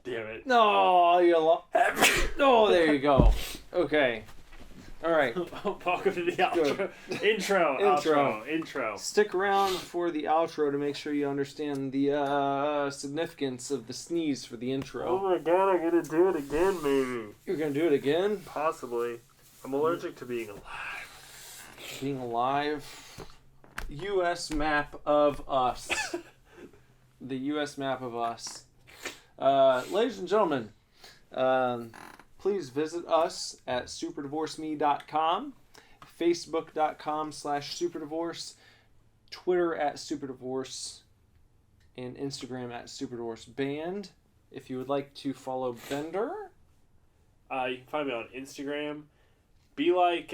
damn it. No, oh, there you go. Okay. All right. Welcome to the outro. Intro. Stick around for the outro to make sure you understand the significance of the sneeze for the intro. Oh my god, I'm gonna do it again, maybe. You're gonna do it again? Possibly. I'm allergic to being alive. Being alive. U.S. map of us. The U.S. map of us. Ladies and gentlemen, please visit us at superdivorceme.com, facebook.com/superdivorce, Twitter at superdivorce, and Instagram at superdivorceband. If you would like to follow Bender, you can find me on Instagram. Be like,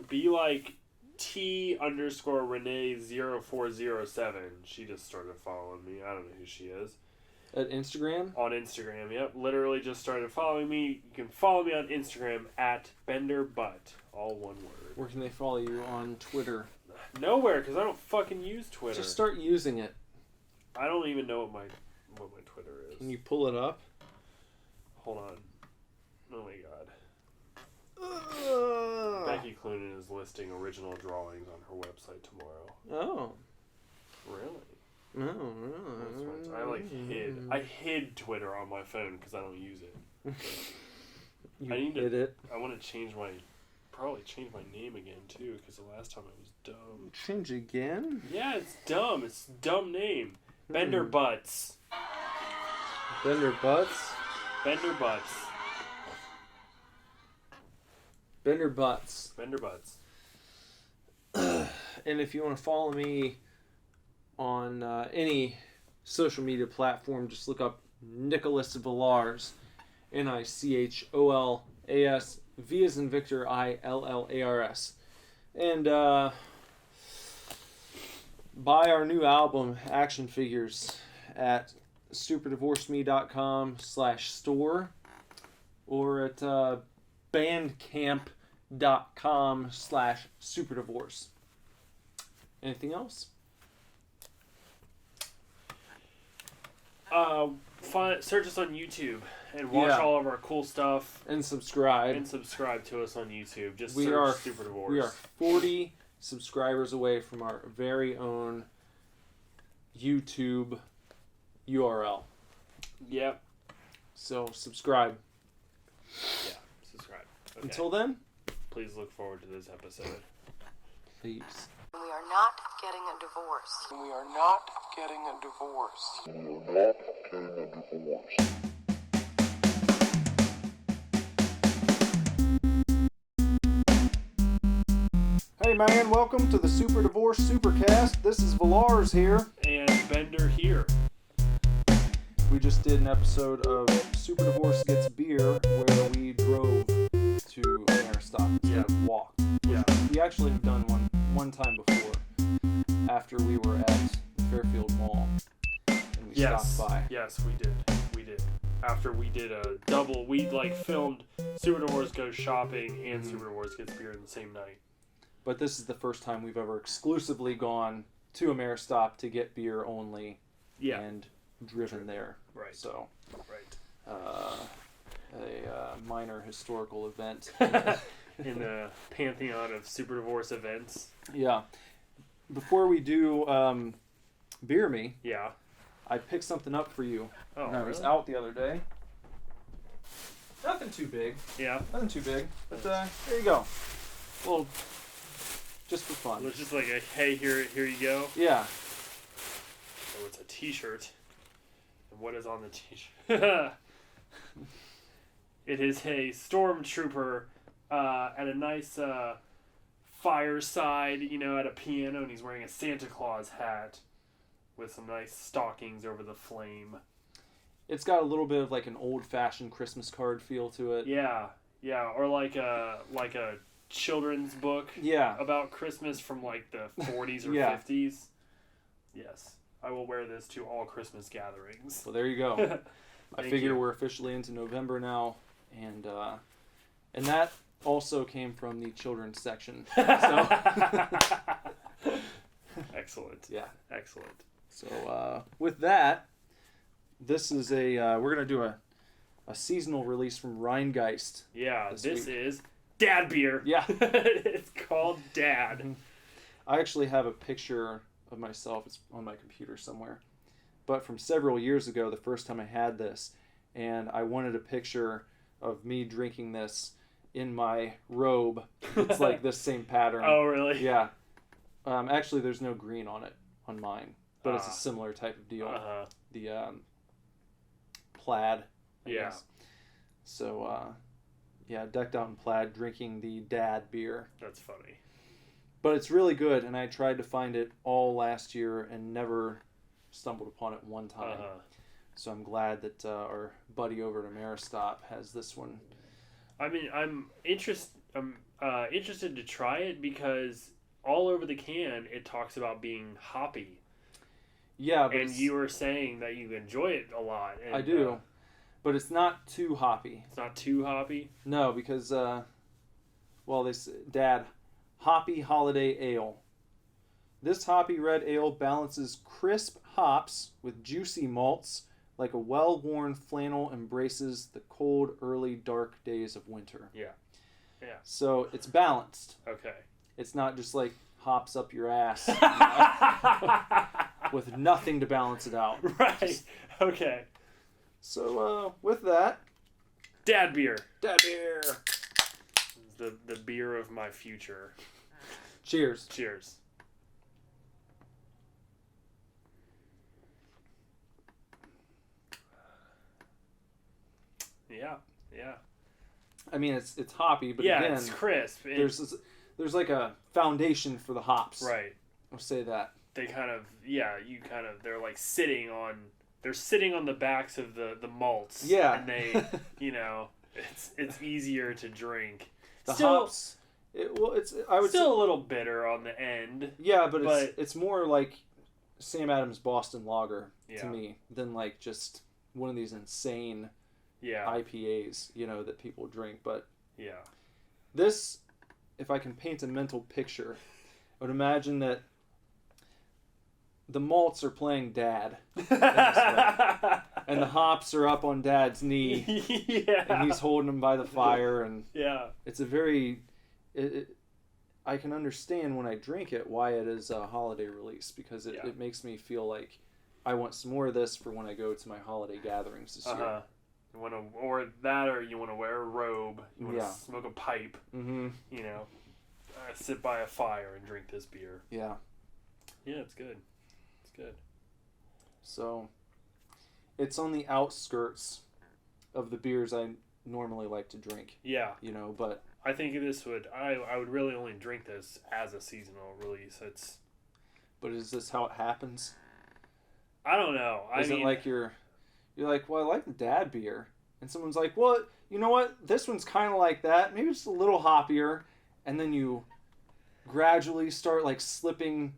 be like T_Renee0407. She just started following me. I don't know who she is. at Instagram? On Instagram, yep. Literally just started following me. You can follow me on Instagram at BenderButt. All one word. Where can they follow you on Twitter? Nowhere, because I don't fucking use Twitter. Just start using it. I don't even know what my Twitter is. Can you pull it up? Hold on. Oh my god. Becky Cloonan is listing original drawings on her website tomorrow. Oh. Really? No. I hid Twitter on my phone because I don't use it. it. I want to probably change my name again too, because the last time I was dumb. Change again? Yeah, it's dumb. It's a dumb name. Bender Butts. Bender Butts? Bender Butts. Bender Butts. Bender Butts. And if you want to follow me on any social media platform, just look up Nicholas Villars, Nicholas, V as in Victor, Illars. And buy our new album, Action Figures, at superdivorceme.com/store or at bandcamp.com/superdivorce. Anything else? Search us on YouTube and watch all of our cool stuff. And subscribe. To us on YouTube. Just we search are Super Divorce. We are 40 subscribers away from our very own YouTube URL. Yep. So subscribe. Yeah, subscribe. Okay. Until then, please look forward to this episode. Please. We are not getting a divorce. We are not getting a divorce. We are not getting a divorce. Hey man, welcome to the Super Divorce Supercast. This is Villars here. And Bender here. We just did an episode of Super Divorce Gets Beer where we drove to Aristocrat instead of walked. Yeah. We actually have done one time before after we were at Fairfield Mall and we stopped by. Yes, we did. After we did a double, we filmed Super Divorce Goes Shopping and Super Divorce Gets Beer in the same night. But this is the first time we've ever exclusively gone to Ameristop to get beer only and driven there. Right. So, a minor historical event. In the pantheon of Super Divorce events. Yeah. Before we do Beer Me, I picked something up for you when I was out the other day. Nothing too big. Yeah. Nothing too big. But there you go. Well, just for fun. It was just like a, hey, here you go. Yeah. Oh, it's a t-shirt. And what is on the t-shirt? It is a stormtrooper at a nice fireside, at a piano, and he's wearing a Santa Claus hat with some nice stockings over the flame. It's got a little bit of like an old-fashioned Christmas card feel to it. Yeah, or like a children's book about Christmas from like the 40s or 50s. Yes, I will wear this to all Christmas gatherings. Well, there you go. I figure we're officially into November now, and that also came from the children's section. So. Excellent. Yeah. Excellent. So with that, This is a we're gonna do a seasonal release from Rheingeist. Yeah, this is Dad beer. Yeah. It's called Dad. Mm-hmm. I actually have a picture of myself. It's on my computer somewhere. But from several years ago, the first time I had this, and I wanted a picture of me drinking this in my robe. It's like this same pattern. Oh, really? Yeah. Actually, there's no green on it on mine, but it's a similar type of deal. The plaid. I guess. So, decked out in plaid, drinking the Dad beer. That's funny. But it's really good, and I tried to find it all last year and never stumbled upon it one time. So I'm glad that our buddy over at Ameristop has this one. I mean, I'm interested to try it because all over the can it talks about being hoppy. Yeah, but and you were saying that you enjoy it a lot. And, I do, but it's not too hoppy. It's not too hoppy? No, because, this Dad, Hoppy Holiday Ale. This hoppy red ale balances crisp hops with juicy malts like a well-worn flannel embraces the cold, early, dark days of winter. Yeah. So it's balanced. Okay. It's not just like hops up your ass with nothing to balance it out. Right. Okay. So with that, Dad beer. Dad beer. The beer of my future. Cheers. Cheers. Yeah. I mean, it's hoppy, but again, again, it's crisp. There's like a foundation for the hops. Right. I'll say that. They they're like sitting on the backs of the malts. Yeah. And they, it's easier to drink. The hops. I would still a little bitter on the end. Yeah, but it's more like Sam Adams Boston Lager to me than like just one of these insane IPAs, that people drink. But this, if I can paint a mental picture, I would imagine that the malts are playing Dad, and the hops are up on Dad's knee, and he's holding them by the fire, and it's a very. I can understand when I drink it why it is a holiday release, because it makes me feel like I want some more of this for when I go to my holiday gatherings this year. You want to, or you want to wear a robe, you want to smoke a pipe, sit by a fire and drink this beer. Yeah, it's good. It's good. So, it's on the outskirts of the beers I normally like to drink. Yeah. But I think I would really only drink this as a seasonal release. But is this how it happens? I don't know. Is it like you're like, well, I like the Dad beer, and someone's like, well, you know what? This one's kind of like that. Maybe just a little hoppier, and then you gradually start like slipping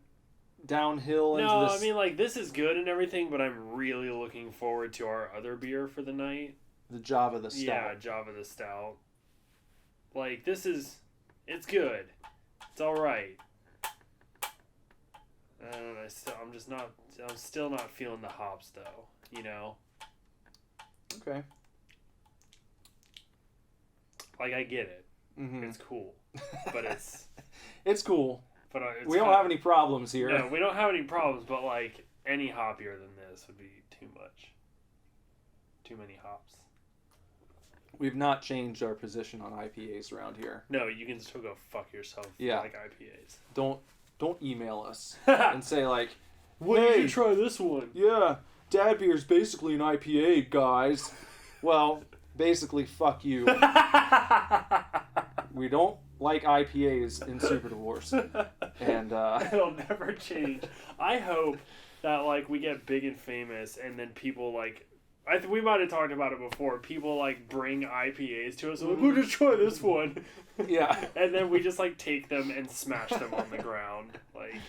downhill into this. No, I mean, like, this is good and everything, but I'm really looking forward to our other beer for the night. The Java the Stout. Yeah, Java the Stout. Like, it's good. It's alright. I don't know, I'm still not feeling the hops, though, Okay. Like, I get it. Mm-hmm. It's cool. But it's... It's cool. But we don't have any problems here. No, we don't have any problems, but, like, any hoppier than this would be too much. Too many hops. We've not changed our position on IPAs around here. No, you can still go fuck yourself if you like IPAs. Don't email us and say, like, why did you try this one? Yeah, Dad beer is basically an IPA, guys. Well, basically, fuck you. We don't like IPAs in Super Divorce. And it'll never change. I hope that, like, we get big and famous and then people, like... we might have talked about it before. People, like, bring IPAs to us. Like, we'll just try this one. Yeah. And then we just, like, take them and smash them on the ground. Like,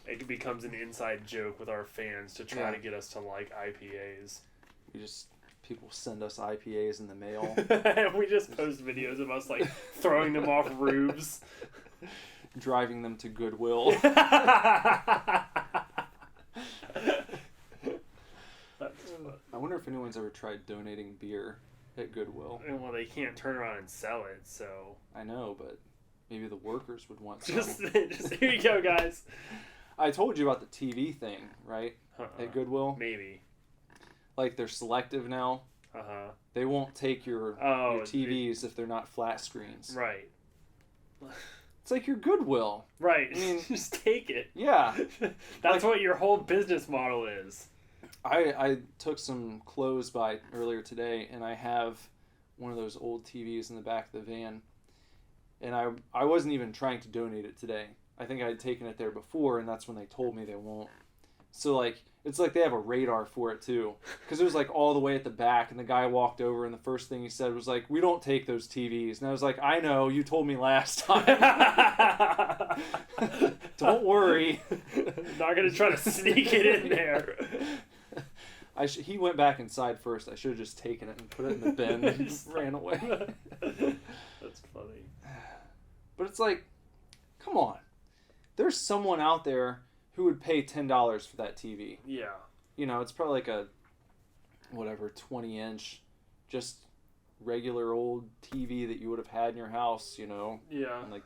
it becomes an inside joke with our fans to try to get us to like IPAs. People send us IPAs in the mail. We just post videos of us, like, throwing them off roofs. Driving them to Goodwill. wonder if anyone's ever tried donating beer at Goodwill. Well, they can't turn around and sell it, so... I know, but maybe the workers would want some. Just here you go, guys. I told you about the TV thing, right? At Goodwill? Maybe. Like, they're selective now. Uh-huh. They won't take your TVs if they're not flat screens. Right. It's like your Goodwill. Right. I mean, just take it. Yeah. That's what your whole business model is. I took some clothes by earlier today, and I have one of those old TVs in the back of the van. And I wasn't even trying to donate it today. I think I had taken it there before, and that's when they told me they won't. So, like, it's like they have a radar for it, too. Because it was, like, all the way at the back, and the guy walked over, and the first thing he said was, like, we don't take those TVs. And I was like, I know, you told me last time. Don't worry. Not going to try to sneak it in there. He went back inside first. I should have just taken it and put it in the bin and just ran away. That's funny. But it's like, come on. There's someone out there who would pay $10 for that TV. Yeah. You know, it's probably like a, 20-inch, just regular old TV that you would have had in your house, you know. Yeah. In like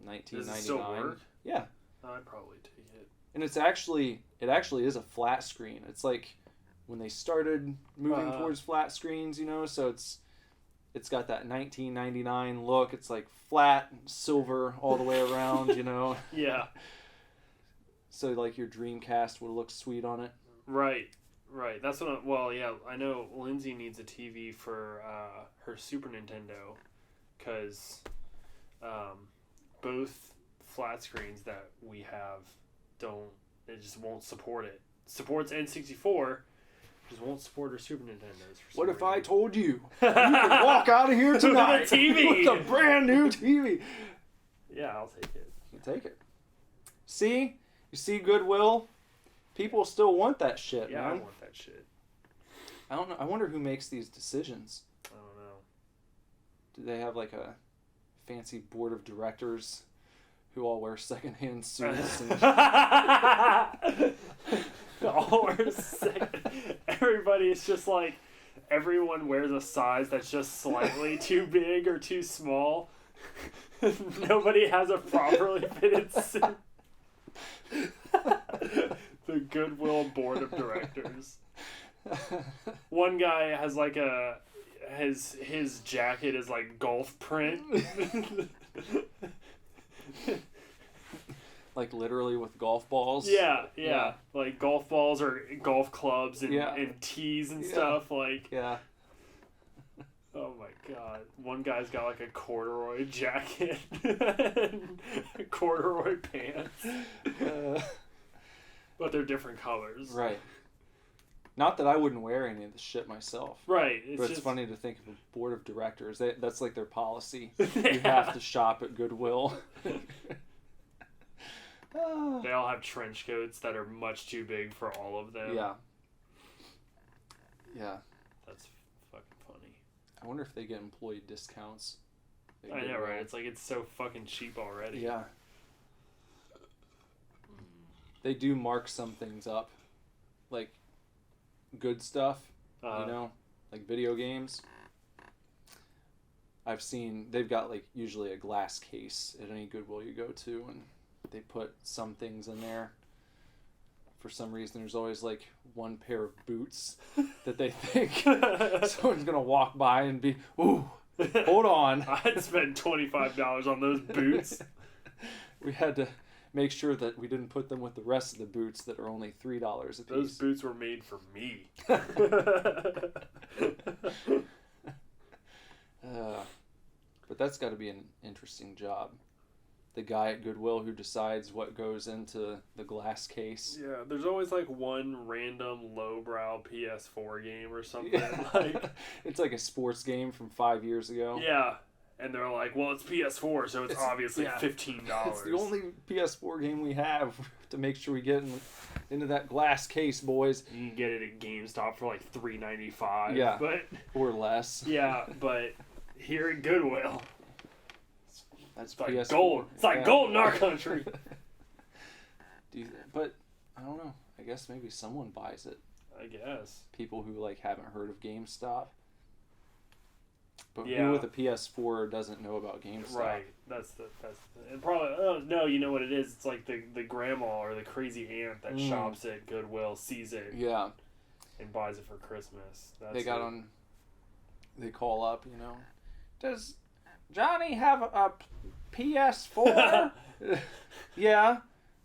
1999. Does it still work? Yeah. I'd probably take it. And it actually is a flat screen. It's like when they started moving towards flat screens, you know, so it's got that 1999 look. It's like flat silver all the way around, you know. Yeah. So like your Dreamcast would look sweet on it. Right. That's what I know Lindsay needs a TV for her Super Nintendo because both flat screens that we have it just won't support it. Supports N64, just won't support her Super Nintendos. What if I told you you could walk out of here tonight with a TV, with a brand new TV? Yeah, I'll take it. You take it. See, you see Goodwill. People still want that shit. Yeah, man. I want that shit. I don't know. I wonder who makes these decisions. I don't know. Do they have like a fancy board of directors who all wear secondhand suits? All wear Everybody is just like, everyone wears a size that's just slightly too big or too small. Nobody has a properly fitted suit. The Goodwill board of directors. One guy has like his jacket is like golf print. Like literally with golf balls? Yeah. Like golf balls or golf clubs and tees and stuff. Like, yeah. Oh my god. One guy's got like a corduroy jacket and corduroy pants. But they're different colors. Right. Not that I wouldn't wear any of this shit myself. Right. But it's funny to think of a board of directors. That's like their policy. You have to shop at Goodwill. They all have trench coats that are much too big for all of them. Yeah. Yeah. That's fucking funny. I wonder if they get employee discounts. I know, right? It's like it's so fucking cheap already. Yeah. They do mark some things up. Like good stuff, you know, like video games. I've seen they've got like usually a glass case at any Goodwill you go to, and they put some things in there. For some reason, there's always like one pair of boots that they think someone's gonna walk by and be, ooh, hold on. I'd spend $25 on those boots. We had to make sure that we didn't put them with the rest of the boots that are only $3 a piece. Those boots were made for me. But that's got to be an interesting job. The guy at Goodwill who decides what goes into the glass case. Yeah, there's always like one random lowbrow PS4 game or something. Like it's like a sports game from 5 years ago. Yeah. And they're like, well, it's PS4, so it's obviously $15. It's the only PS4 game we have to make sure we get into that glass case, boys. You can get it at GameStop for like $3.95. Yeah, or less. Yeah, but here at Goodwill, that's like PS4. gold. It's like gold in our country. But I don't know. I guess maybe someone buys it. I guess. People who like haven't heard of GameStop. But yeah. who with a PS4 doesn't know about GameStop? Right. That's and probably. Oh no, you know what it is? It's like the grandma or the crazy aunt that shops at Goodwill, sees it. Yeah. And buys it for Christmas. They call up, you know. Does Johnny have a PS4? Yeah.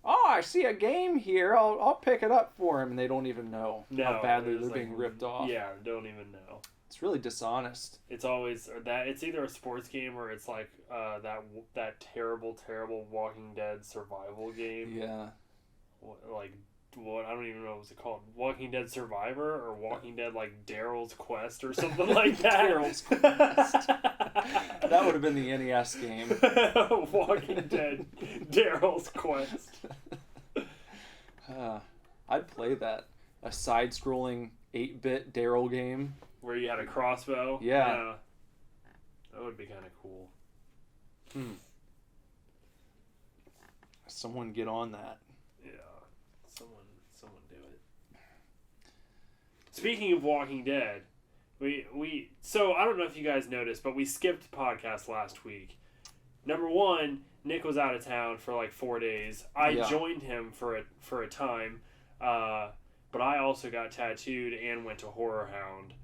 Oh, I see a game here. I'll pick it up for him, and they don't even know how badly they're being ripped off. Yeah, don't even know. It's really dishonest. It's always it's either a sports game or it's like that terrible Walking Dead survival game. Yeah. What I don't even know what was it called. Walking Dead Survivor or Walking Dead like Daryl's Quest or something like that. Daryl's Quest. That would have been the NES game. Walking Dead Daryl's Quest. I'd play that. A side-scrolling 8-bit Daryl game. Where you had a crossbow? Yeah. That would be kind of cool. Someone get on that. Yeah. Someone do it. Speaking of Walking Dead, so I don't know if you guys noticed, but we skipped podcast last week. Number one, Nick was out of town for like 4 days. I joined him for a time, but I also got tattooed and went to Horror Hound.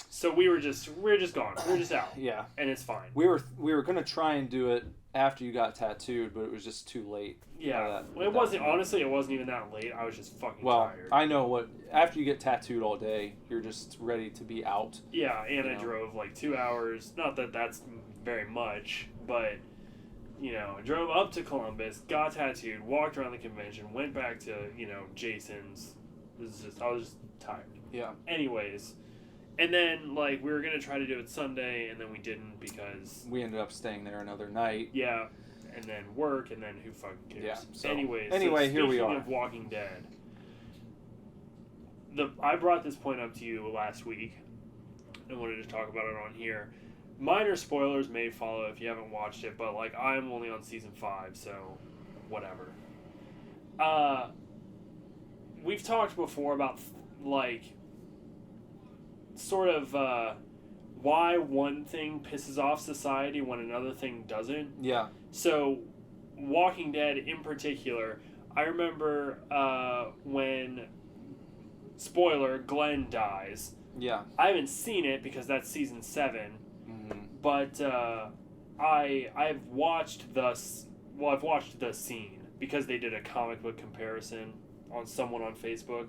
So we were just gone. We were just out. Yeah. And it's fine. We were gonna try and do it after you got tattooed, but it was just too late. Yeah. It wasn't even that late. I was just fucking tired. I know after you get tattooed all day, you're just ready to be out. Yeah, and I drove like 2 hours. Not that that's very much, but I drove up to Columbus, got tattooed, walked around the convention, went back to, Jason's. I was just tired. Yeah. Anyways, and then we were gonna try to do it Sunday, and then we didn't because we ended up staying there another night. Yeah, and then work, and then who fucking cares? Yeah. So, anyway, here we are. Speaking of Walking Dead, I brought this point up to you last week. I wanted to talk about it on here. Minor spoilers may follow if you haven't watched it, but I'm only on season 5, so whatever. We've talked before about sort of why one thing pisses off society when another thing doesn't. Yeah. So, Walking Dead in particular, I remember when, spoiler, Glenn dies. Yeah. I haven't seen it because that's season 7, but I've watched the scene because they did a comic book comparison on someone on Facebook.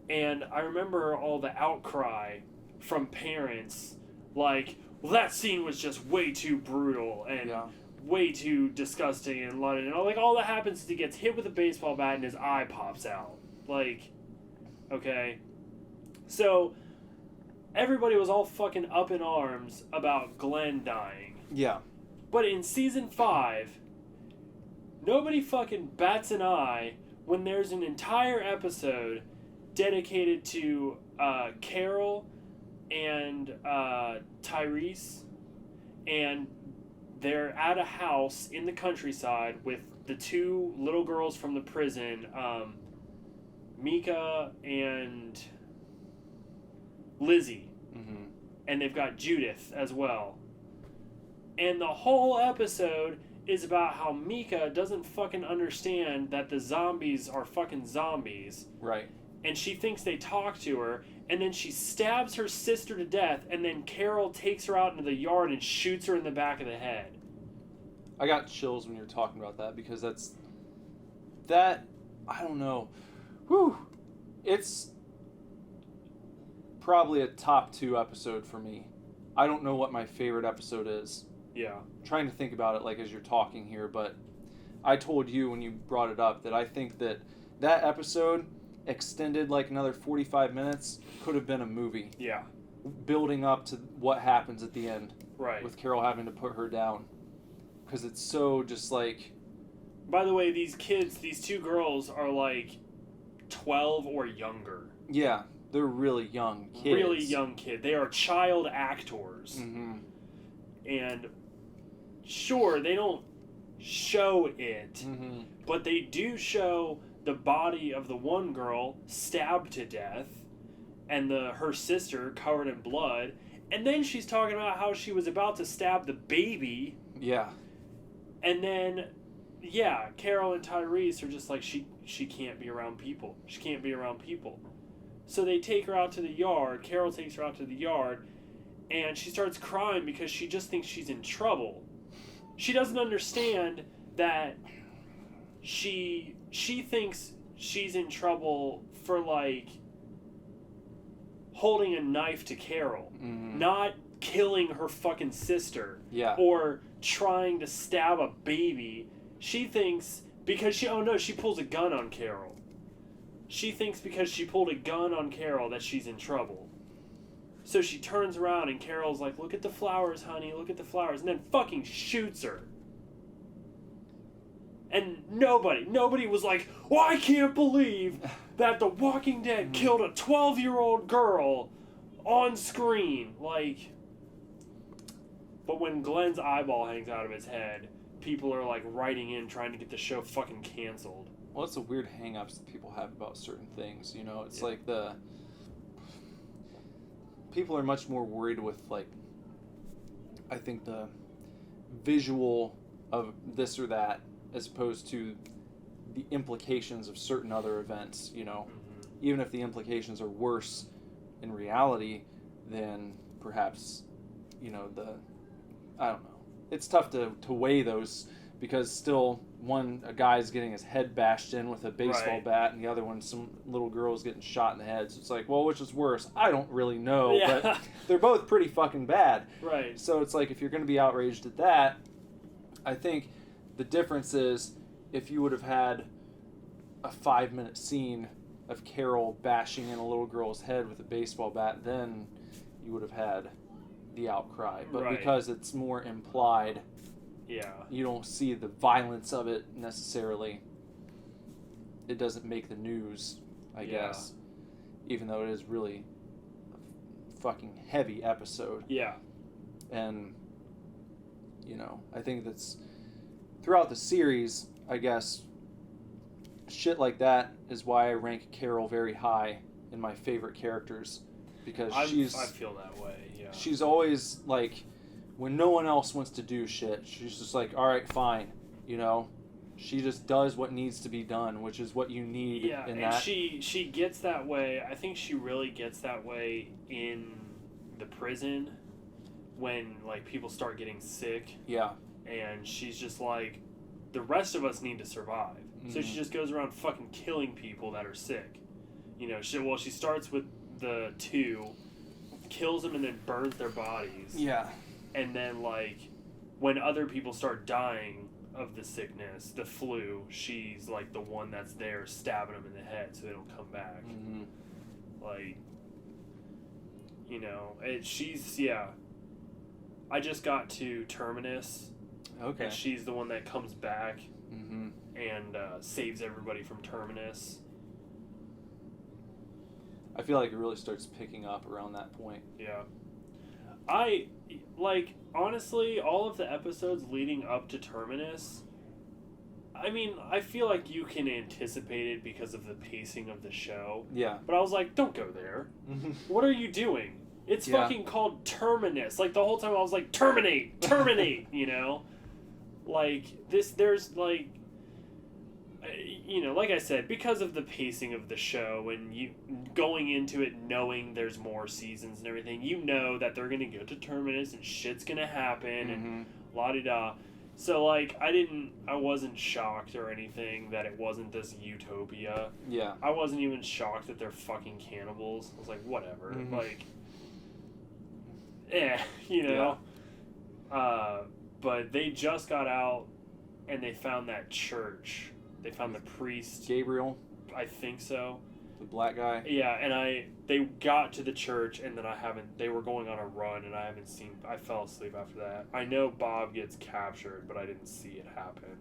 And I remember all the outcry from parents, well, that scene was just way too brutal and way too disgusting and all that happens is he gets hit with a baseball bat and his eye pops out. Okay. So, everybody was all fucking up in arms about Glenn dying. Yeah. But in season 5, nobody fucking bats an eye when there's an entire episode dedicated to Carol and Tyrese, and they're at a house in the countryside with the 2 little girls from the prison, Mika and Lizzie, and they've got Judith as well. And the whole episode is about how Mika doesn't fucking understand that the zombies are fucking zombies. Right. And she thinks they talk to her, and then she stabs her sister to death, and then Carol takes her out into the yard and shoots her in the back of the head. I got chills when you were talking about that because I don't know. Whew. It's probably a top 2 episode for me. I don't know what my favorite episode is. Yeah. I'm trying to think about it as you're talking here, but I told you when you brought it up that I think that episode extended another 45 minutes could have been a movie. Yeah. Building up to what happens at the end. Right. With Carol having to put her down. Because it's so just By the way, these 2 girls are 12 or younger. Yeah, they're really young kids. Really young kid. They are child actors. And sure, they don't show it, but they do show the body of the one girl stabbed to death, and her sister covered in blood, and then she's talking about how she was about to stab the baby. Yeah. And then, yeah, Carol and Tyrese are just like, she can't be around people. She can't be around people. So they take her out to the yard. Carol takes her out to the yard, and she starts crying because she just thinks she's in trouble. She doesn't understand that she thinks she's in trouble for, like, holding a knife to Carol, not killing her fucking sister, or trying to stab a baby. She thinks because she pulls a gun on Carol. She thinks because she pulled a gun on Carol that she's in trouble. So she turns around and Carol's like, "Look at the flowers, honey, look at the flowers," and then fucking shoots her. And nobody was like, "Well, I can't believe that The Walking Dead killed a 12-year-old girl on screen." Like, but when Glenn's eyeball hangs out of his head, people are like writing in trying to get the show fucking canceled. Well, it's the weird hang-ups that people have about certain things, you know? It's like people are much more worried with, like, I think the visual of this or that as opposed to the implications of certain other events, you know? Even if the implications are worse in reality than perhaps, you know, I don't know. It's tough to weigh those because still a guy's getting his head bashed in with a baseball bat and the other one, some little girl's getting shot in the head. So it's like, well, which is worse? I don't really know, but they're both pretty fucking bad. Right. So it's like, if you're going to be outraged at that, I think the difference is if you would have had a 5-minute scene of Carol bashing in a little girl's head with a baseball bat, then you would have had the outcry. But because it's more implied, you don't see the violence of it necessarily. It doesn't make the news, I guess. Even though it is really a fucking heavy episode. Yeah. And, you know, I think that's throughout the series, I guess, shit like that is why I rank Carol very high in my favorite characters. Because I feel that way, yeah. She's always, like, when no one else wants to do shit, she's just like, alright, fine, you know? She just does what needs to be done, which is what you need in that. Yeah, and she gets that way, I think she really gets that way in the prison when, like, people start getting sick. Yeah. And she's just like, the rest of us need to survive. So she just goes around fucking killing people that are sick. You know, she starts with the 2, kills them and then burns their bodies. Yeah. And then, like, when other people start dying of the sickness, the flu, she's, like, the one that's there stabbing them in the head so they don't come back. Like, you know, I just got to Terminus. Okay. And she's the one that comes back and saves everybody from Terminus. I feel like it really starts picking up around that point. Yeah. Honestly, all of the episodes leading up to Terminus, I mean, I feel like you can anticipate it because of the pacing of the show. Yeah. But I was like, don't go there. What are you doing? It's fucking called Terminus. Like, the whole time I was like, terminate, you know? Like, there's, like, you know, like I said, because of the pacing of the show and you going into it knowing there's more seasons and everything, you know that they're going to go to Terminus and shit's going to happen and la-di-da. So, like, I wasn't shocked or anything that it wasn't this utopia. Yeah. I wasn't even shocked that they're fucking cannibals. I was like, whatever. Like, you know. Yeah. But they just got out and they found that church. They found the priest. Gabriel? I think so. The black guy? Yeah, and they got to the church and then they were going on a run and I fell asleep after that. I know Bob gets captured, but I didn't see it happen.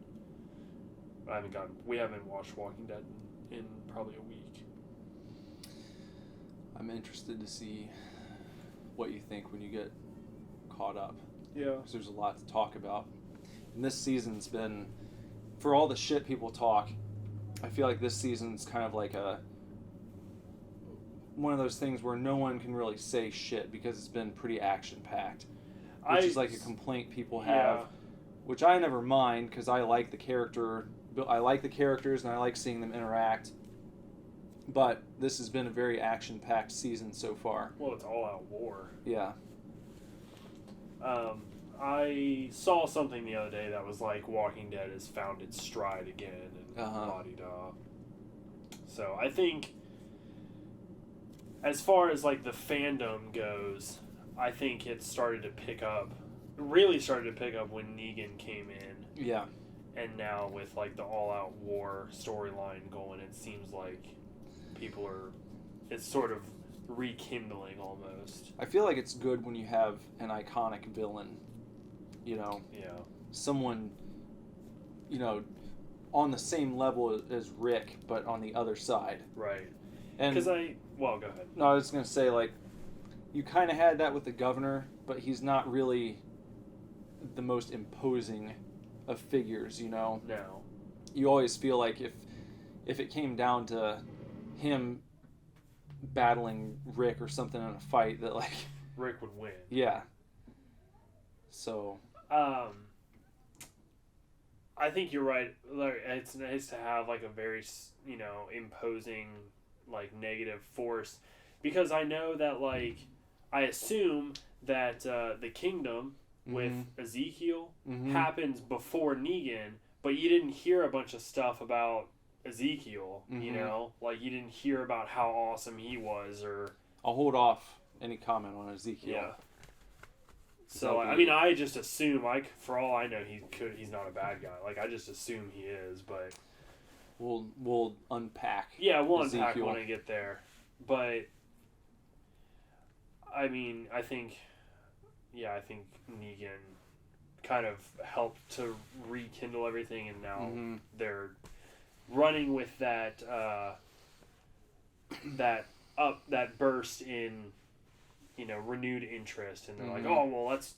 We haven't watched Walking Dead in probably a week. I'm interested to see what you think when you get caught up. Yeah. Because there's a lot to talk about. And this season's been, for all the shit people talk I feel like this season's kind of like one of those things where no one can really say shit because it's been pretty action-packed. Which is like a complaint people have, which I never mind because I like the characters and I like seeing them interact. But this has been a very action-packed season so far. Well, it's all-out war. Yeah. I saw something the other day that was like Walking Dead has found its stride again and la-di-da. So I think as far as like the fandom goes, I think it really started to pick up when Negan came in. Yeah. And now with like the all-out war storyline going, it seems like it's sort of rekindling almost. I feel like it's good when you have an iconic villain, you know? Yeah. Someone, you know, on the same level as Rick, but on the other side. Right. And well, go ahead. No, I was going to say, like, you kind of had that with the governor, but he's not really the most imposing of figures, you know? No. You always feel like if it came down to him battling Rick or something in a fight, that, like... Rick would win. Yeah. So... I think you're right. It's nice to have, like, a very, you know, imposing, like, negative force. Because I know that, like... I assume that the kingdom with Ezekiel happens before Negan, but you didn't hear a bunch of stuff about Ezekiel, you know? Like, you didn't hear about how awesome he was, or... I'll hold off any comment on Ezekiel. Yeah. So, I mean, I just assume, like, for all I know, he's not a bad guy. Like, I just assume he is, but... We'll unpack we'll Ezekiel. Unpack when I get there. But... I mean, I think Negan kind of helped to rekindle everything, and now they're running with that burst in, you know, renewed interest, and they're like, oh well, let's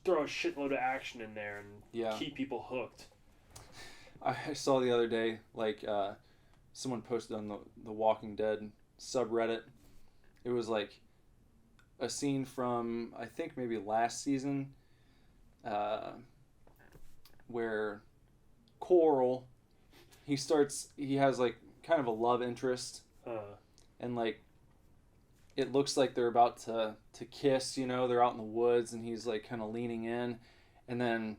throw a shitload of action in there and keep people hooked. I saw the other day, like, someone posted on the Walking Dead subreddit. It was like a scene from, I think maybe last season, where Coral, he has like kind of a love interest, and like it looks like they're about to kiss, you know, they're out in the woods and he's like kind of leaning in, and then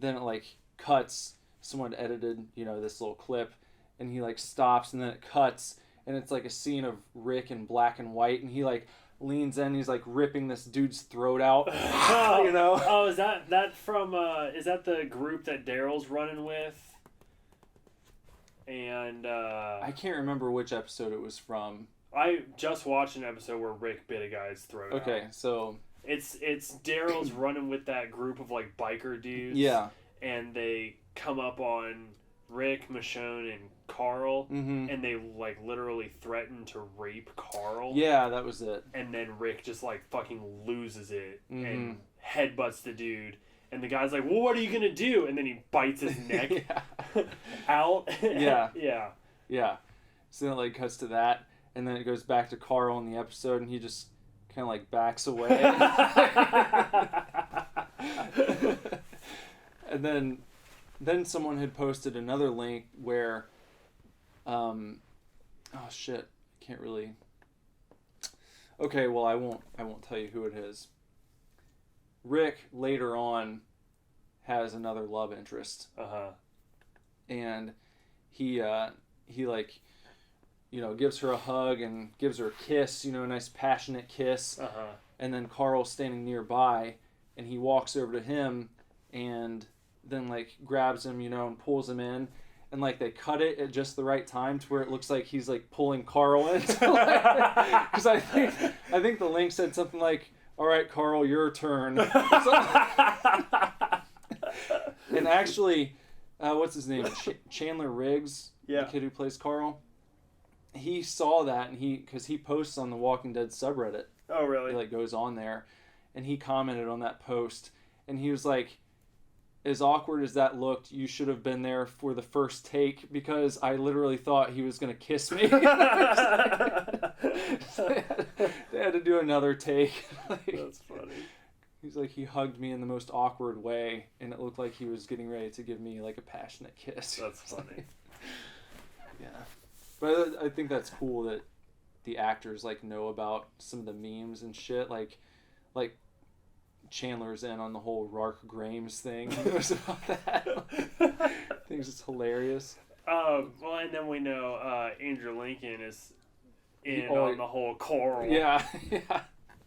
it like cuts, someone edited, you know, this little clip, and he like stops and then it cuts and it's like a scene of Rick in black and white, and he like leans in, he's like ripping this dude's throat out. You know? Oh, is that from is that the group that Daryl's running with? And I can't remember which episode it was from. I just watched an episode where Rick bit a guy's throat out. Okay, so it's Daryl's running with that group of like biker dudes. Yeah. And they come up on Rick, Michonne, and Carl, and they like literally threaten to rape Carl. Yeah, that was it. And then Rick just like fucking loses it and headbutts the dude. And the guy's like, well, what are you gonna do? And then he bites his neck out. Yeah. Yeah. So then it like cuts to that, and then it goes back to Carl in the episode, and he just kind of like backs away. And then someone had posted another link where, oh shit, can't really. Okay, well I won't tell you who it is. Rick later on has another love interest. And he like, you know, gives her a hug and gives her a kiss, you know, a nice passionate kiss. And then Carl's standing nearby, and he walks over to him and then like grabs him, you know, and pulls him in, and like they cut it at just the right time to where it looks like he's like pulling Carl in. Because I think the link said something like, all right, Carl, your turn. And actually, what's his name? Chandler Riggs, the kid who plays Carl. He saw that, and because he posts on the Walking Dead subreddit. Oh, really? He like goes on there, and he commented on that post, and he was like, as awkward as that looked, you should have been there for the first take because I literally thought he was going to kiss me. They had to do another take. That's funny. He's like, he hugged me in the most awkward way, and it looked like he was getting ready to give me like a passionate kiss. That's funny. Yeah. But I think that's cool that the actors like know about some of the memes and shit. Like Chandler's in on the whole Rark Grames thing. He knows about that. I think it's just hilarious. Well, and then we know Andrew Lincoln is in on the whole choral. Yeah.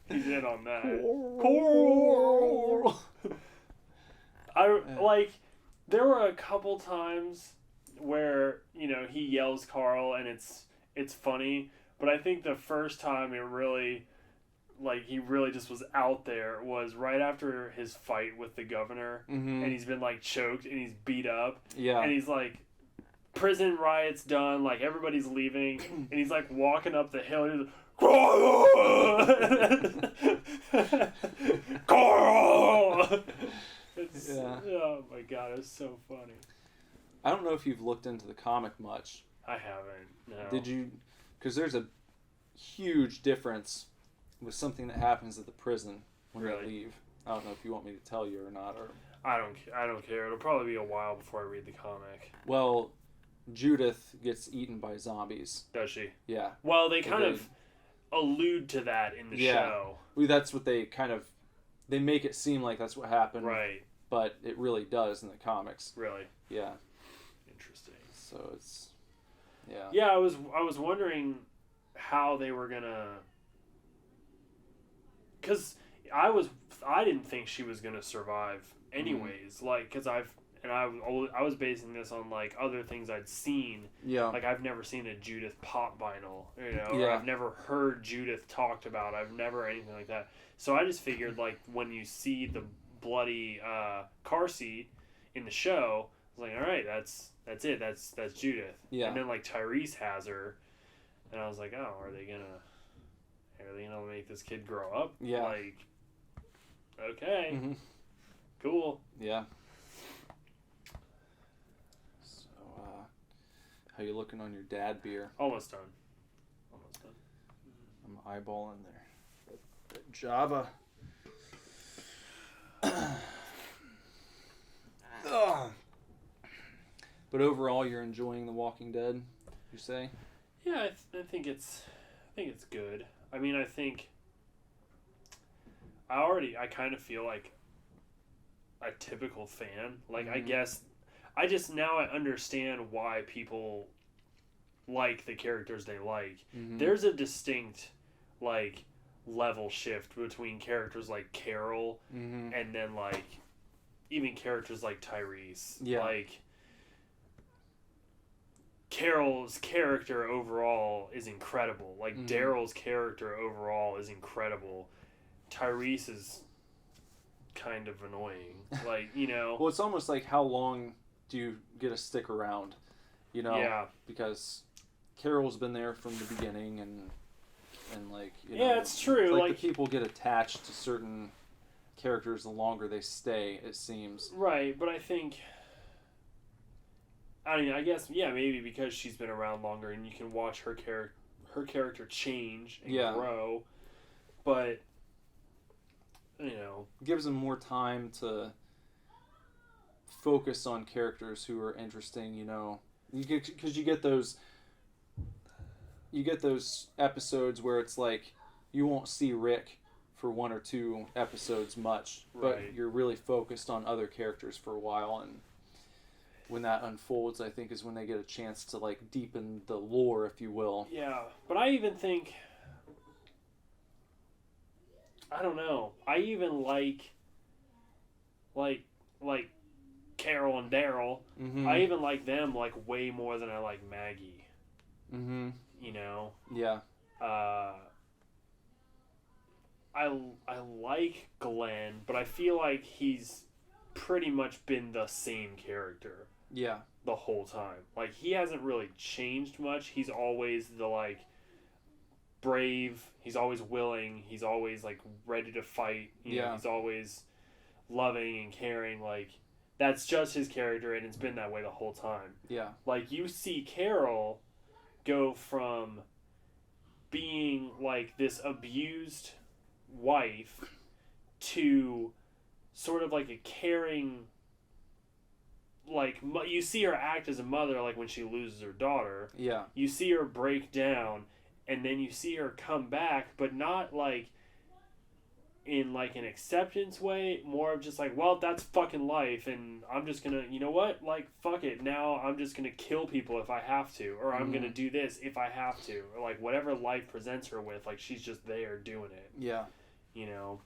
He's in on that. Choral. There were a couple times where, he yells Carl and it's funny, but I think the first time it really, he really just was out there was right after his fight with the governor, and he's been, choked and he's beat up. Yeah. And he's prison riot's done, everybody's leaving, and he's, walking up the hill, and he's like, Carl! Oh my god, it's so funny. I don't know if you've looked into the comic much. I haven't, no. Did you? Because there's a huge difference with something that happens at the prison when they leave. I don't know if you want me to tell you or not. Or I don't care. It'll probably be a while before I read the comic. Well, Judith gets eaten by zombies. Does she? Yeah. Well, they kind of allude to that in the show. Well, that's what they they make it seem like that's what happened. Right. But it really does in the comics. Really? Yeah. Interesting. So it's... Yeah. Yeah, I was wondering how they were gonna... Because I didn't think she was gonna survive anyways. Because I was basing this on other things I'd seen. Yeah. I've never seen a Judith pop vinyl, or I've never heard Judith talked about. I've never anything like that. So I just figured when you see the bloody car seat in the show, I was like, all right, that's it. That's Judith. Yeah. And then Tyrese has her, and I was like, oh, are they gonna make this kid grow up? Yeah. Okay. Mm-hmm. Cool. Yeah. So, how you looking on your dad beer? Almost done. I'm eyeballing there. That Java. But overall, you're enjoying The Walking Dead, you say? Yeah, I think it's good. I mean, I think I kind of feel like a typical fan. I guess I understand why people like the characters they like. Mm-hmm. There's a distinct level shift between characters like Carol and then even characters like Tyrese. Yeah. Carol's character overall is incredible. Daryl's character overall is incredible. Tyrese is kind of annoying. Well, it's almost like how long do you get to stick around? Yeah. Because Carol's been there from the beginning and yeah, it's true. The people get attached to certain characters the longer they stay, it seems. Right, but I guess, yeah, maybe because she's been around longer and you can watch her character change and grow. But, gives them more time to focus on characters who are interesting, because you get those episodes where it's you won't see Rick for 1 or 2 episodes much, but you're really focused on other characters for a while, and when that unfolds, I think is when they get a chance to deepen the lore, if you will. Yeah, but I even think, I don't know, I even like Carol and Daryl. Mm-hmm. I even like them way more than I like Maggie. Mm-hmm. Yeah. I like Glenn, but I feel like he's pretty much been the same character. Yeah. The whole time. He hasn't really changed much. He's always the brave, he's always willing, he's always ready to fight. He's always loving and caring. that's just his character, and it's been that way the whole time. Yeah. Like, you see Carol go from being, like, this abused wife to sort of, like, a caring... Like, you see her act as a mother, like, when she loses her daughter. Yeah. You see her break down, and then you see her come back, but not, like... in like an acceptance way, more of just like, well, that's fucking life, and I'm just gonna, you know what, like, fuck it, now I'm just gonna kill people if I have to, or I'm gonna do this if I have to, or like whatever life presents her with, like, she's just there doing it. Yeah. You know,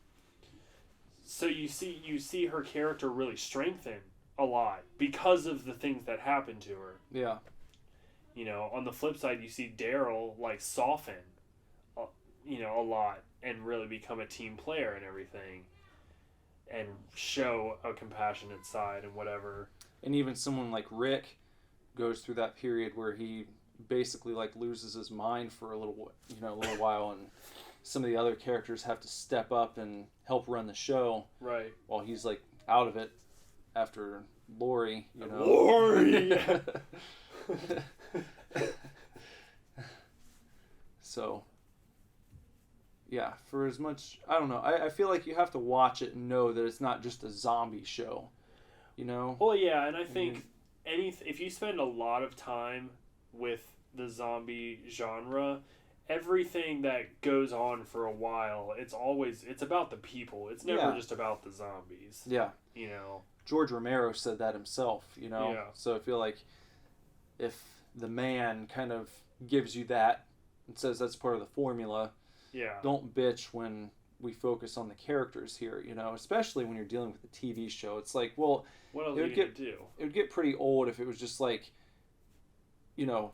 so you see her character really strengthen a lot because of the things that happened to her. Yeah. You know, on the flip side, you see Daryl like soften, you know, a lot, and really become a team player and everything, and show a compassionate side and whatever. And even someone like Rick goes through that period where he basically like loses his mind for a little while, and some of the other characters have to step up and help run the show. Right. While he's like out of it after Lori, Lori! So... yeah, for as much... I don't know. I feel like you have to watch it and know that it's not just a zombie show, you know? Well, yeah, and I think if you spend a lot of time with the zombie genre, everything that goes on for a while, it's about the people. It's never just about the zombies. Yeah. You know? George Romero said that himself, you know? Yeah. So I feel like if the man kind of gives you that and says that's part of the formula... yeah. Don't bitch when we focus on the characters here, you know, especially when you're dealing with a TV show. It's like, well, what else are you going to do? It would get pretty old if it was just like, you know,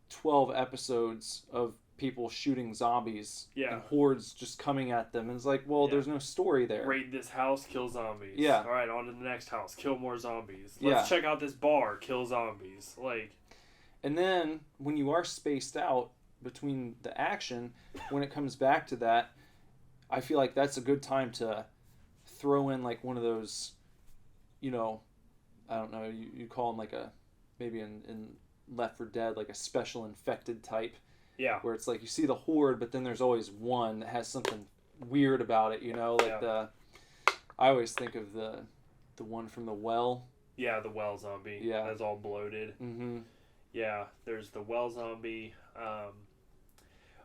12 episodes of people shooting zombies and hordes just coming at them. And it's like, well, there's no story there. Raid this house, kill zombies. Yeah. All right, on to the next house, kill more zombies. Let's check out this bar, kill zombies. Like, and then when you are spaced out between the action, when it comes back to that, I feel like that's a good time to throw in like one of those, you know, I don't know, you call them like a, maybe in Left 4 Dead, like a special infected type. Yeah. Where it's like you see the horde, but then there's always one that has something weird about it, you know, like I always think of the one from The Well. Yeah, the well zombie. Yeah. That's all bloated. Mm-hmm. Yeah, there's the well zombie.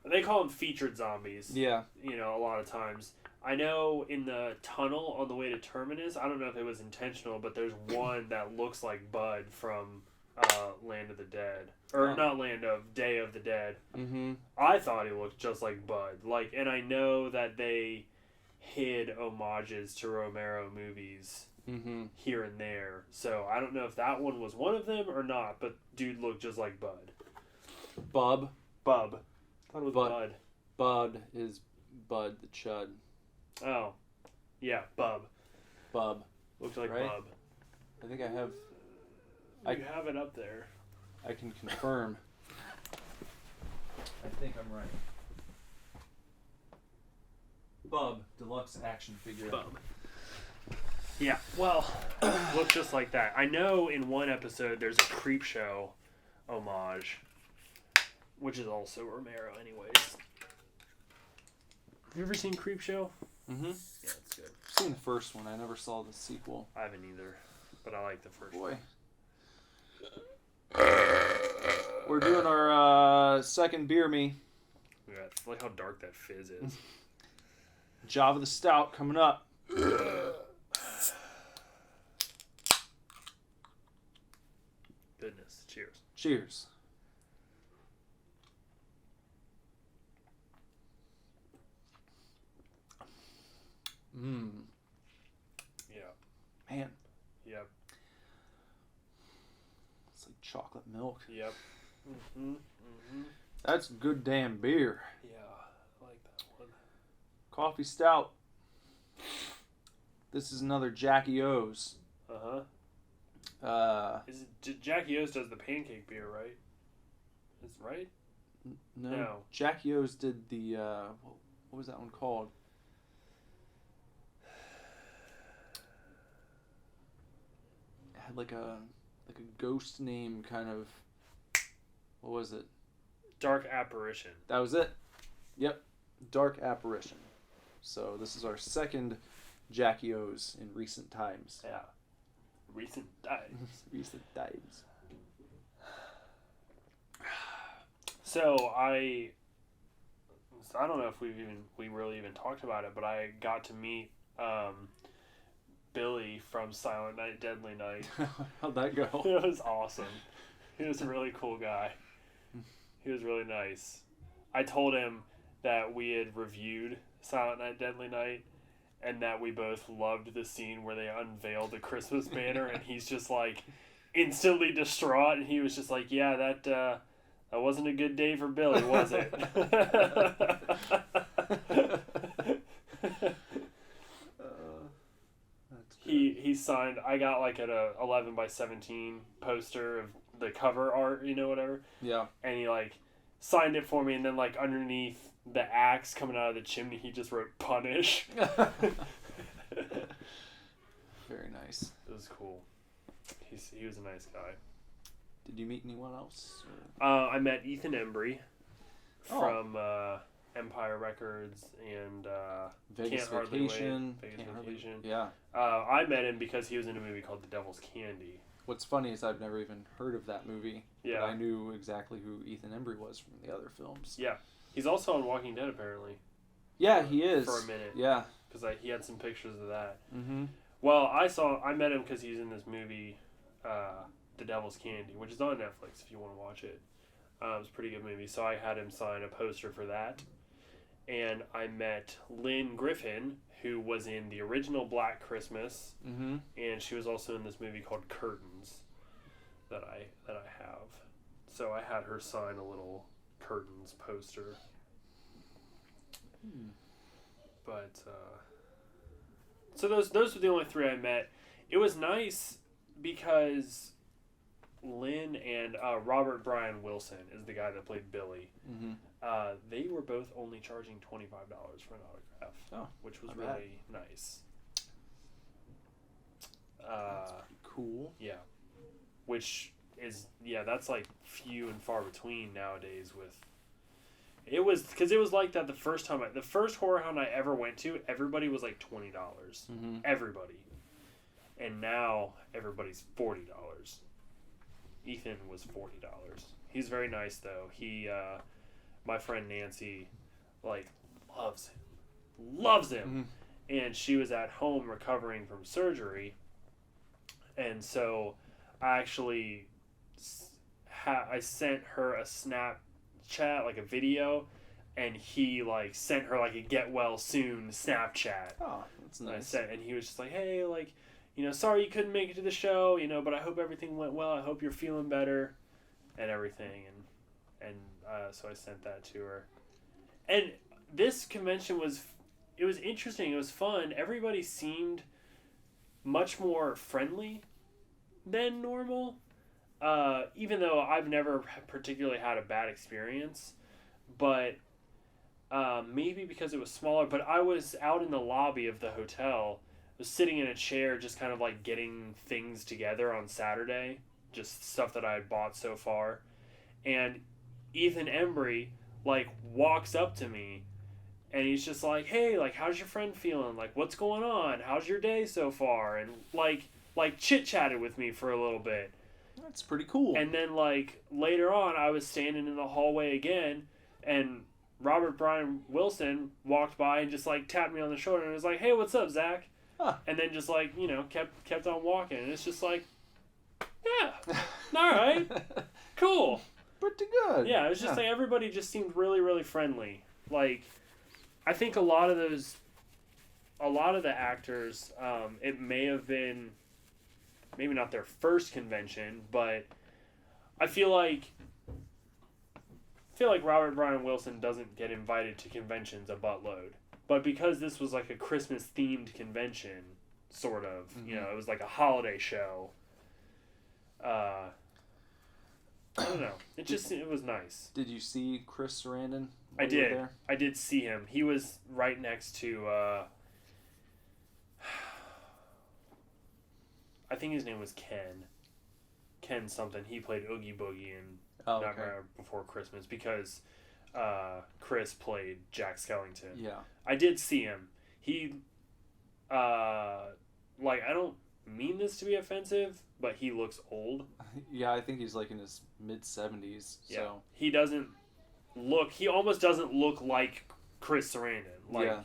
They call them featured zombies. Yeah. You know, a lot of times. I know in the tunnel on the way to Terminus, I don't know if it was intentional, but there's one that looks like Bud from Land of the Dead. Or not Land of, Day of the Dead. Mm-hmm. I thought he looked just like Bud. Like, and I know that they hid homages to Romero movies here and there. So I don't know if that one was one of them or not, but dude looked just like Bud. Bub. I thought it was Bud. Bud is Bud the Chud. Oh. Yeah, Bub. Looks like right? Bub. I think I have... You have it up there. I can confirm. I think I'm right. Bub, deluxe action figure. Bub. Yeah, well, looks just like that. I know in one episode there's a Creepshow homage, which is also Romero anyways. Have you ever seen Creepshow? Mm-hmm. Yeah, it's good. I've seen the first one. I never saw the sequel. I haven't either, but I like the first one. We're doing our second beer me. Yeah, look how dark that fizz is. Java the Stout coming up. Goodness. Cheers. Cheers. Mmm. Yeah. Man. Yep. It's like chocolate milk. Yep. Mm-hmm. Mm-hmm. That's good damn beer. Yeah, I like that one. Coffee stout. This is another Jackie O's. Is it Jackie O's does the pancake beer, right? Is right? No. Jackie O's did the what was that one called? had like a ghost name kind of. What was it? Dark Apparition. That was it. Yep, Dark Apparition. So this is our second Jackie O's in recent times. Yeah. Recent times. Recent times. So I don't know if we really even talked about it, but I got to meet Billy from Silent Night, Deadly Night. How'd that go? It was awesome. He was a really cool guy. He was really nice. I told him that we had reviewed Silent Night, Deadly Night, and that we both loved the scene where they unveiled the Christmas banner, and he's just like instantly distraught, and he was just like, "Yeah, that wasn't a good day for Billy, was it?" He signed. I got like an 11x17 poster of the cover art, whatever. Yeah. And he like signed it for me, and then like underneath the axe coming out of the chimney, he just wrote "Punish." Very nice. It was cool. He was a nice guy. Did you meet anyone else? I met Ethan Embry from Empire Records and Vegas Can't Vacation. Vegas Vacation. Yeah. I met him because he was in a movie called The Devil's Candy. What's funny is I've never even heard of that movie. Yeah. But I knew exactly who Ethan Embry was from the other films. Yeah. He's also on Walking Dead, apparently. Yeah, he is. For a minute. Yeah. Because he had some pictures of that. Mm-hmm. Well, I met him because he's in this movie, The Devil's Candy, which is on Netflix if you want to watch it. It's a pretty good movie. So I had him sign a poster for that. And I met Lynn Griffin, who was in the original Black Christmas, and she was also in this movie called Curtains that I have. So I had her sign a little Curtains poster. But so those were the only three I met. It was nice because Lynn and Robert Brian Wilson is the guy that played Billy. They were both only charging $25 for an autograph, which was really nice. That's pretty cool. Yeah, which is that's like few and far between nowadays. It was like that the first horror hound I ever went to, everybody was like $20, everybody, and now everybody's $40. Ethan was $40. He's very nice though. He, my friend Nancy, like loves him, and she was at home recovering from surgery, and so I actually I sent her a Snapchat, like a video, and he like sent her like a get well soon Snapchat. Oh, that's nice. And he was just like, hey, like, sorry you couldn't make it to the show, but I hope everything went well. I hope you're feeling better and everything. And so I sent that to her. And this convention was interesting. It was fun. Everybody seemed much more friendly than normal. Even though I've never particularly had a bad experience, but maybe because it was smaller. But I was out in the lobby of the hotel, was sitting in a chair, just kind of like getting things together on Saturday, just stuff that I had bought so far, and Ethan Embry like walks up to me, and he's just like, "Hey, like, how's your friend feeling? Like, what's going on? How's your day so far?" And like chit chatted with me for a little bit. That's pretty cool. And then, like, later on, I was standing in the hallway again, and Robert Brian Wilson walked by and just, like, tapped me on the shoulder and was like, "Hey, what's up, Zach?" Huh. And then just, like, kept on walking. And it's just like, yeah, all right, cool. Pretty good. Yeah, it was just like everybody just seemed really, really friendly. Like, I think a lot of the actors, it may have been maybe not their first convention, but I feel like Robert Brian Wilson doesn't get invited to conventions a buttload. But because this was like a Christmas themed convention, sort of, it was like a holiday show. I don't know. It was nice. Did you see Chris Sarandon? I did. There? I did see him. He was right next to I think his name was Ken. Ken something. He played Oogie Boogie in Nightmare Before Christmas because Chris played Jack Skellington. Yeah. I did see him. He, I don't mean this to be offensive, but he looks old. Yeah, I think he's like in his mid-70s. Yeah. So. He almost doesn't look like Chris Sarandon.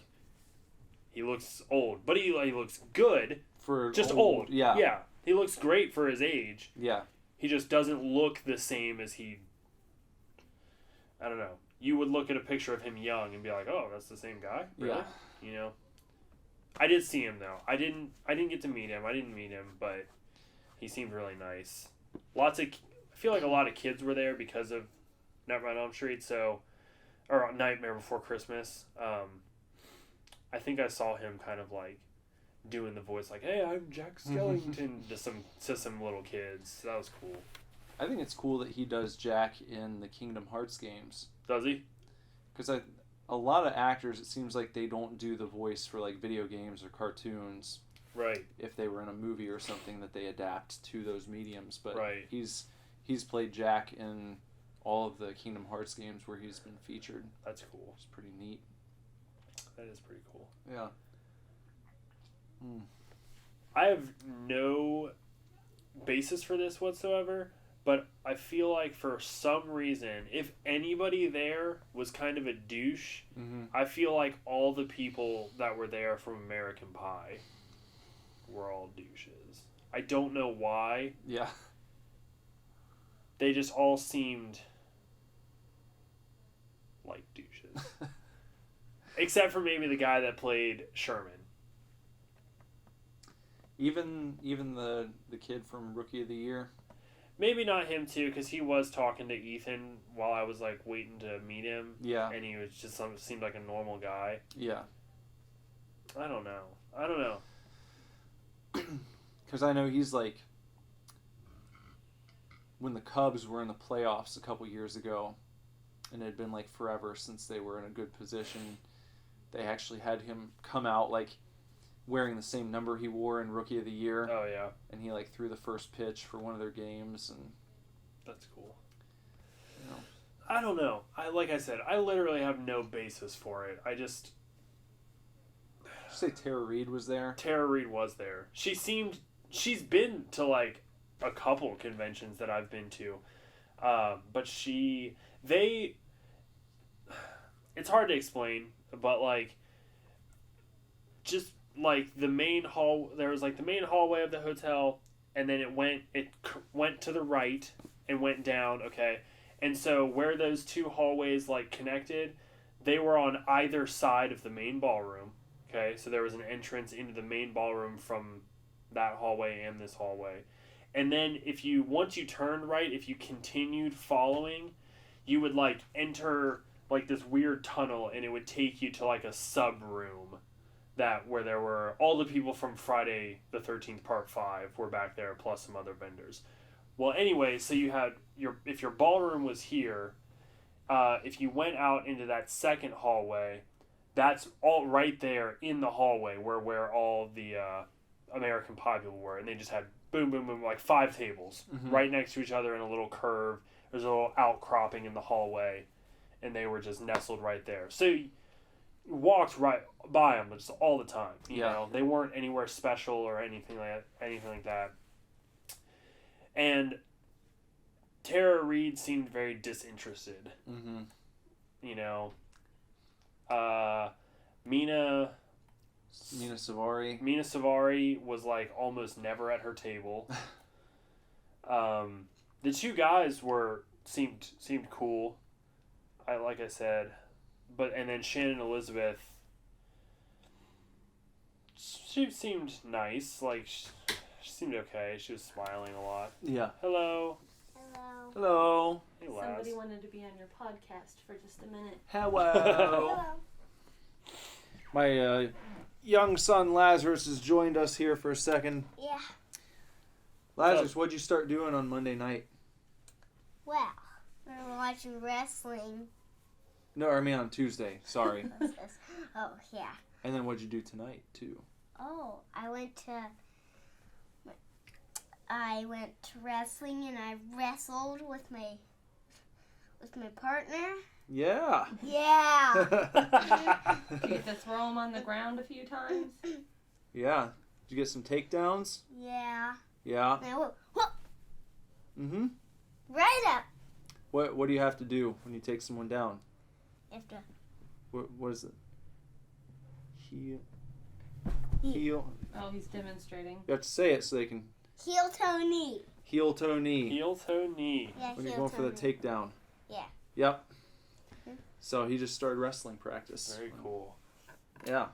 He looks old, but he looks good. For just old. Yeah. Yeah. He looks great for his age. Yeah. He just doesn't look the same as he... I don't know. You would look at a picture of him young and be like, oh, that's the same guy? Really? Yeah. You know? I did see him, though. I didn't get to meet him. I didn't meet him, but he seemed really nice. I feel like a lot of kids were there because of Nightmare on Elm Street, or Nightmare Before Christmas. I think I saw him kind of like doing the voice like, hey, I'm Jack Skellington to some little kids. That was cool. I think it's cool that he does Jack in the Kingdom Hearts games. Does he? Because a lot of actors, it seems like they don't do the voice for like video games or cartoons. Right. If they were in a movie or something that they adapt to those mediums. But right. He's played Jack in all of the Kingdom Hearts games where he's been featured. That's cool. It's pretty neat. That is pretty cool. Yeah. I have no basis for this whatsoever, but I feel like for some reason, if anybody there was kind of a douche, I feel like all the people that were there from American Pie were all douches. I don't know why. Yeah. They just all seemed like douches. Except for maybe the guy that played Sherman. Even the kid from Rookie of the Year? Maybe not him too, because he was talking to Ethan while I was like waiting to meet him. Yeah. And he was just seemed like a normal guy. Yeah. I don't know. Because I know he's like, when the Cubs were in the playoffs a couple years ago, and it had been like forever since they were in a good position, they actually had him come out like wearing the same number he wore in Rookie of the Year. Oh yeah. And he like threw the first pitch for one of their games, and that's cool. You know. I don't know. Like I said, I literally have no basis for it. I just... Did you say Tara Reid was there? Tara Reid was there. She's been to like a couple conventions that I've been to. But it's hard to explain, but like, just like the main hall, there was like the main hallway of the hotel, and then it went to the right and went down, okay? And so where those two hallways like connected, they were on either side of the main ballroom, okay? So there was an entrance into the main ballroom from that hallway and this hallway. And then once you turned right, if you continued following, you would like enter like this weird tunnel, and it would take you to like a sub room where there were all the people from Friday the 13th Part 5 were back there, plus some other vendors. Well, anyway, so you had if your ballroom was here, if you went out into that second hallway, that's all right there in the hallway where all the American Pie people were, and they just had boom, boom, boom, like 5 tables right next to each other in a little curve. There's a little outcropping in the hallway, and they were just nestled right there. So you walked right by them just all the time. You know, they weren't anywhere special or anything like that. And Tara Reid seemed very disinterested. Mm-hmm. You know, Mina Savari was like almost never at her table. The two guys seemed cool. Like I said, and then Shannon Elizabeth, she seemed nice. Like she seemed okay. She was smiling a lot. Yeah. Hello. Hello. Hello. Hey, Laz. Somebody wanted to be on your podcast for just a minute. Hello. Hello. My young son Lazarus has joined us here for a second. Yeah. Lazarus, what'd you start doing on Monday night? Well, we were watching wrestling. No, I mean on Tuesday. Sorry. Oh, yeah. And then what'd you do tonight, too? Oh, I went to I went to wrestling and I wrestled with my partner. Yeah. Yeah. Did you get to throw him on the ground a few times? Yeah. Did you get some takedowns? Yeah. Yeah. And I went, whoop, Mm-hmm. right up. What do you have to do when you take someone down? You have to What is it? Heel. Oh, he's demonstrating. You have to say it so they can. heel toe knee. Heel toe knee. Heel toe knee. Yeah, When heel you're going for toe the knee. takedown. Yeah. Yep. So he just started wrestling practice. Very cool. Yeah.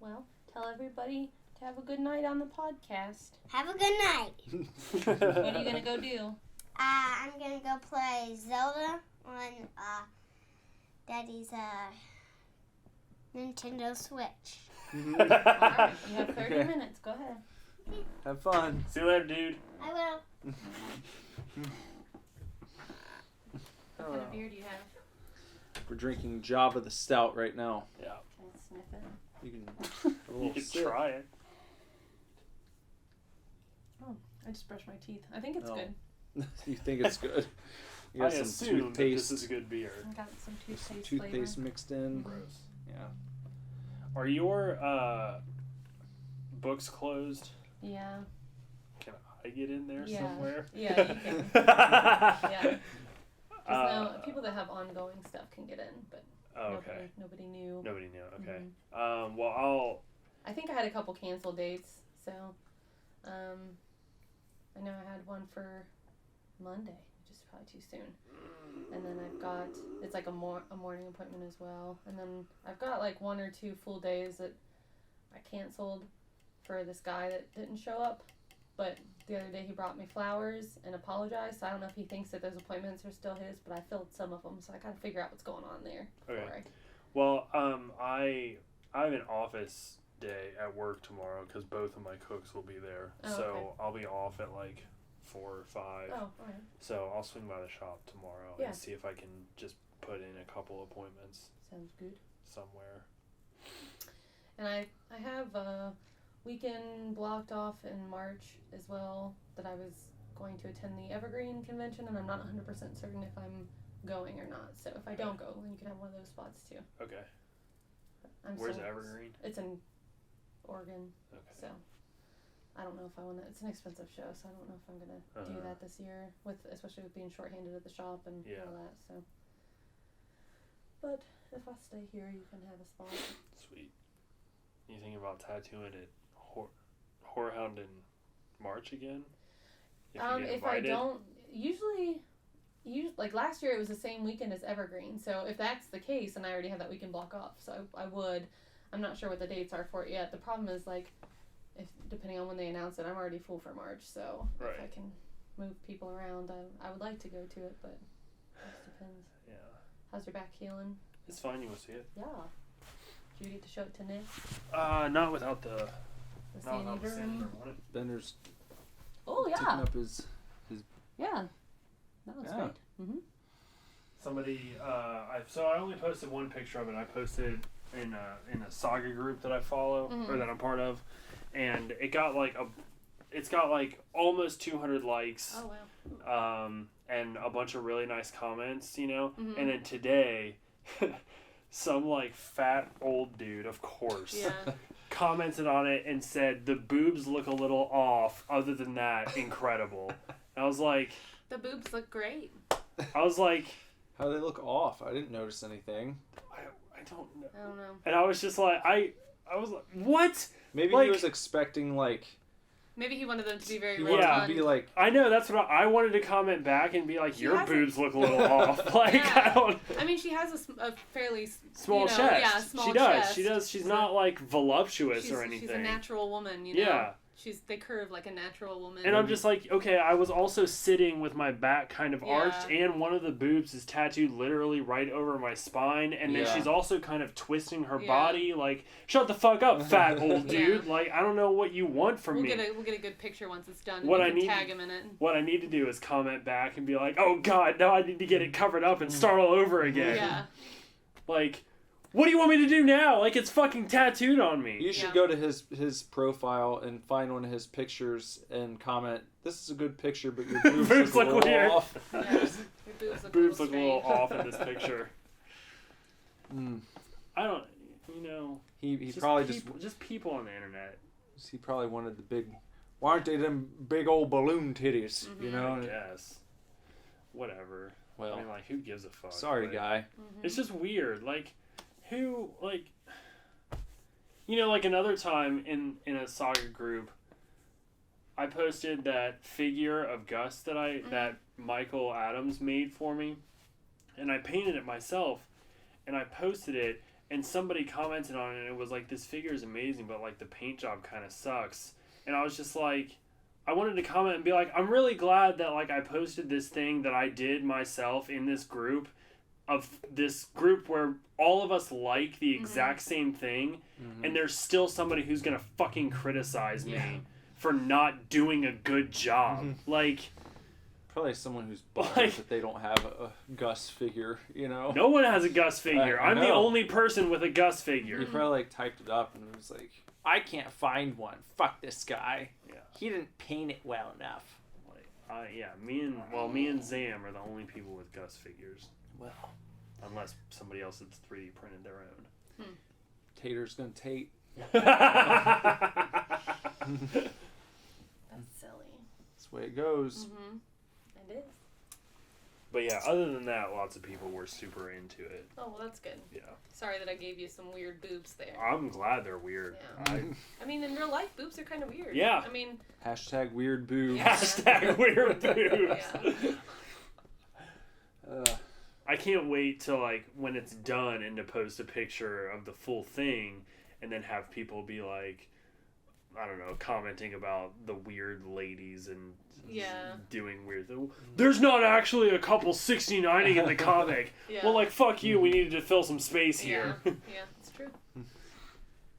Well, tell everybody to have a good night on the podcast. Have a good night. What are you going to go do? I'm gonna go play Zelda on Daddy's Nintendo Switch. Mhm. All right, you have 30 Okay. minutes. Go ahead. Have fun. See you later, dude. I will. What kind of beer do you have? We're drinking Java the Stout right now. Yeah. Can I sniff it? You can have a You little can sip. try it. Oh, I just brushed my teeth. I think it's Oh. good. You think it's good? You I got some assume that this toothpaste, is good beer. I got some toothpaste, toothpaste flavor. mixed in. Gross. Yeah. Are your books closed? Yeah. Can I get in there Yeah. somewhere? Yeah, you can. Yeah. Just no, people that have ongoing stuff can get in, but Oh, okay. nobody knew. Nobody knew. Okay. Mhm. Well, I think I had a couple canceled dates, so I know I had one for Monday, which is probably too soon. And then I've got, it's like a morning appointment as well. And then I've got like 1 or 2 full days that I canceled for this guy that didn't show up. But the other day he brought me flowers and apologized. So I don't know if he thinks that those appointments are still his, but I filled some of them. So I gotta figure out what's going on there. Okay. Well, I have an office day at work tomorrow because both of my cooks will be there. Oh, so okay. I'll be off at like 4 or 5. Oh, alright. So I'll swing by the shop tomorrow Yeah. and see if I can just put in a couple appointments Sounds good. somewhere. And I have a weekend blocked off in March as well that I was going to attend the Evergreen convention, and I'm not 100% certain if I'm going or not. So if I don't go, then you can have one of those spots too. Okay. I'm Where's still- Evergreen? It's in Oregon, Okay. so I don't know if I want to. It's an expensive show, so I don't know if I'm gonna do that this year, especially with being shorthanded at the shop and all that. So, but if I stay here, you can have a spot. Sweet. You thinking about tattooing it Whorehound in March again? If If I don't, usually like last year it was the same weekend as Evergreen. So if that's the case, and I already have that weekend block off, so I would. I'm not sure what the dates are for it yet. The problem is like, if depending on when they announce it, I'm already full for March. So if I can move people around, I would like to go to it, but it just depends. Yeah. How's your back healing? It's fine. You will see it. Yeah. Did you get to show it to Nick? Not without the. The Not without the Sandy sander Durham? on it. Bender's Oh taking yeah. up his. Yeah. That looks Yeah. great. Mm-hmm. Somebody, I only posted one picture of it. I posted in a saga group that I follow or that I'm part of, and it's got like almost 200 likes. Oh wow. And a bunch of really nice comments, you know. Mhm. And then today, some like fat old dude, of course, Yeah. commented on it and said the boobs look a little off. Other than that, incredible. And I was like, The boobs look great. How do they look off? I didn't notice anything. I don't know. I don't know. And I was just like, I was like, what? Maybe Like- he was expecting like. Maybe he wanted them to be very He rotund. wanted to be like. I know, that's what I wanted to comment back and be like, your has a- boobs look a little off. Like, Yeah. I don't. I mean, she has a fairly Small chest. chest. Yeah, small she does. chest. She does. She's So not like voluptuous or anything. She's a natural woman, you know. Yeah. They curve like a natural woman. And I'm just like, okay, I was also sitting with my back kind of Yeah. arched, and one of the boobs is tattooed literally right over my spine, and then Yeah. she's also kind of twisting her Yeah. body, like, shut the fuck up, fat old dude. Yeah. Like, I don't know what you want from we'll me. get a good picture once it's done. What you I can need- tag him in it. What I need to do is comment back and be like, oh god, now I need to get it covered up and start all over again. Yeah. Like, What do you want me to do now? Like, it's fucking tattooed on me. You should go to his profile and find one of his pictures and comment, "This is a good picture, but your boobs look a little weird. off." Yeah, your boobs look a little off in this picture. I don't, He probably just people on the internet. He probably wanted the big. Why aren't they them big old balloon titties? I guess. Whatever. Well, I mean, like, who gives a fuck? Sorry, guy. It's just weird. Like, who, like, like another time in a Saga group, I posted that figure of Gus that Michael Adams made for me, and I painted it myself, and I posted it, and somebody commented on it, and it was like, this figure is amazing, but, like, the paint job kind of sucks. And I was just like, I wanted to comment and be like, I'm really glad that, like, I posted this thing that I did myself in this group, where all of us like the exact same thing, and there's still somebody who's gonna fucking criticize me for not doing a good job. Like, probably someone who's bummed that they don't have a Gus figure, No one has a Gus figure. I'm the only person with a Gus figure. You probably, like, typed it up and it was like, I can't find one. Fuck this guy. Yeah. He didn't paint it well enough. Me and Zam are the only people with Gus figures. Well, unless somebody else has 3D printed their own. Tater's gonna Tate. That's silly. That's the way it goes. It is. But yeah, other than that, lots of people were super into it. Oh, well, that's good. Yeah. Sorry that I gave you some weird boobs there. I'm glad they're weird. Yeah. I mean, in real life, boobs are kind of weird. Yeah. I mean... # weird boobs. # weird boobs. I can't wait till, like, when it's done and to post a picture of the full thing and then have people be like, I don't know, commenting about the weird ladies and doing weird things. There's not actually a couple 69ing in the comic. Well, like, fuck you, we needed to fill some space here. Yeah, it's true.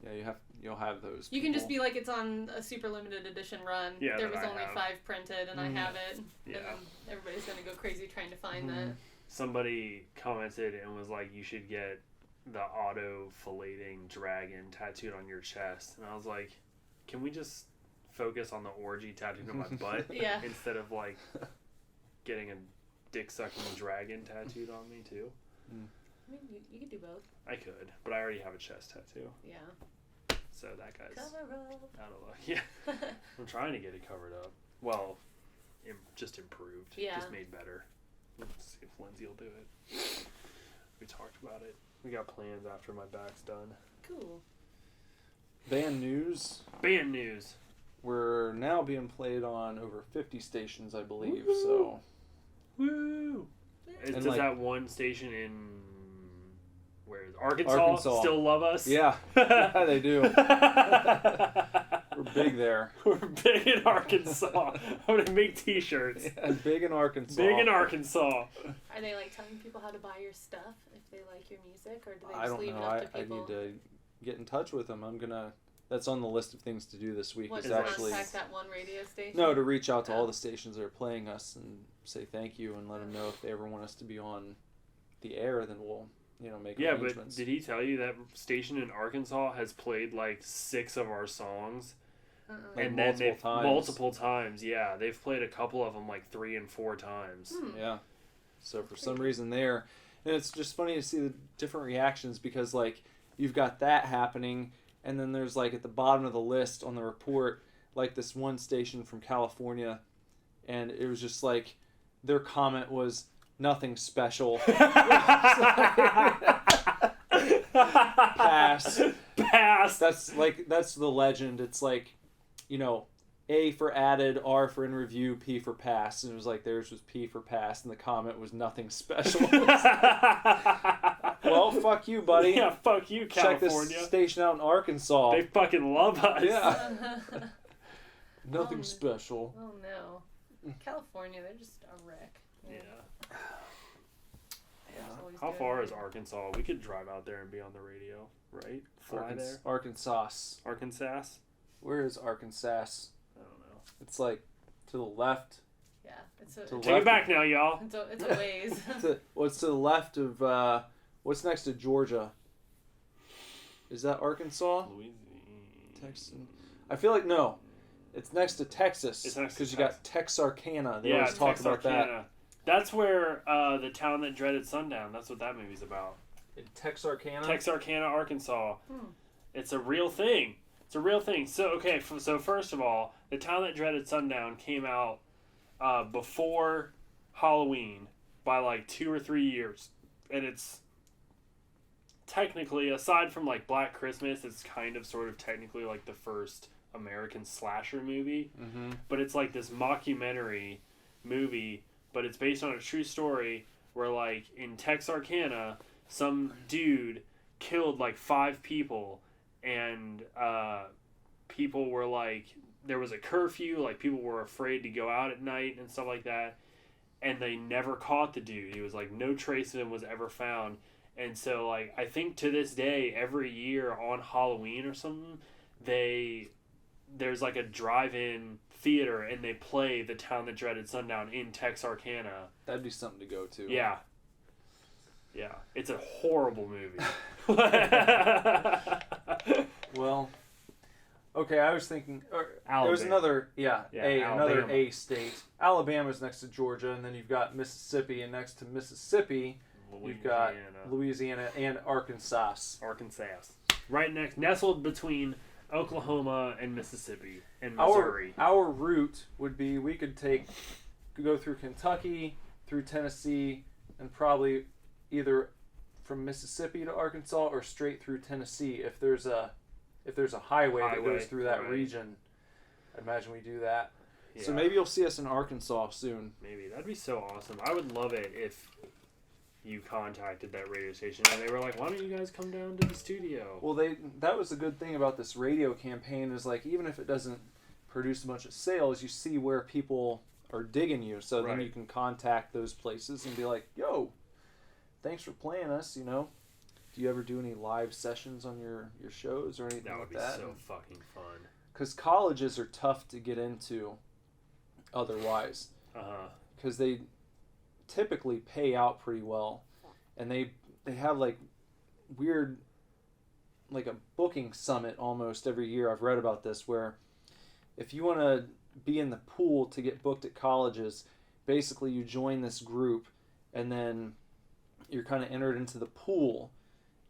Yeah, you'll have those You can just be like, it's on a super limited edition run. Yeah, there was only 5 printed and I have it. Yeah. And everybody's going to go crazy trying to find that. Somebody commented and was like, you should get the auto-filleting dragon tattooed on your chest. And I was like, can we just focus on the orgy tattooed on my butt instead of, like, getting a dick-sucking dragon tattooed on me, too? I mean, you could do both. I could, but I already have a chest tattoo. Yeah. So that guy's cover up. out of luck. Yeah. I'm trying to get it covered up. Well, just improved. Yeah. Just made better. Let's see if Lindsay will do it. We talked about it. We got plans after my back's done. Cool. Band news. We're now being played on over 50 stations, I believe. Woo-hoo. So. Woo! Does like, that one station in Arkansas still love us? Yeah, they do. We're big there. We're big in Arkansas. I'm gonna make T-shirts. Yeah, big in Arkansas. Big in Arkansas. Are they, like, telling people how to buy your stuff if they like your music, or do they just leave it up to people? I need to get in touch with them. That's on the list of things to do this week. What, is to actually contact that one radio station? No, to reach out to all the stations that are playing us and say thank you and let them know if they ever want us to be on the air, then we'll make arrangements. But did he tell you that station in Arkansas has played like 6 of our songs? Like and multiple then times. Multiple times, yeah. They've played a couple of them like 3 and 4 times. Yeah. So for some reason there, and it's just funny to see the different reactions because like you've got that happening, and then there's like at the bottom of the list on the report, like this one station from California, and it was just like their comment was nothing special. Pass. That's the legend. It's like, A for added, R for in review, P for pass. And it was like theirs was P for pass, and the comment was nothing special. Well, fuck you, buddy. Yeah, fuck you, California. Check this station out in Arkansas. They fucking love us. Yeah. Nothing special. Oh, no. California, they're just a wreck. Yeah. Yeah. How far is Arkansas? We could drive out there and be on the radio, right? Fly there. Arkansas. Where is Arkansas? I don't know. It's like to the left. Yeah, take it back now, y'all. It's a ways. It's to the left of what's next to Georgia? Is that Arkansas? Louisiana. Texas. I feel like no. It's next to Texas. It's next to because you got Texarkana. They yeah, always talk about Texarkana. That's where the town that dreaded sundown. That's what that movie's about. In Texarkana. Texarkana, Arkansas. It's a real thing. It's a real thing. So okay. So first of all, the town that dreaded sundown came out before Halloween by like 2 or 3 years, and it's technically, aside from like Black Christmas, it's kind of sort of technically like the first American slasher movie. But it's like this mockumentary movie, but it's based on a true story where like in Texarkana, some dude killed like 5 people, and people were like, there was a curfew, like people were afraid to go out at night and stuff like that, and they never caught the dude. He was like, no trace of him was ever found. And so, like, I think to this day, every year on Halloween or something, there's like a drive-in theater, and they play The Town That Dreaded Sundown in Texarkana. That'd be something to go to. Yeah. Yeah. It's a horrible movie. Well, okay, I was thinking... Alabama. There was another... another Alabama. A state. Alabama's next to Georgia, and then you've got Mississippi, and next to Mississippi... You've got Louisiana and Arkansas. Right next, nestled between Oklahoma and Mississippi and Missouri. Our route would be, we could go through Kentucky, through Tennessee, and probably either from Mississippi to Arkansas or straight through Tennessee. If there's a highway that goes through that region, I imagine we do that. Yeah. So maybe you'll see us in Arkansas soon. Maybe. That'd be so awesome. I would love it if you contacted that radio station and they were like, why don't you guys come down to the studio? Well, that was a good thing about this radio campaign, is like, even if it doesn't produce a bunch of sales, you see where people are digging you, so then you can contact those places and be like, yo, thanks for playing us, you know. Do you ever do any live sessions on your shows or anything like that? That would be so fucking fun. Because colleges are tough to get into otherwise. Because they typically pay out pretty well, and they have like weird, like a booking summit almost every year. I've read about this, where if you want to be in the pool to get booked at colleges, basically you join this group and then you're kind of entered into the pool,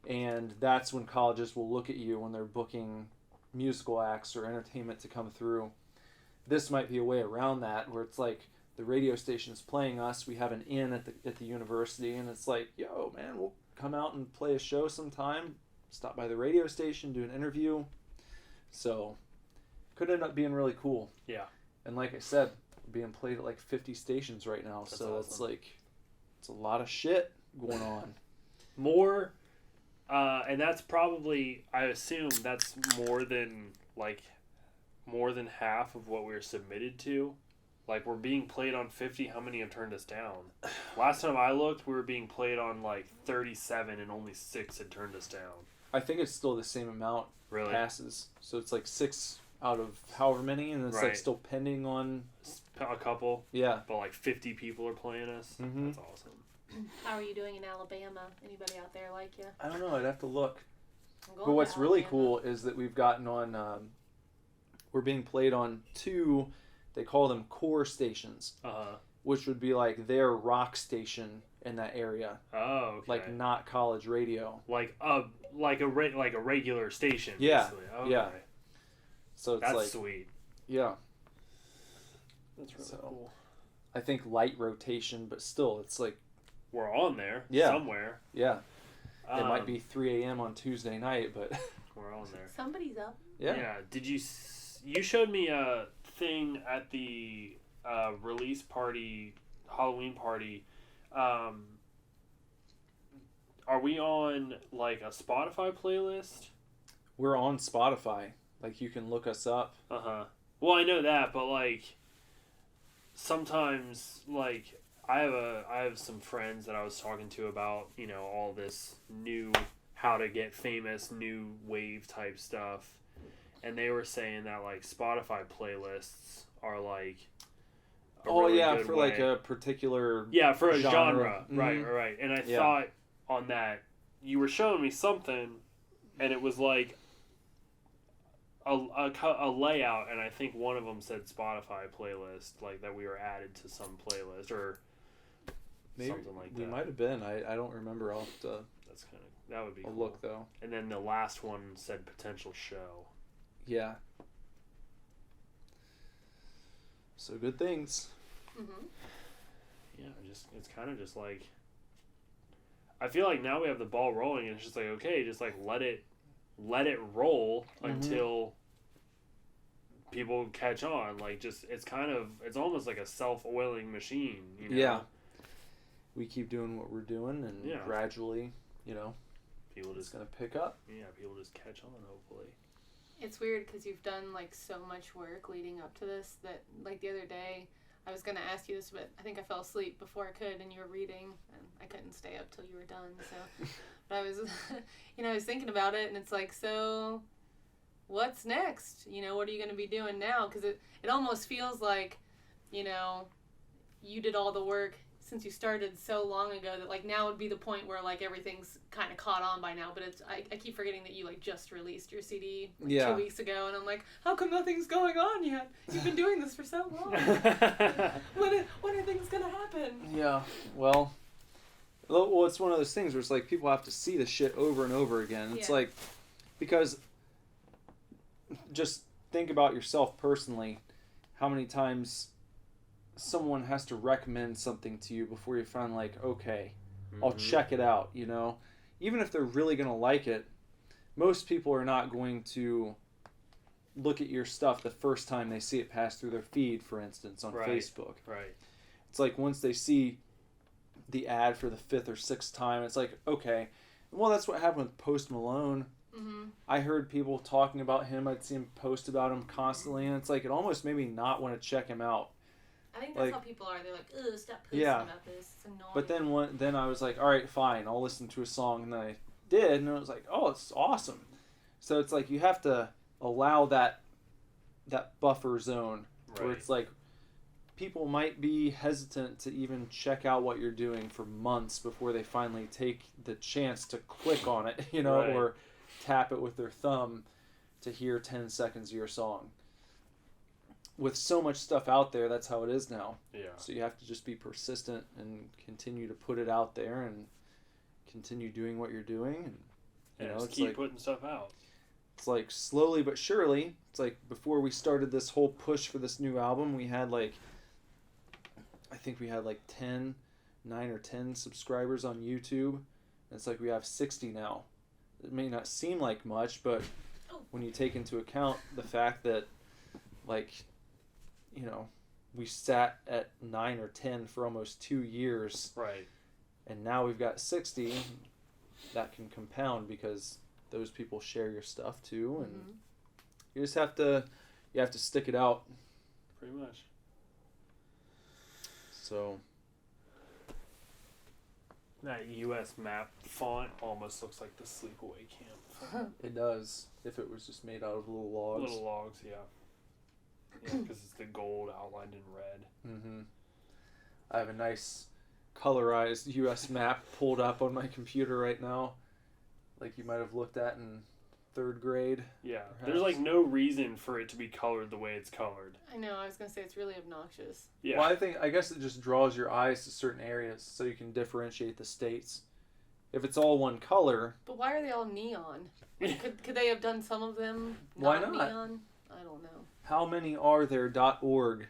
and that's when colleges will look at you when they're booking musical acts or entertainment to come through. This might be a way around that, where it's like, the radio station is playing us, we have an inn at the university, and it's like, yo, man, we'll come out and play a show sometime, stop by the radio station, do an interview. So, could end up being really cool. Yeah. And like I said, being played at like 50 stations right now, that's so awesome. It's like, it's a lot of shit going on. More, and that's probably, I assume that's more than half of what we're submitted to. Like, we're being played on 50. How many have turned us down? Last time I looked, we were being played on, like, 37, and only 6 had turned us down. I think it's still the same amount passes. So it's, like, 6 out of however many, and it's, like, still pending on... A couple. Yeah. But, like, 50 people are playing us. Mm-hmm. That's awesome. How are you doing in Alabama? Anybody out there like you? I don't know. I'd have to look. But what's really cool is that we've gotten on... we're being played on 2... They call them core stations, which would be like their rock station in that area. Oh, okay. Like not college radio. Like a regular station. Yeah, basically. Okay. Yeah. So it's that's like sweet. Yeah. That's really cool. I think light rotation, but still, it's like we're on there. Somewhere. Yeah. It might be 3 a.m. on Tuesday night, but we're on there. Somebody's up. Yeah. Yeah. Did you showed me a thing at the release party, Halloween party. Are we on like a Spotify playlist? We're on Spotify. Like, you can look us up. Well, I know that, but like sometimes, like I have some friends that I was talking to about, you know, all this new how to get famous, new wave type stuff. And they were saying that, like, Spotify playlists are, like, a really good for, way. like, a particular for a genre. Mm-hmm. Right. And I thought on that, you were showing me something and it was like a layout, and I think one of them said Spotify playlist, like that we were added to some playlist or maybe something like that. We might have been. I don't remember. That would be I'll cool. look though. And then the last one said potential show. Yeah. So good things. Mm-hmm. Yeah, it's kind of just like, I feel like now we have the ball rolling, and it's just like, okay, just like let it roll until people catch on. Like, just it's almost like a self-oiling machine. You know? Yeah. We keep doing what we're doing, and gradually, people it's gonna pick up. Yeah, people just catch on. Hopefully. It's weird because you've done like so much work leading up to this that like the other day I was going to ask you this, but I think I fell asleep before I could, and you were reading, and I couldn't stay up till you were done. So, but I was, I was thinking about it, and it's like, so what's next? What are you going to be doing now? Because it almost feels like, you did all the work since you started so long ago that like now would be the point where like everything's kind of caught on by now, but I keep forgetting that you like just released your CD 2 weeks ago, and I'm like, how come nothing's going on yet? You've been doing this for so long. when are things gonna happen? Yeah, well, it's one of those things where it's like people have to see the shit over and over again. It's like, because just think about yourself personally, how many times someone has to recommend something to you before you find like, okay, I'll check it out, even if they're really going to like it. Most people are not going to look at your stuff the first time they see it pass through their feed, for instance, on Facebook. Right. It's like once they see the ad for the 5th or 6th time, it's like, okay, well, that's what happened with Post Malone. Mm-hmm. I heard people talking about him. I'd see him post about him constantly, and it's like it almost made me not want to check him out. I think that's how people are. They're like, ugh, stop posting about this. It's annoying. But then I was like, all right, fine, I'll listen to a song. And then I did, and I was like, oh, it's awesome. So it's like you have to allow that buffer zone where it's like people might be hesitant to even check out what you're doing for months before they finally take the chance to click on it, or tap it with their thumb to hear 10 seconds of your song. With so much stuff out there, that's how it is now. Yeah. So you have to just be persistent and continue to put it out there and continue doing what you're doing. And just keep putting stuff out. It's like slowly but surely. It's like before we started this whole push for this new album, we had I think we had 9 or 10 subscribers on YouTube. And it's like we have 60 now. It may not seem like much, but when you take into account the fact that we sat at 9 or 10 for almost 2 years. Right. And now we've got 60. That can compound because those people share your stuff too. And you just have to stick it out. Pretty much. So. That US map font almost looks like the Sleepaway Camp font. It does. If it was just made out of little logs. Little logs, yeah. Yeah, because it's the gold outlined in red. Mm-hmm. I have a nice colorized U.S. map pulled up on my computer right now, like you might have looked at in 3rd grade. Yeah, perhaps. There's no reason for it to be colored the way it's colored. I know. I was gonna say it's really obnoxious. Yeah. Well, I guess it just draws your eyes to certain areas so you can differentiate the states. If it's all one color. But why are they all neon? Could they have done some of them why not? Neon? I don't know. How many are there .org?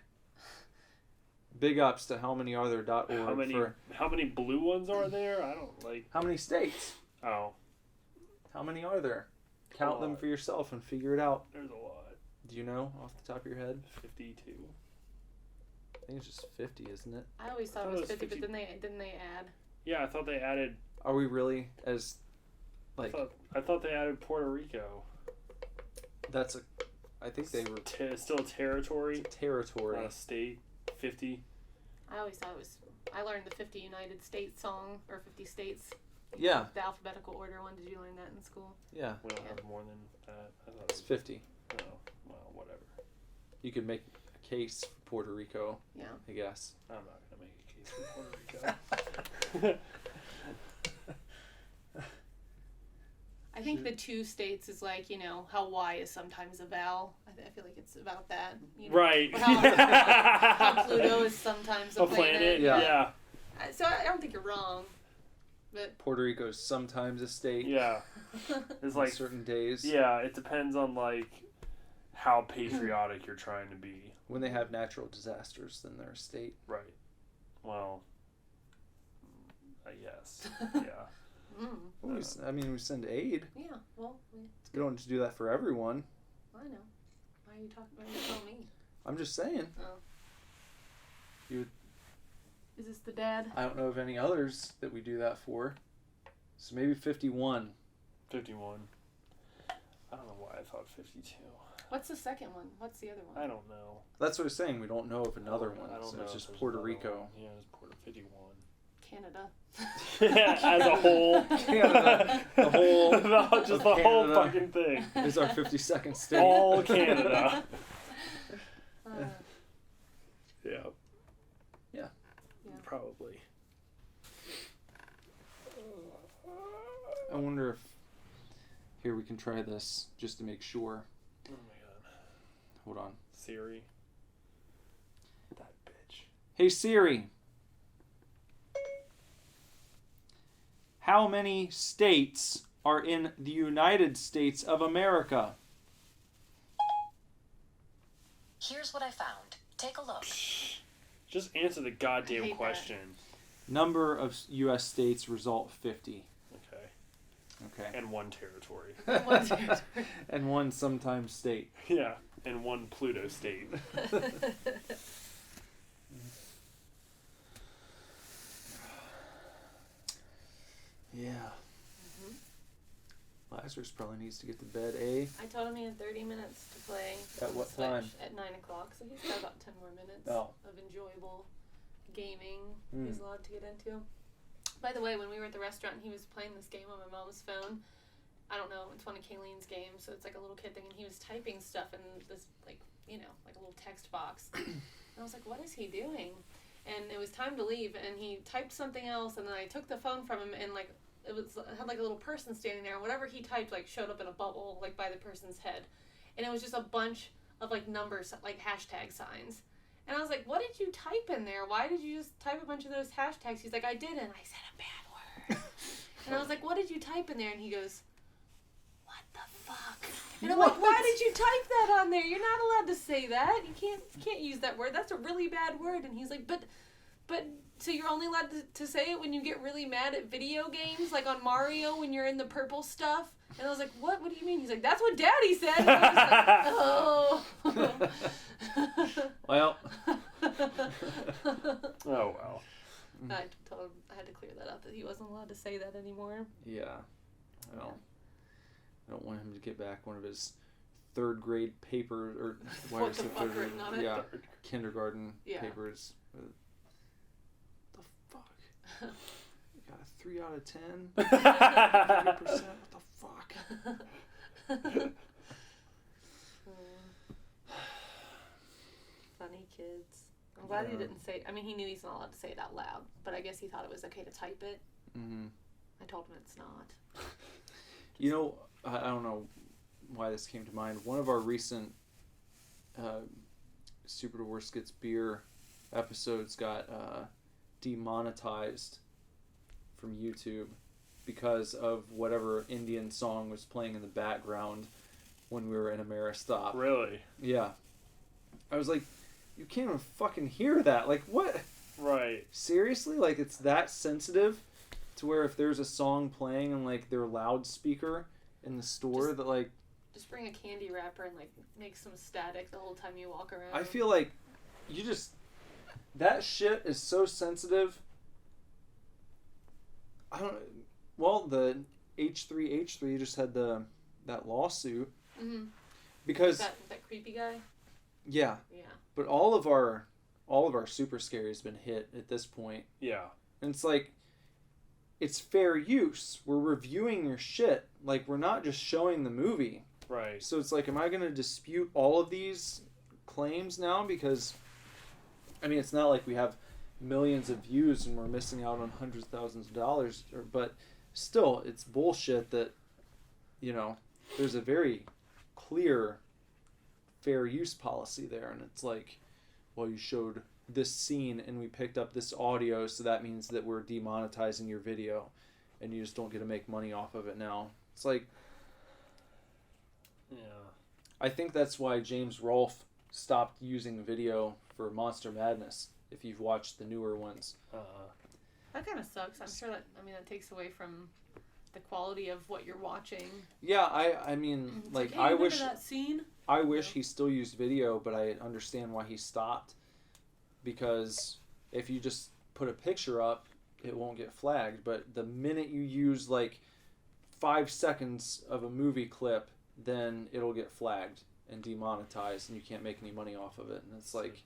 Big ups to how many are there .org. How many blue ones are there? I don't like. How many states? Oh. How many are there? Count them for yourself and figure it out. There's a lot. Do you know off the top of your head? 52. I think it's just 50, isn't it? I always thought it was 50, but didn't they add? Yeah, I thought they added. Are we really as I thought they added Puerto Rico. That's I think they were still a territory. It's a territory. Not a state. 50. I always thought it was. I learned the 50 United States song, or 50 states. Yeah. The alphabetical order one. Did you learn that in school? Yeah. We don't have more than that. I thought it's 50. Oh, well, whatever. You could make a case for Puerto Rico. Yeah. I guess. I'm not going to make a case for Puerto Rico. I think the 2 states is like, you know, how Y is sometimes a vowel. I feel like it's about that. You know? Right. Or how Pluto is sometimes a planet. Yeah. So I don't think you're wrong. But Puerto Rico is sometimes a state. Yeah. It's like certain days. Yeah, it depends on like how patriotic you're trying to be. When they have natural disasters, then they're a state. Right. Well, I guess. Yeah. Well, we send aid. Yeah, well, we don't just do that for everyone. I know. Why are you talking about you tell me? I'm just saying. Oh. You. Is this the dad? I don't know of any others that we do that for. So maybe 51. 51. I don't know why I thought 52. What's the second one? What's the other one? I don't know. That's what I was saying. We don't know of another one. I don't know. It's just Puerto Rico. One. Yeah, it's Puerto 51. Canada. As a whole. Canada. The whole. Just the whole fucking thing. Is our 52nd state. All Canada. Yeah. Probably. I wonder if... Here, we can try this just to make sure. Oh my god. Hold on. Siri. That bitch. Hey Siri. How many states are in the United States of America? Here's what I found. Take a look. Just answer the goddamn question. Number of U.S. states, result 50. Okay. And 1 territory. And 1 sometimes state. Yeah, and 1 Pluto state. Yeah. Lazarus probably needs to get to bed, eh? I told him he had 30 minutes to play. At what time? At 9 o'clock, so he's got about 10 more minutes of enjoyable gaming he's allowed to get into. By the way, when we were at the restaurant, he was playing this game on my mom's phone. I don't know, it's one of Kayleen's games, so it's like a little kid thing, and he was typing stuff in this, like, you know, like a little text box. And I was like, what is he doing? And it was time to leave, and he typed something else, and then I took the phone from him, and, like, it had like a little person standing there, and whatever he typed like showed up in a bubble like by the person's head, and it was just a bunch of like numbers, like hashtag signs. And I was like, what did you type in there? Why did you just type a bunch of those hashtags? He's like, I didn't. I said a bad word. And I was like, what did you type in there? And he goes, what the fuck? And I'm like, why did you type that on there? You're not allowed to say that. You can't use that word. That's a really bad word. And he's like, but so you're only allowed to say it when you get really mad at video games, like on Mario when you're in the purple stuff? And I was like, what? What do you mean? He's like, that's what Daddy said. And I was like, oh. Well. Oh, well. I told him I had to clear that up, that he wasn't allowed to say that anymore. Yeah. Well, I don't want him to get back one of his 3rd grade papers, or why is it 3rd grade? Yeah, kindergarten papers. You got a 3 out of 10? 30%? What the fuck? Funny kids. I'm glad he didn't say... I mean, he knew he's not allowed to say it out loud, but I guess he thought it was okay to type it. Mm-hmm. I told him it's not. You know, I don't know why this came to mind. One of our recent Super Divorce Gets Beer episodes got demonetized from YouTube because of whatever Indian song was playing in the background when we were in Ameristop. Really? Yeah. I was like, you can't even fucking hear that. Like, what? Right. Seriously? Like, it's that sensitive to where if there's a song playing in, like, their loudspeaker in the store that, like... Just bring a candy wrapper and, like, make some static the whole time you walk around. I feel like you just... That shit is so sensitive. I don't... Well, the H3H3 just had that lawsuit. Mm-hmm. Because... That creepy guy? Yeah. Yeah. But all of our super scary has been hit at this point. Yeah. And it's like, it's fair use. We're reviewing your shit. Like, we're not just showing the movie. Right. So it's like, am I going to dispute all of these claims now? Because, I mean, it's not like we have millions of views and we're missing out on hundreds of thousands of dollars. But still, it's bullshit that there's a very clear fair use policy there, and it's like, well, you showed this scene and we picked up this audio, so that means that we're demonetizing your video and you just don't get to make money off of it now. It's like, yeah, I think that's why James Rolfe stopped using video for Monster Madness, if you've watched the newer ones. That kind of sucks. I'm sure that takes away from the quality of what you're watching. Yeah, I mean, like, hey, I wish that scene? I wish he still used video, but I understand why he stopped, because if you just put a picture up, it won't get flagged. But the minute you use like 5 seconds of a movie clip, then it'll get flagged and demonetized, and you can't make any money off of it. And it's like,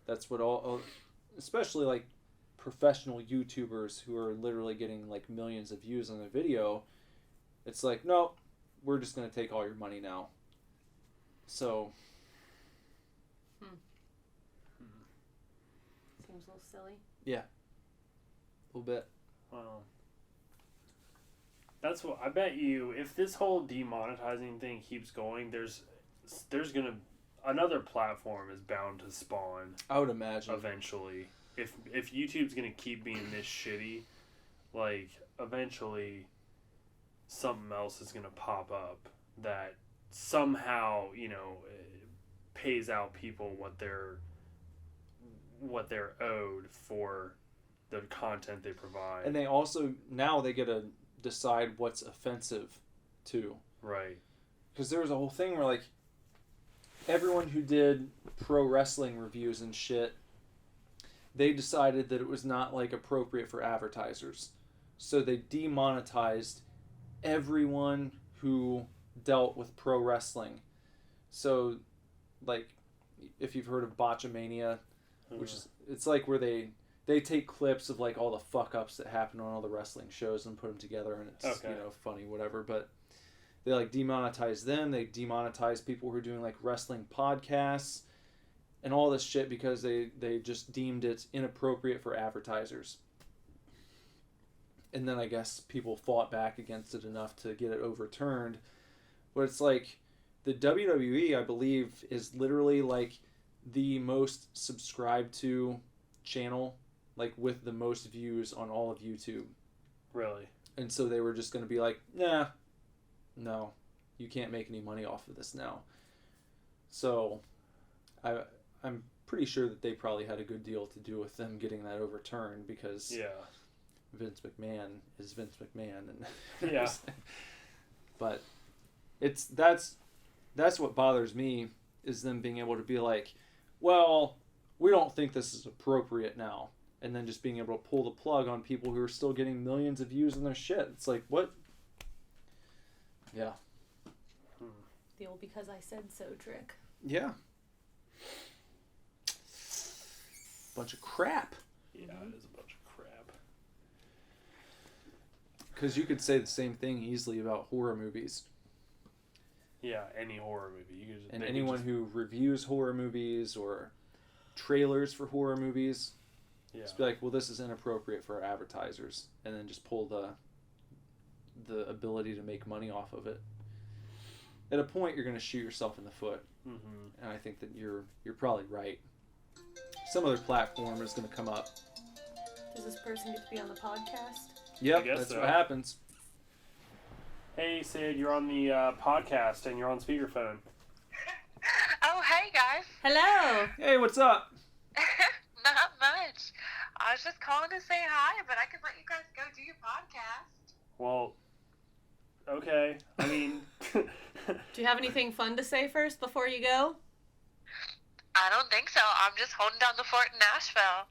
that's what all, especially like professional YouTubers who are literally getting like millions of views on their video. It's like, no, we're just gonna take all your money now. So. Seems a little silly. Yeah. A little bit. Well, that's what I bet you. If this whole demonetizing thing keeps going, there's gonna another platform is bound to spawn. I would imagine eventually. If YouTube's gonna keep being this shitty, like eventually something else is gonna pop up that somehow pays out people what they're owed for the content they provide. And they also now they get to decide what's offensive too. Right. Because there was a whole thing where like everyone who did pro wrestling reviews and shit, they decided that it was not like appropriate for advertisers. So they demonetized everyone who dealt with pro wrestling. So like if you've heard of Botchamania, which is, it's like where they take clips of like all the fuck ups that happen on all the wrestling shows and put them together, and it's funny, whatever. But they like demonetize them. They demonetize people who are doing like wrestling podcasts and all this shit because they just deemed it inappropriate for advertisers. And then I guess people fought back against it enough to get it overturned. But it's like the WWE, I believe, is literally like the most subscribed to channel, like with the most views on all of YouTube. Really? And so they were just going to be like, nah, no, you can't make any money off of this now. So I'm pretty sure that they probably had a good deal to do with them getting that overturned, because Vince McMahon is Vince McMahon, and yeah. But that's what bothers me, is them being able to be like, well, we don't think this is appropriate now, and then just being able to pull the plug on people who are still getting millions of views on their shit. It's like, what? Yeah. The old "because I said so" trick. Yeah. Bunch of crap. Yeah, it is a bunch of crap. Because you could say the same thing easily about horror movies. Yeah, any horror movie. And anyone who reviews horror movies or trailers for horror movies, just be like, well, this is inappropriate for advertisers, and then just pull the ability to make money off of it. At a point, you're going to shoot yourself in the foot. Mm-hmm. And I think that you're probably right. Some other platform is going to come up. Does this person get to be on the podcast? Yep, that's what happens. Hey, Sid, you're on the podcast and you're on speakerphone. Oh, hey, guys. Hello. Hey, what's up? Not much. I was just calling to say hi, but I could let you guys go do your podcast. Well, okay. I mean... Do you have anything fun to say first before you go? I don't think so. I'm just holding down the fort in Nashville.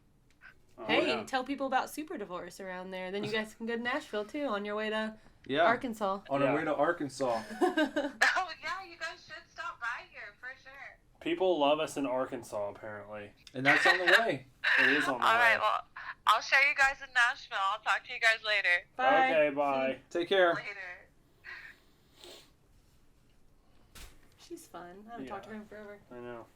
Hey, tell people about Super Divorce around there. Then you guys can go to Nashville, too, on your way to Arkansas. On our way to Arkansas. Oh, yeah, you guys should stop by here, for sure. People love us in Arkansas, apparently. And that's on the way. It is on the way. All right, well, I'll show you guys in Nashville. I'll talk to you guys later. Bye. Okay, bye. Take care. Later. She's fun. I haven't talked to her in forever. I know.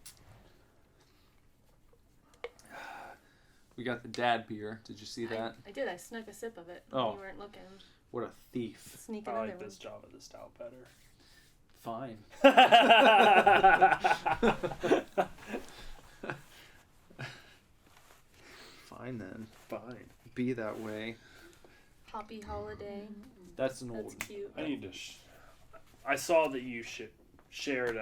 We got the dad beer. Did you see that? I did. I snuck a sip of it. Oh. You weren't looking. What a thief. Sneak I another like one. this Java the Stout better. Fine. Fine then. Fine. Be that way. Poppy Holiday. That's an That's old. cute. I need to. I saw that you shared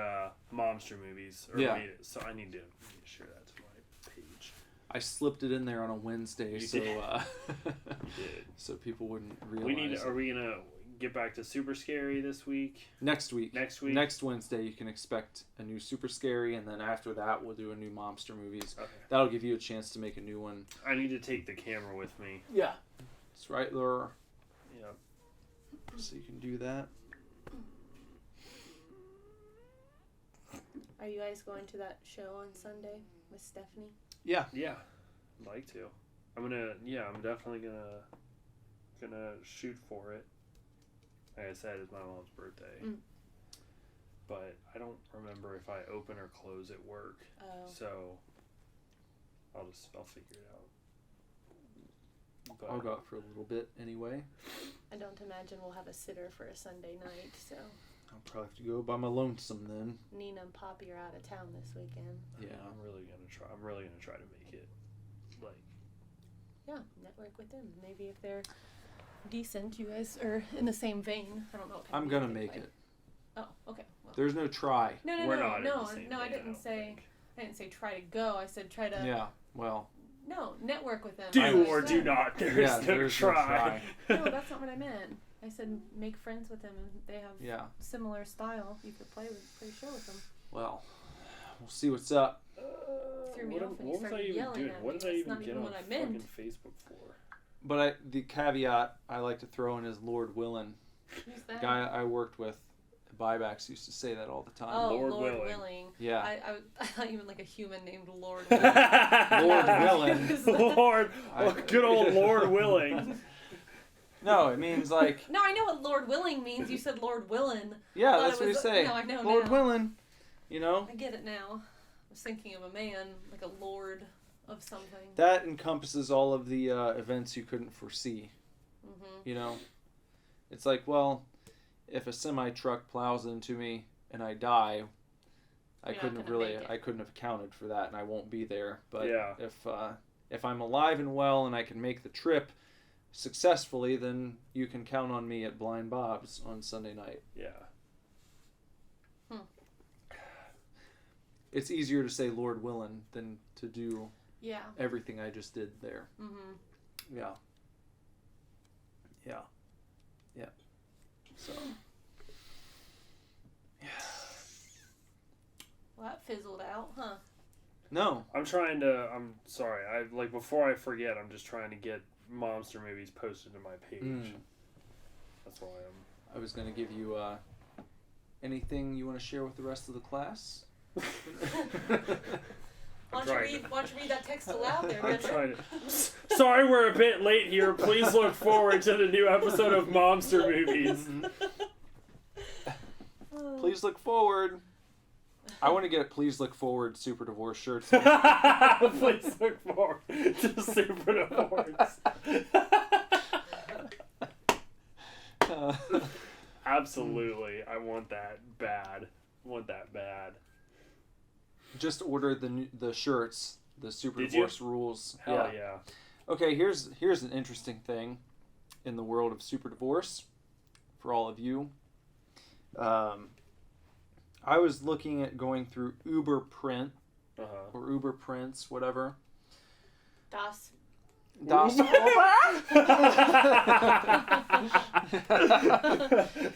Momster movies. Or Yeah. made it, so I need to share that to my page. I slipped it in there on a Wednesday, You so did. You did. so people wouldn't realize. We need. Are we gonna get back to Super Scary this week? Next week. Next week. Next Wednesday, you can expect a new Super Scary, and then after that, we'll do a new Momster movies. Okay. That'll give you a chance to make a new one. I need to take the camera with me. Yeah. It's right there. Yeah. So you can do that. Are you guys going to that show on Sunday with Stephanie? Yeah. Yeah. I'd like to. I'm definitely gonna shoot for it. Like I said, it's my mom's birthday. Mm. But I don't remember if I open or close at work. Oh. So I'll figure it out. But I'll go out for a little bit anyway. I don't imagine we'll have a sitter for a Sunday night, so I'll probably have to go by my lonesome then. Nina and Poppy are out of town this weekend. Yeah. I'm really gonna try to make it. Like, Yeah, network with them. Maybe if they're decent, you guys are in the same vein. I don't know what kind I'm of gonna music make they it. play. Oh, okay. Well. There's no try. No, we're not in the same I vein, didn't don't say. think. I didn't say try to go. I said try to. Yeah. Well. No, network with them. do That's what I or do said. not. There's Yeah, no there's no try. No, that's not what I meant. I said make friends with them, and they have Yeah. similar style. You could play show with them. Well. We'll see what's up. Threw me What, off when you what was I started even yelling doing? at What me. did I That's even not get even on what I fucking meant. Facebook for? But the caveat I like to throw in is Lord Willin. Who's that? Guy I worked with at Buybacks used to say that all the time. Oh, Lord Lord Willing. Willing. Yeah. I thought you meant like a human named Lord Willing. Lord Willing. Lord, I- good old Lord Willing. No, it means like, No, I know what Lord Willing means. You said Lord Willin. yeah, Thought that's it what you was- say. no, I know Lord now. Willin. You know? I get it now. I was thinking of a man, like a lord of something. That encompasses all of the events you couldn't foresee. Mm-hmm. You know? It's like, well, if a semi-truck plows into me and I die, I You're not couldn't have gonna really, make it. I couldn't have accounted for that, and I won't be there. But Yeah. if I'm alive and well and I can make the trip successfully, then you can count on me at Blind Bob's on Sunday night. Yeah. It's easier to say Lord Willin than to do Yeah. everything I just did there. Mm-hmm. Yeah. Yeah. Yeah. So. Yeah. Well, that fizzled out, huh? No. I'm sorry. Before I forget, I'm just trying to get monster movies posted to my page. Mm. That's why I was going to give you anything you want to share with the rest of the class? Why don't you read that text aloud there, I'm Richard? trying to. Sorry, we're a bit late here. Please look forward to the new episode of Monster Movies. Please look forward. I want to get Please Look Forward Super Divorce shirts. Please look forward to Super Divorce. Absolutely, I want that bad. Just order the shirts, the Super Did Divorce rules. Hell yeah. Okay, here's an interesting thing in the world of Super Divorce for all of you. I was looking at going through Uber Print or Uber Prints, whatever. Das. Das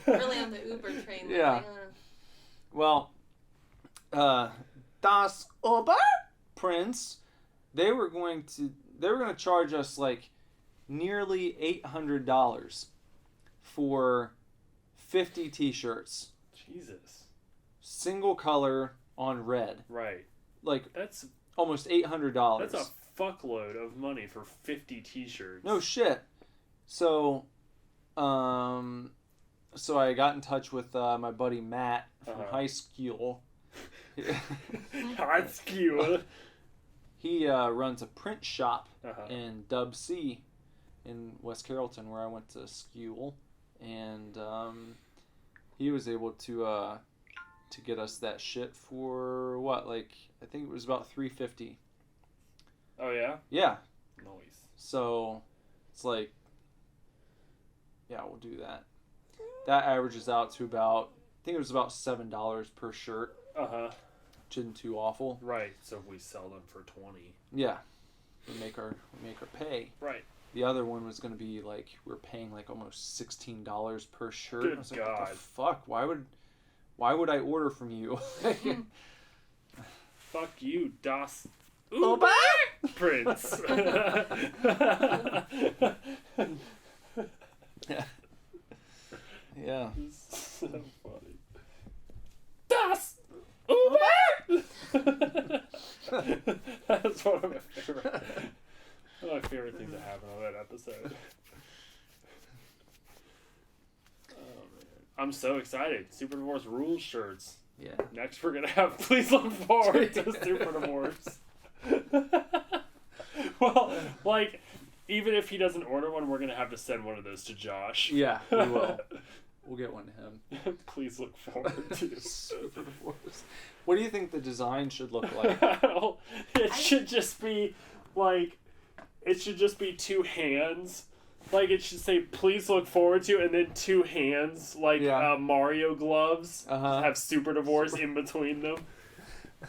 Really on the Uber train. Yeah. Like, Well, Das Uber Prints, they were going to charge us like nearly $800 for 50 t-shirts. Jesus. Single color on red. Right. Like That's almost $800. That's a fuckload of money for 50 t-shirts. No shit. So I got in touch with my buddy Matt from high school. High school. He runs a print shop Uh-huh. in Dub C in West Carrollton where I went to school, and he was able to get us that shit for what, like, I think it was about $3.50. Oh yeah. Yeah. Nice. So it's like, yeah, we'll do that. That averages out to about, I think it was about $7 per shirt. Which isn't too awful. Right. So if we sell them for $20. Yeah. We make our pay. Right. The other one was going to be like, we're paying like almost $16 per shirt. Good I was like, God. what the fuck? Why would I order from you? Fuck you, Das Uber Prince. Yeah. So funny. Das Uber. That's one of my favorite things that happened on that episode. Oh man, I'm so excited! Super Divorce Rules shirts. Yeah. Next, we're gonna have. Please look forward to Super Divorce. Well, like, even if he doesn't order one, we're gonna have to send one of those to Josh. Yeah, we will. We'll get one to him. Please look forward to Super Divorce. What do you think the design should look like? It should just be like, it should just be two hands. Like, it should say, please look forward to, and then two hands, like Mario gloves, have Super Divorce in between them.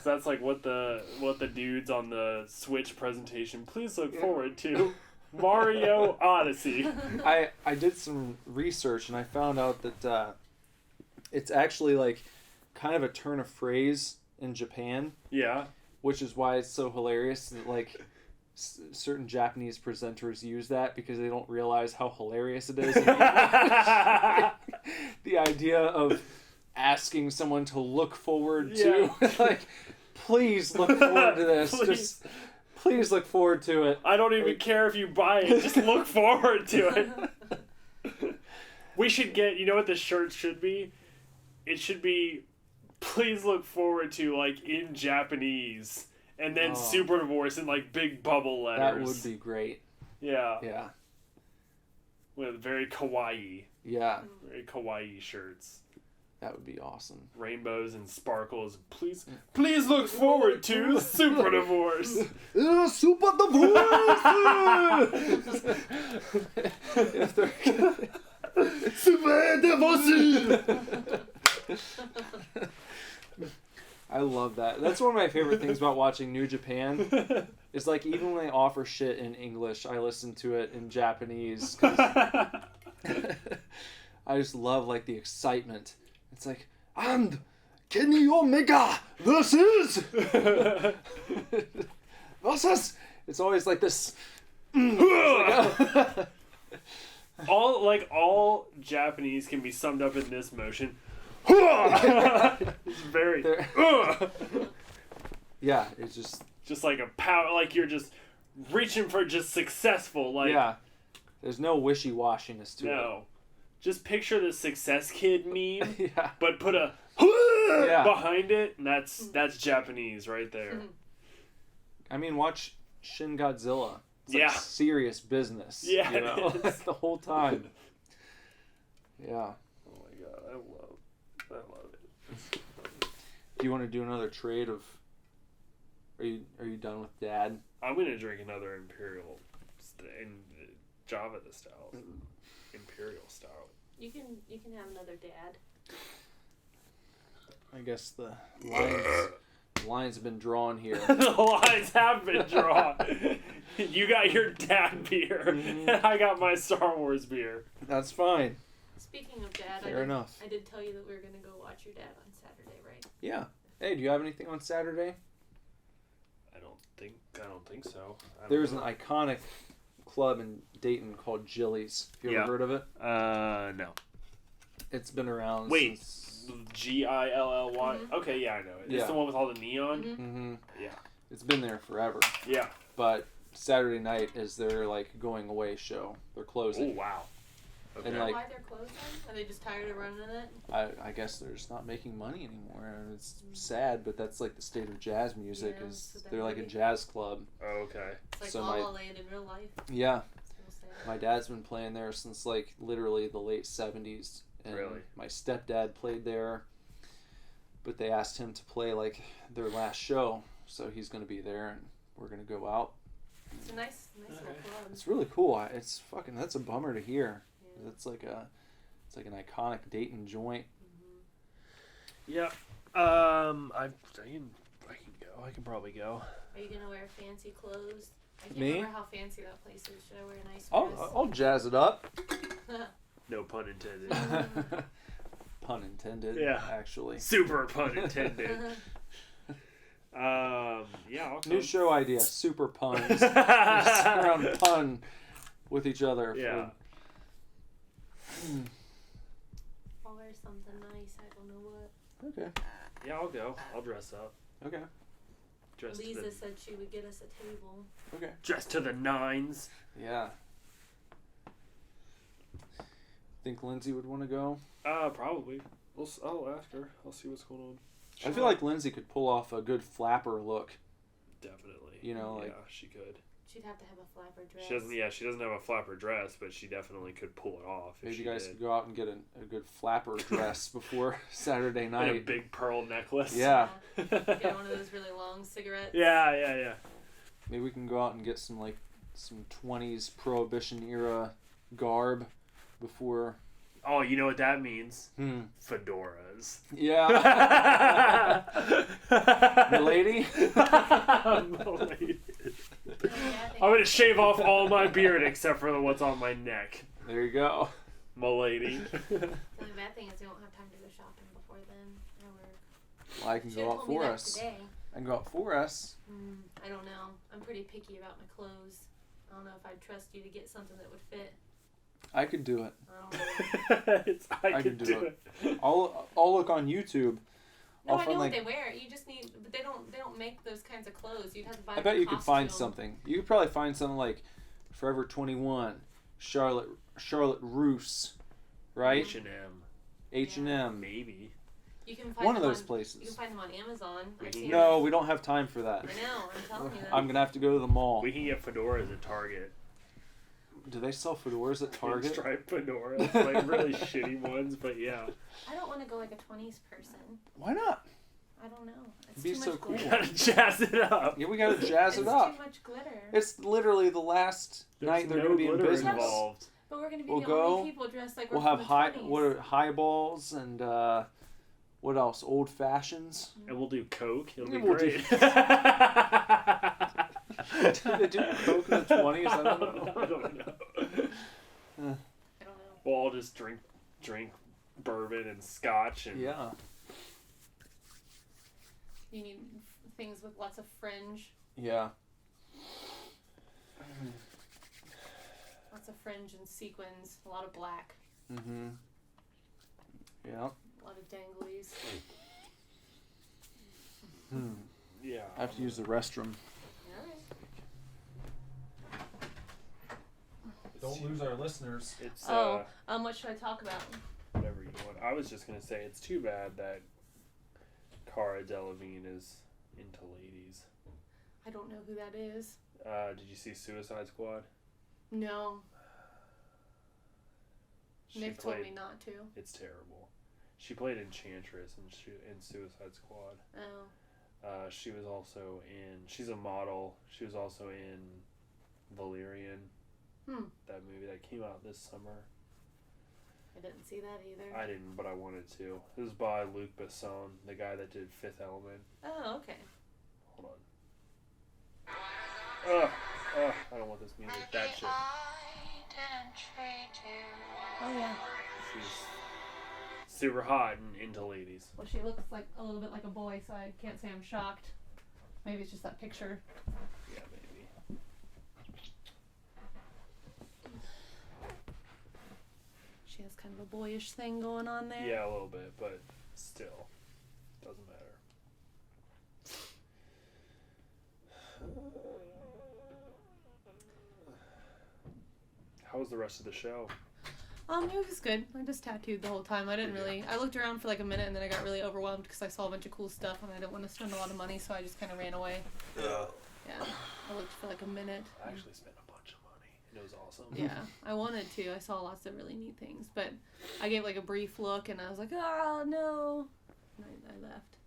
So that's like what the dudes on the Switch presentation, please look forward to. Mario Odyssey. I did some research and I found out that it's actually like kind of a turn of phrase in Japan. Yeah. Which is why it's so hilarious that like certain Japanese presenters use that because they don't realize how hilarious it is. The idea of asking someone to look forward to, like, please look forward to this. Just please look forward to it. I don't even care if you buy it. Just look forward to it. We should get, you know what the shirt should be? It should be, please look forward to, like, in Japanese. And then Super Divorce in, like, big bubble letters. That would be great. Yeah. Yeah. With very kawaii. Yeah. Very kawaii shirts. That would be awesome. Rainbows and sparkles. Please look forward to Super Divorce. Super Divorce! Super Divorce! I love that. That's one of my favorite things about watching New Japan. Is like, even when they offer shit in English, I listen to it in Japanese. 'Cause I just love, like, the excitement. It's like, and Kenny Omega versus it's always like this. all Japanese can be summed up in this motion. It's very yeah, it's just like a power, like you're just reaching for just successful, like, yeah, there's no wishy-washiness to it. No, just picture the Success Kid meme, yeah, but put a behind it, and that's Japanese right there. I mean, watch Shin Godzilla. It's like serious business. Yeah, you know? The whole time. Yeah. Oh my god, I love it. Do you want to do another trade of? Are you done with Dad? I'm gonna drink another Imperial in Java style. Imperial style. You can have another Dad. I guess the lines have been drawn here. The lines have been drawn. You got your Dad beer, and I got my Star Wars beer. That's fine. Speaking of Dad, Fair enough. I did tell you that we were gonna go watch your dad on Saturday, right? Yeah. Hey, do you have anything on Saturday? I don't think so. There's an iconic club in Dayton called Jilly's. Have you ever heard of it? No. It's been around since... Gilly? Mm-hmm. Okay, yeah, I know it. It's the one with all the neon? Mm-hmm. Yeah. It's been there forever. Yeah. But Saturday night is their, like, going away show. They're closing. Oh, wow. Okay. And, Is that like, why they're closing? Are they just tired of running it? I guess they're just not making money anymore. And it's sad, but that's like the state of jazz music. Yeah, is so they're like a maybe- jazz club. Oh, okay. It's like So La my- La Land in real life. Yeah. It's real My dad's been playing there since like literally the late 70s. And really? My stepdad played there, but they asked him to play like their last show, so he's going to be there, and we're going to go out. It's a nice little club. It's really cool. It's fucking. That's a bummer to hear. Yeah. It's like an iconic Dayton joint. Mm-hmm. Yep. I can go. I can probably go. Are you gonna wear fancy clothes? I can't Me? remember how fancy that place is. Should I wear a nice dress? I'll jazz it up. No pun intended. Pun intended. Yeah. Actually. Super pun intended. Yeah. I'll New show idea: super puns. Just sit around and pun with each other. Yeah. I'll wear something nice. I don't know what. Okay. Yeah, I'll go. I'll dress up. Okay. Lisa said she would get us a table. Okay. Dressed to the nines. Yeah. Think Lindsay would want to go? Probably. I'll ask her. I'll see what's going on. I feel like Lindsay could pull off a good flapper look. Definitely. You know, like yeah, she could. She'd have to have a flapper dress. She doesn't. Yeah, she doesn't have a flapper dress, but she definitely could pull it off. Maybe you guys could go out and get a good flapper dress before Saturday night. And a big pearl necklace. Yeah. Get one of those really long cigarettes. Yeah. Maybe we can go out and get some 20s Prohibition era garb before. Oh, you know what that means? Yeah. Fedoras. Milady? Milady. I'm going to shave off all my beard except for what's on my neck. There you go. Milady. The only bad thing is we won't have time to go shopping before then. Well, I can go out for us. Today. I can go out for us. I don't know. I'm pretty picky about my clothes. I don't know if I'd trust you to get something that would fit. I could do it. I could do it. I'll look on YouTube. No, I know what they wear. You just need, but they don't make those kinds of clothes. You'd have to buy. I bet you could find something. You could probably find something like Forever 21, Charlotte Russe, right? H&M. Maybe. You can find one of those on, places. You can find them on Amazon. No, we don't have time for that. I know. I'm telling you that. I'm gonna have to go to the mall. We can get fedoras at Target. Do they sell fedoras at Target? Striped fedoras, like really shitty ones, but yeah. I don't want to go like a 20s person. Why not? I don't know. It's It'd be too so much cool. We glitter. gotta jazz it up. Yeah, we gotta jazz it up. It's too much glitter. It's literally the last night they're gonna be in business. Involved. But we're gonna be We'll the go. only people dressed like We'll we're have from the 20s. highballs and what else? Old fashions. And we'll do Coke. It'll be We'll great. Did they do Coke in the 20s? I don't know. I don't know. I don't know. We'll all just drink bourbon and scotch and Yeah. You need things with lots of fringe. Yeah. Lots of fringe and sequins. A lot of black. Mm-hmm. Yeah. A lot of danglies. yeah. I have to use the restroom. Don't lose our listeners. It's what should I talk about? Whatever you want. I was just gonna say it's too bad that Cara Delevingne is into ladies. I don't know who that is. Did you see Suicide Squad? No. She Nick told me not to. It's terrible. She played Enchantress in Suicide Squad. Oh. She was also in. She's a model. She was also in Valerian. That movie that came out this summer. I didn't see that either. I didn't, but I wanted to. It was by Luc Besson, the guy that did Fifth Element. Oh, okay. Hold on. I don't want this music. That shit. Oh, yeah. She's super hot and into ladies. Well, she looks like a little bit like a boy, so I can't say I'm shocked. Maybe it's just that picture. Yeah, maybe. She has kind of a boyish thing going on there. Yeah, a little bit, but still. Doesn't matter. How was the rest of the show? It was good. I just tattooed the whole time. I didn't really... I looked around for like a minute and then I got really overwhelmed because I saw a bunch of cool stuff and I didn't want to spend a lot of money, so I just kind of ran away. Yeah. Yeah. I looked for like a minute. I actually spent a bunch of money. It was awesome. Yeah, I wanted to. I saw lots of really neat things, but I gave like a brief look, and I was like, oh no, and I left.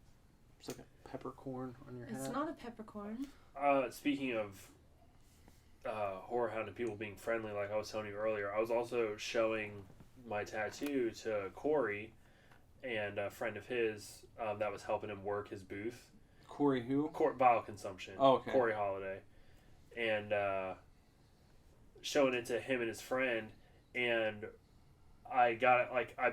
It's like a peppercorn on your head. It's not a peppercorn. Speaking of horror hound and people being friendly, like I was telling you earlier, I was also showing my tattoo to Corey and a friend of his that was helping him work his booth. Corey who? Bioconsumption. Oh, okay. Corey Holiday. And showing it to him and his friend, and I got it, I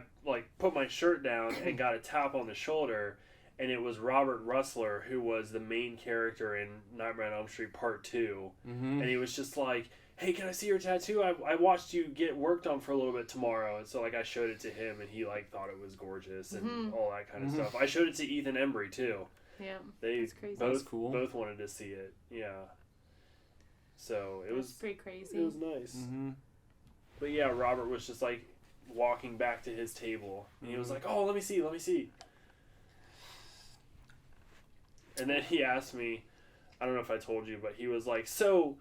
put my shirt down and got a tap on the shoulder, and it was Robert Russler, who was the main character in Nightmare on Elm Street Part 2. Mm-hmm. And he was just like, hey, can I see your tattoo? I watched you get worked on for a little bit tomorrow. And so, like, I showed it to him, and he, like, thought it was gorgeous and all that kind of stuff. I showed it to Ethan Embry, too. Yeah, that's crazy. Both cool. wanted to see it. Yeah. So, it was pretty crazy. It was nice. Mm-hmm. But, yeah, Robert was just, like, walking back to his table. And he was like, oh, let me see. And then he asked me, I don't know if I told you, but he was like, so,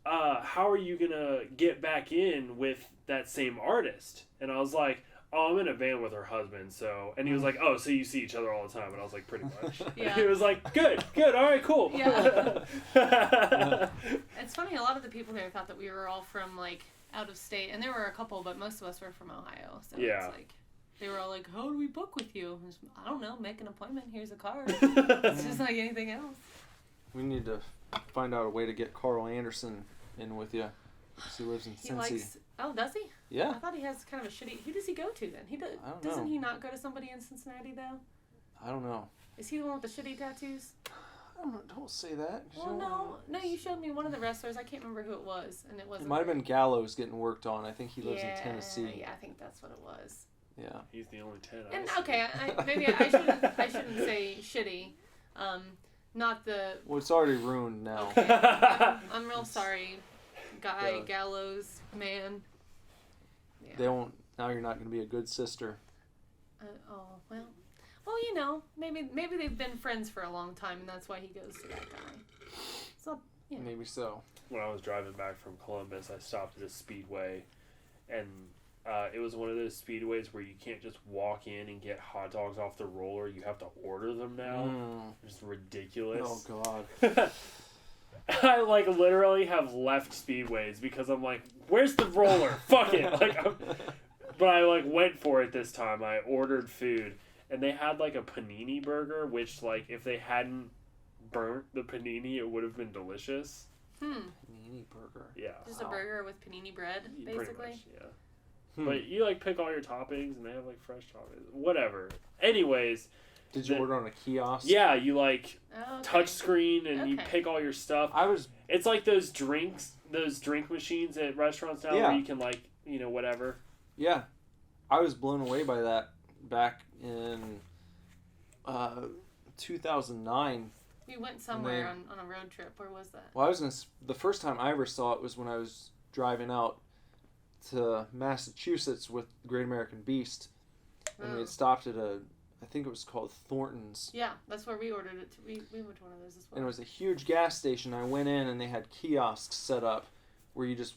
how are you going to get back in with that same artist? And I was like, oh, I'm in a band with her husband, so... And he was like, oh, so you see each other all the time? And I was like, pretty much. Yeah. He was like, good, all right, cool. Yeah. It's funny, a lot of the people there thought that we were all from, like, out of state. And there were a couple, but most of us were from Ohio. So yeah. It's like... They were all like, how do we book with you? I don't know, make an appointment, here's a card. It's just like anything else. We need to find out a way to get Carl Anderson in with you. He lives in Cincy. Oh, does he? Yeah. I thought he has kind of a shitty... Who does he go to then? I don't Doesn't know. he not go to somebody in Cincinnati, though? I don't know. Is he the one with the shitty tattoos? Don't say that. Well, no, you showed me one of the wrestlers. I can't remember who it was, and it wasn't... It might have been Gallows getting worked on. I think he lives in Tennessee. Yeah, I think that's what it was. Yeah. He's the only 10 I And see. okay, maybe I shouldn't say shitty. Not the... Well, it's already ruined now. Okay. I'm real sorry, guy, Yeah. Gallows, man. Yeah. They won't... Now you're not going to be a good sister. Well, you know, maybe they've been friends for a long time, and that's why he goes to that guy. So, yeah. Maybe so. When I was driving back from Columbus, I stopped at a Speedway, and it was one of those Speedways where you can't just walk in and get hot dogs off the roller. You have to order them now. It's ridiculous. Oh, God. I, like, literally have left Speedways because I'm like, where's the roller? Fuck it. But I, like, went for it this time. I ordered food, and they had, like, a panini burger, which, like, if they hadn't burnt the panini, it would have been delicious. Panini burger. Yeah. Just a burger with panini bread, basically. Pretty much, yeah. But you, like, pick all your toppings, and they have, like, fresh toppings. Whatever. Anyways. Did you order on a kiosk? Yeah, you, like, touch screen, and you pick all your stuff. It's like those drink machines at restaurants now where you can, like, you know, whatever. Yeah. I was blown away by that back in 2009. We went somewhere on a road trip. Where was that? Well, the first time I ever saw it was when I was driving out to Massachusetts with Great American Beast, and we had stopped at I think it was called Thornton's. Yeah, that's where we ordered it. We went to one of those as well. And it was a huge gas station. I went in and they had kiosks set up where you just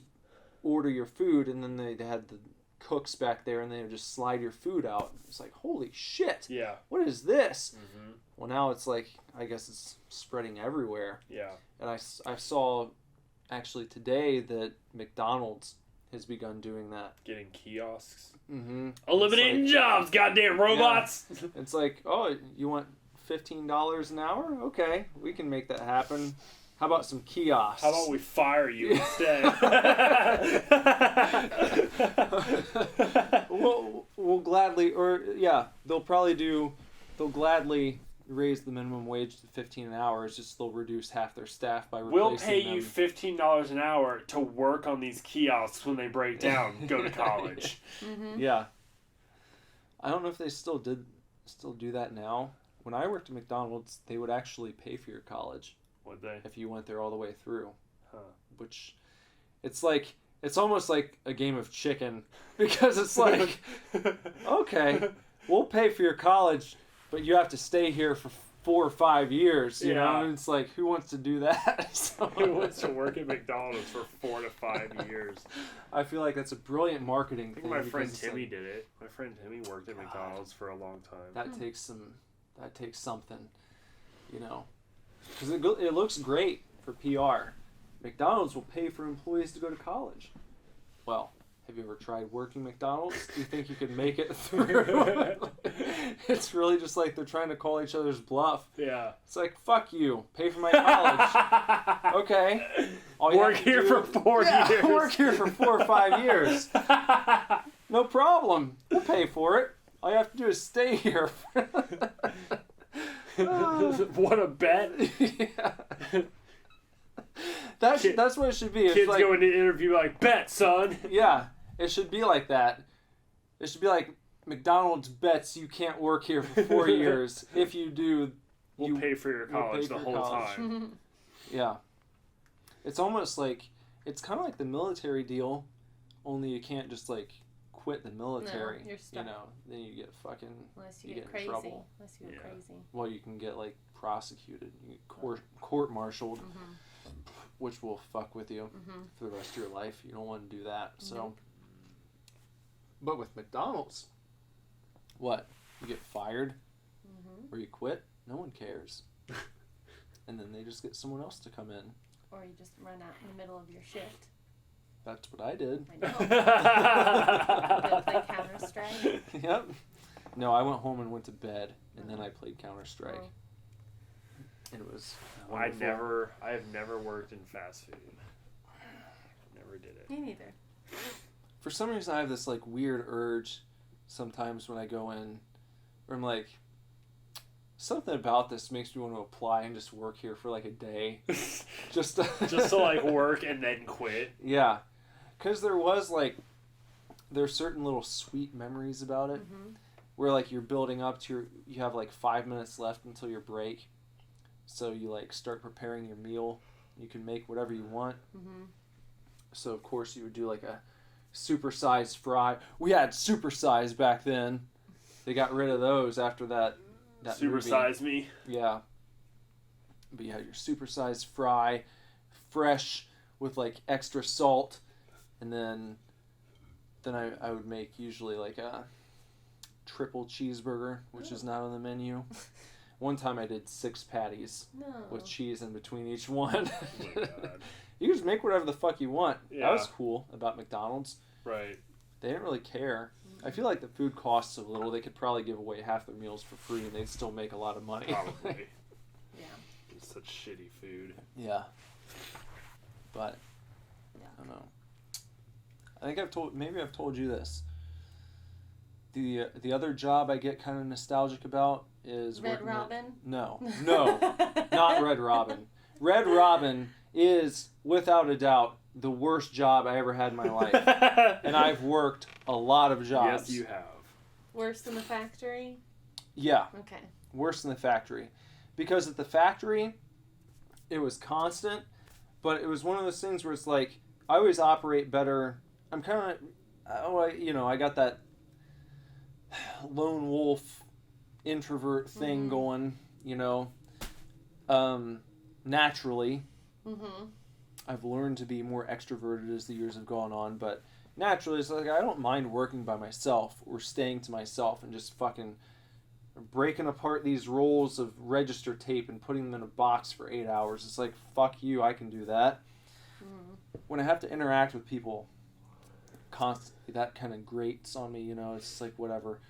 order your food, and then they had the cooks back there, and they would just slide your food out. It's like, holy shit! Yeah. What is this? Mm-hmm. Well, now it's like, I guess it's spreading everywhere. Yeah. And I saw actually today that McDonald's has begun doing that. Getting kiosks. Mm-hmm. Eliminating jobs, goddamn robots! Yeah. It's like, oh, you want $15 an hour? Okay, we can make that happen. How about some kiosks? How about we fire you instead? we'll gladly, they'll gladly raise the minimum wage to $15 an hour. It's just they'll reduce half their staff by replacing We'll pay you $15 an hour to work on these kiosks when they break down. Go to college. Mm-hmm. Yeah. I don't know if they still do that now. When I worked at McDonald's, they would actually pay for your college. Would they? If you went there all the way through. Huh. Which, it's almost like a game of chicken, because it's like, okay, we'll pay for your college, but you have to stay here 4 or 5 years, you know? And it's like, who wants to do that? So, who wants to work at McDonald's for 4 to 5 years? I feel like that's a brilliant marketing thing. My friend Timmy did it. My friend Timmy worked at McDonald's for a long time. That takes something, you know? Because it looks great for PR. McDonald's will pay for employees to go to college. Well, have you ever tried working McDonald's? Do you think you could make it through? It's really just like they're trying to call each other's bluff. Yeah. It's like, fuck you. Pay for my college. Okay. Work here for 4 years. Work here for 4 or 5 years. No problem. We'll pay for it. All you have to do is stay here. What a bet. Yeah. That's what it should be. It's kids like, go into an interview like, bet, son. Yeah. It should be like that. It should be like, McDonald's bets you can't work here for 4 years. If you do, we'll pay for your college the whole time. Yeah. It's almost like, it's kind of like the military deal, only you can't just like quit the military. No, you're stuck. You know, then you get fucking, unless you get crazy. in trouble. Unless you get crazy. Well, you can get like prosecuted, you get court-martialed, which will fuck with you for the rest of your life. You don't want to do that. So, but with McDonald's, what? You get fired or you quit? No one cares. And then they just get someone else to come in. Or you just run out in the middle of your shift. That's what I did. I know. Go play Counter-Strike. Yep. No, I went home and went to bed, and then I played Counter-Strike. And it was wonderful. I have never worked in fast food. Never did it. Me neither. For some reason, I have this like weird urge sometimes when I go in, where I'm like, something about this makes me want to apply and just work here for like a day. just to like work and then quit. Yeah. Because there's certain little sweet memories about it where like you're building up to you have like 5 minutes left until your break. So you like start preparing your meal. You can make whatever you want. So of course you would do like a supersized fry. We had supersize back then. They got rid of those after that Supersize movie. Me. Yeah. But you had your supersized fry, fresh with like extra salt, and then I would make usually like a triple cheeseburger, which is not on the menu. One time I did 6 patties with cheese in between each one. Oh my God. You can just make whatever the fuck you want. Yeah. That was cool about McDonald's. Right. They didn't really care. I feel like the food costs so little, they could probably give away half their meals for free and they'd still make a lot of money. Probably. Yeah. It's such shitty food. Yeah. But, I don't know. I think I've told you this. The other job I get kind of nostalgic about is Red Robin? No, not Red Robin. Red Robin is, without a doubt, the worst job I ever had in my life. And I've worked a lot of jobs. Yes, you have. Worse than the factory? Yeah. Okay. Worse than the factory. Because at the factory, it was constant, but it was one of those things where it's like, I always operate better. I'm kind of, I got that lone wolf introvert thing going, naturally. I've learned to be more extroverted as the years have gone on, but naturally it's like I don't mind working by myself or staying to myself and just fucking breaking apart these rolls of register tape and putting them in a box for 8 hours. It's like, fuck you, I can do that. When I have to interact with people constantly, that kind of grates on me, it's just like whatever.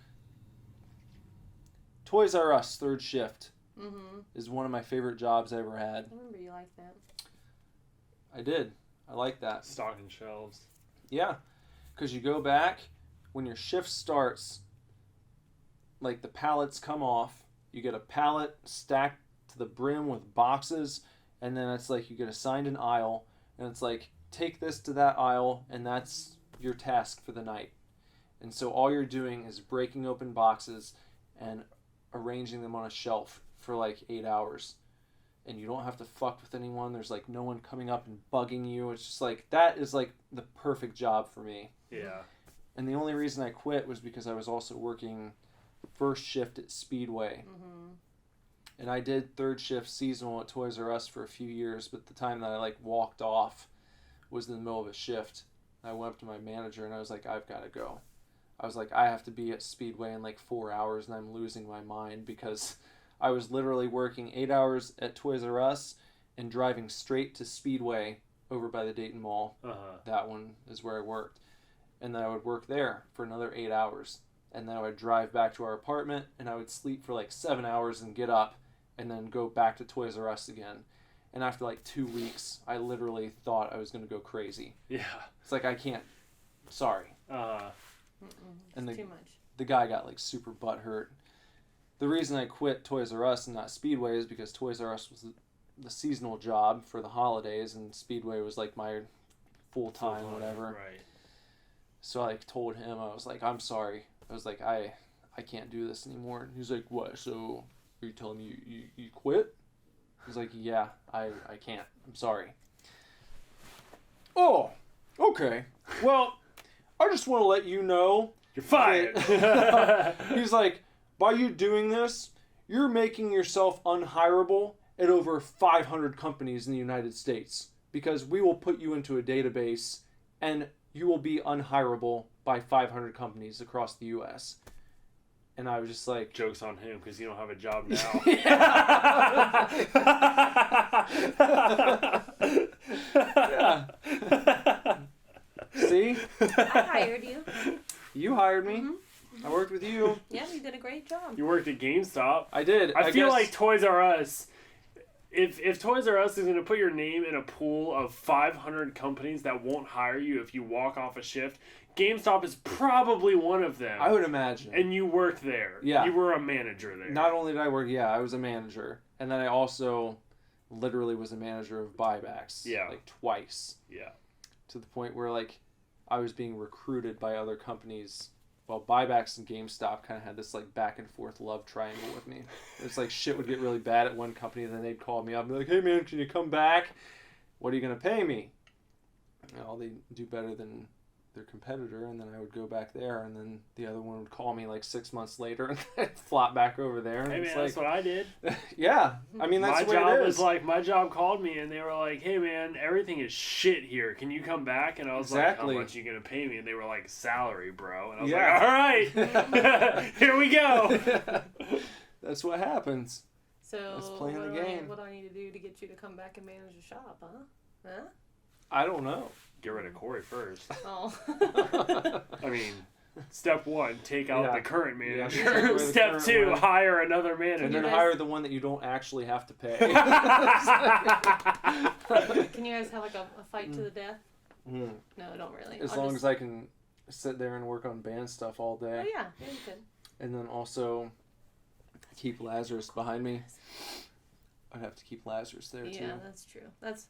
Toys R Us third shift is one of my favorite jobs I ever had. I remember you liked that. I did. I like that. Stocking shelves. Yeah. Because you go back, when your shift starts, like the pallets come off, you get a pallet stacked to the brim with boxes, and then it's like you get assigned an aisle, and it's like, take this to that aisle, and that's your task for the night. And so all you're doing is breaking open boxes and arranging them on a shelf for like 8 hours. And you don't have to fuck with anyone. There's like no one coming up and bugging you. It's just like, that is like the perfect job for me. Yeah. And the only reason I quit was because I was also working first shift at Speedway. And I did third shift seasonal at Toys R Us for a few years, but the time that I like walked off was in the middle of a shift. I went up to my manager and I was like, I've got to go. I was like, I have to be at Speedway in like 4 hours and I'm losing my mind because I was literally working 8 hours at Toys R Us and driving straight to Speedway over by the Dayton Mall. That one is where I worked. And then I would work there for another 8 hours. And then I would drive back to our apartment and I would sleep for like 7 hours and get up and then go back to Toys R Us again. And after like 2 weeks, I literally thought I was going to go crazy. Yeah. It's like, I can't. Sorry. And too much. The guy got like super butthurt. The reason I quit Toys R Us and not Speedway is because Toys R Us was the seasonal job for the holidays and Speedway was like my full-time whatever. Right. So I told him, I was like, I'm sorry. I was like, I can't do this anymore. And he was like, what? So are you telling me you quit? I was like, yeah, I can't. I'm sorry. Oh, okay. Well, I just want to let you know. You're fired. He's like, by you doing this, you're making yourself unhireable at over 500 companies in the United States because we will put you into a database and you will be unhireable by 500 companies across the U.S. And I was just like... Joke's on him because you don't have a job now. Yeah. See? I hired you. You hired me. Mm-hmm. I worked with you. Yeah, you did a great job. You worked at GameStop. I did. I feel like Toys R Us... If Toys R Us is going to put your name in a pool of 500 companies that won't hire you if you walk off a shift, GameStop is probably one of them. I would imagine. And you worked there. Yeah. You were a manager there. Not only did I work, I was a manager. And then I also literally was a manager of buybacks. Yeah. Like twice. Yeah. To the point where like I was being recruited by other companies. Well, buybacks and GameStop kind of had this like back and forth love triangle with me. It's like shit would get really bad at one company, and then they'd call me up and be like, "Hey man, can you come back? What are you gonna pay me?" Well, they do better than their competitor, and then I would go back there, and then the other one would call me like 6 months later, and I'd flop back over there. And hey it's man, that's what I did. Yeah, I mean that's my the way job it is. was like my job called me, and they were like, "Hey man, everything is shit here. Can you come back?" And I was like, "How much are you gonna pay me?" And they were like, "Salary, bro." And I was like, "All right, here we go." That's what happens. So that's playing the game. What do I need to do to get you to come back and manage the shop, huh? I don't know. Get rid of Corey first. Oh. I mean, step one, take out the current manager. Yeah, Step two, hire another manager. And then hire the one that you don't actually have to pay. Can you guys have like a fight to the death? Mm. No, don't really. As long as I can sit there and work on band stuff all day. Oh yeah, you could. And then also keep Lazarus behind me. I'd have to keep Lazarus there too. Yeah, that's true. It's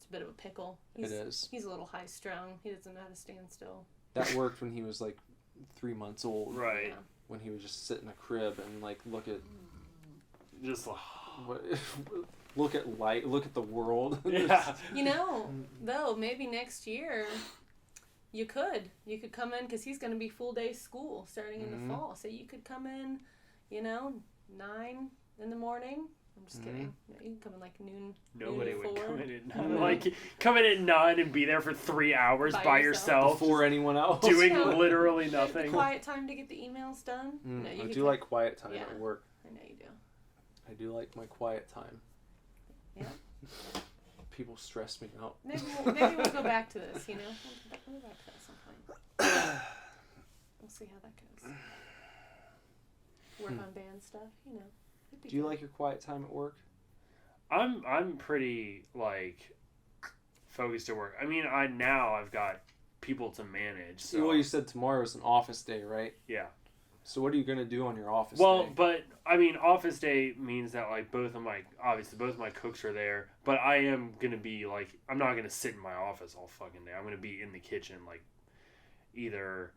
a bit of a pickle. It is. He's a little high strung. He doesn't know how to stand still. That worked when he was like 3 months old. Right. Yeah. When he would just sit in a crib and like look at look at light, look at the world. Yeah. You know, though, maybe next year you could come in because he's going to be full day school starting in the fall. So you could come in, 9 in the morning. I'm just kidding. No, you can come in like noon. Nobody noon would 4. come in at 9. Like, come in at 9 and be there for 3 hours by yourself. Before anyone else. Doing literally nothing. The quiet time to get the emails done. No, I do like quiet time at work. I know you do. I do like my quiet time. Yeah. People stress me out. Maybe we'll go back to this, We'll go back to that at some point. We'll see how that goes. Work on band stuff, Do you like your quiet time at work? I'm pretty like focused at work. I mean, I've got people to manage. So. Well, you said tomorrow is an office day, right? Yeah. So what are you gonna do on your office day? Well, but I mean, office day means that like both of my cooks are there, but I am gonna be like, I'm not gonna sit in my office all fucking day. I'm gonna be in the kitchen, like either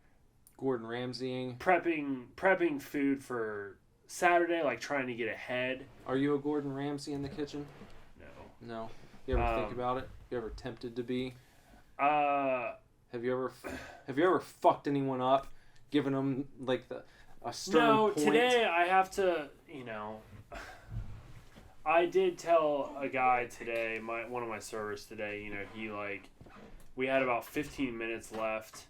Gordon Ramsaying, prepping food for Saturday, like trying to get ahead. Are you a Gordon Ramsay in the kitchen? No. You ever think about it? You ever tempted to be? Have you ever fucked anyone up, given them like a stern point? Today I have to, I did tell a guy today, one of my servers today, we had about 15 minutes left,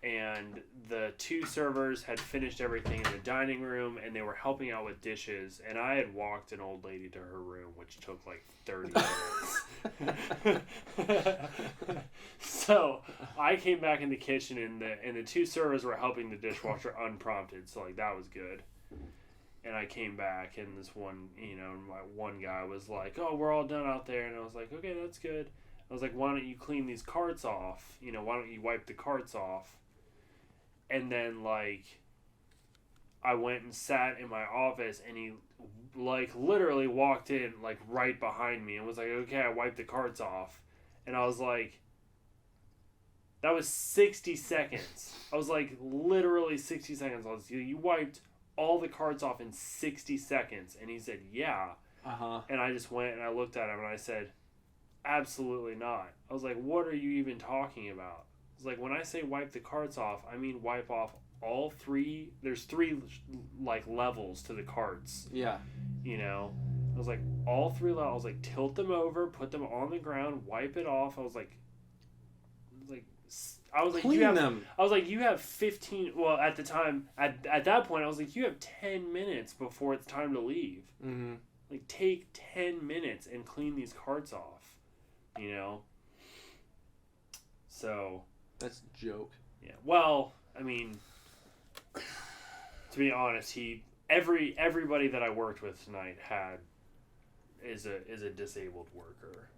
and the 2 servers had finished everything in the dining room, and they were helping out with dishes, and I had walked an old lady to her room, which took like 30 minutes. So I came back in the kitchen, and the 2 servers were helping the dishwasher unprompted, so like that was good. And I came back, and this one, my one guy was like, "Oh, we're all done out there," and I was like, "Okay, that's good." I was like, "Why don't you clean these carts off? Why don't you wipe the carts off?" And then, I went and sat in my office, and he, literally walked in, right behind me and was like, "Okay, I wiped the carts off." And I was like, that was 60 seconds. I was like, literally 60 seconds. I was like, "You wiped all the carts off in 60 seconds. And he said, "Yeah." And I just went and I looked at him and I said, "Absolutely not." I was like, "What are you even talking about?" I was like, "When I say wipe the carts off, I mean wipe off all 3. There's 3 levels to the carts." Yeah. I was like, all 3 levels. I was like, tilt them over, put them on the ground, wipe it off. I was like, clean them. I was like, you have 15. Well, at the time, at that point, I was like, you have 10 minutes before it's time to leave. Mm-hmm. Take 10 minutes and clean these carts off. So. That's a joke. Yeah. Well, I mean, to be honest, everybody that I worked with tonight is a disabled worker.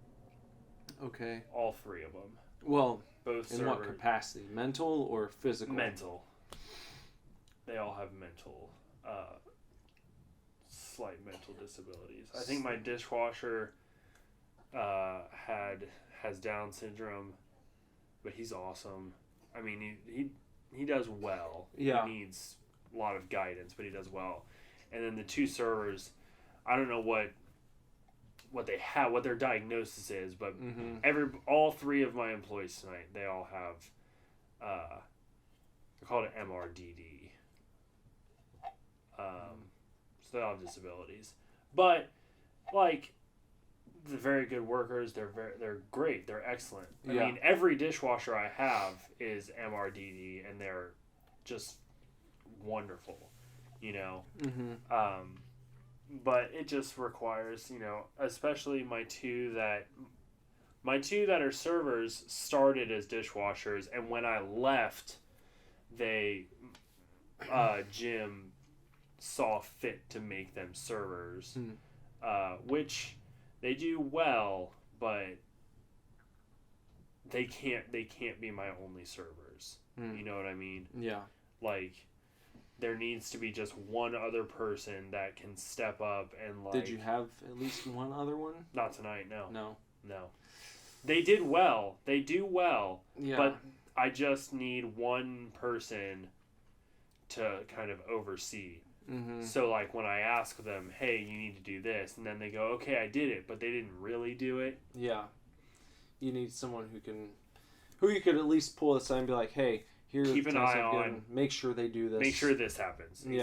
Okay. All 3 of them. Well. Both in what capacity? Mental or physical? Mental. They all have slight mental disabilities. I think my dishwasher has Down syndrome, but he's awesome. I mean, he does well. Yeah. He needs a lot of guidance, but he does well. And then the 2 servers, I don't know what they have, what their diagnosis is, but all 3 of my employees tonight, they all have, they're called an MRDD. So they all have disabilities, but they're very good workers. They're great. They're excellent. I mean, every dishwasher I have is MRDD, and they're just wonderful. But it just requires, especially my two that are servers started as dishwashers, and when I left, Jim saw fit to make them servers, which they do well, but they can't be my only servers. You know what I mean? Yeah. There needs to be just one other person that can step up and Did you have at least one other one? Not tonight, no. No. They did well. They do well. Yeah. But I just need one person to kind of oversee. Mm-hmm. So when I ask them, "Hey, you need to do this," and then they go, "Okay, I did it," but they didn't really do it. Yeah. You need someone who you could at least pull aside and be like, "Hey, here, keep an eye on. Make sure they do this. Make sure this happens." Yeah.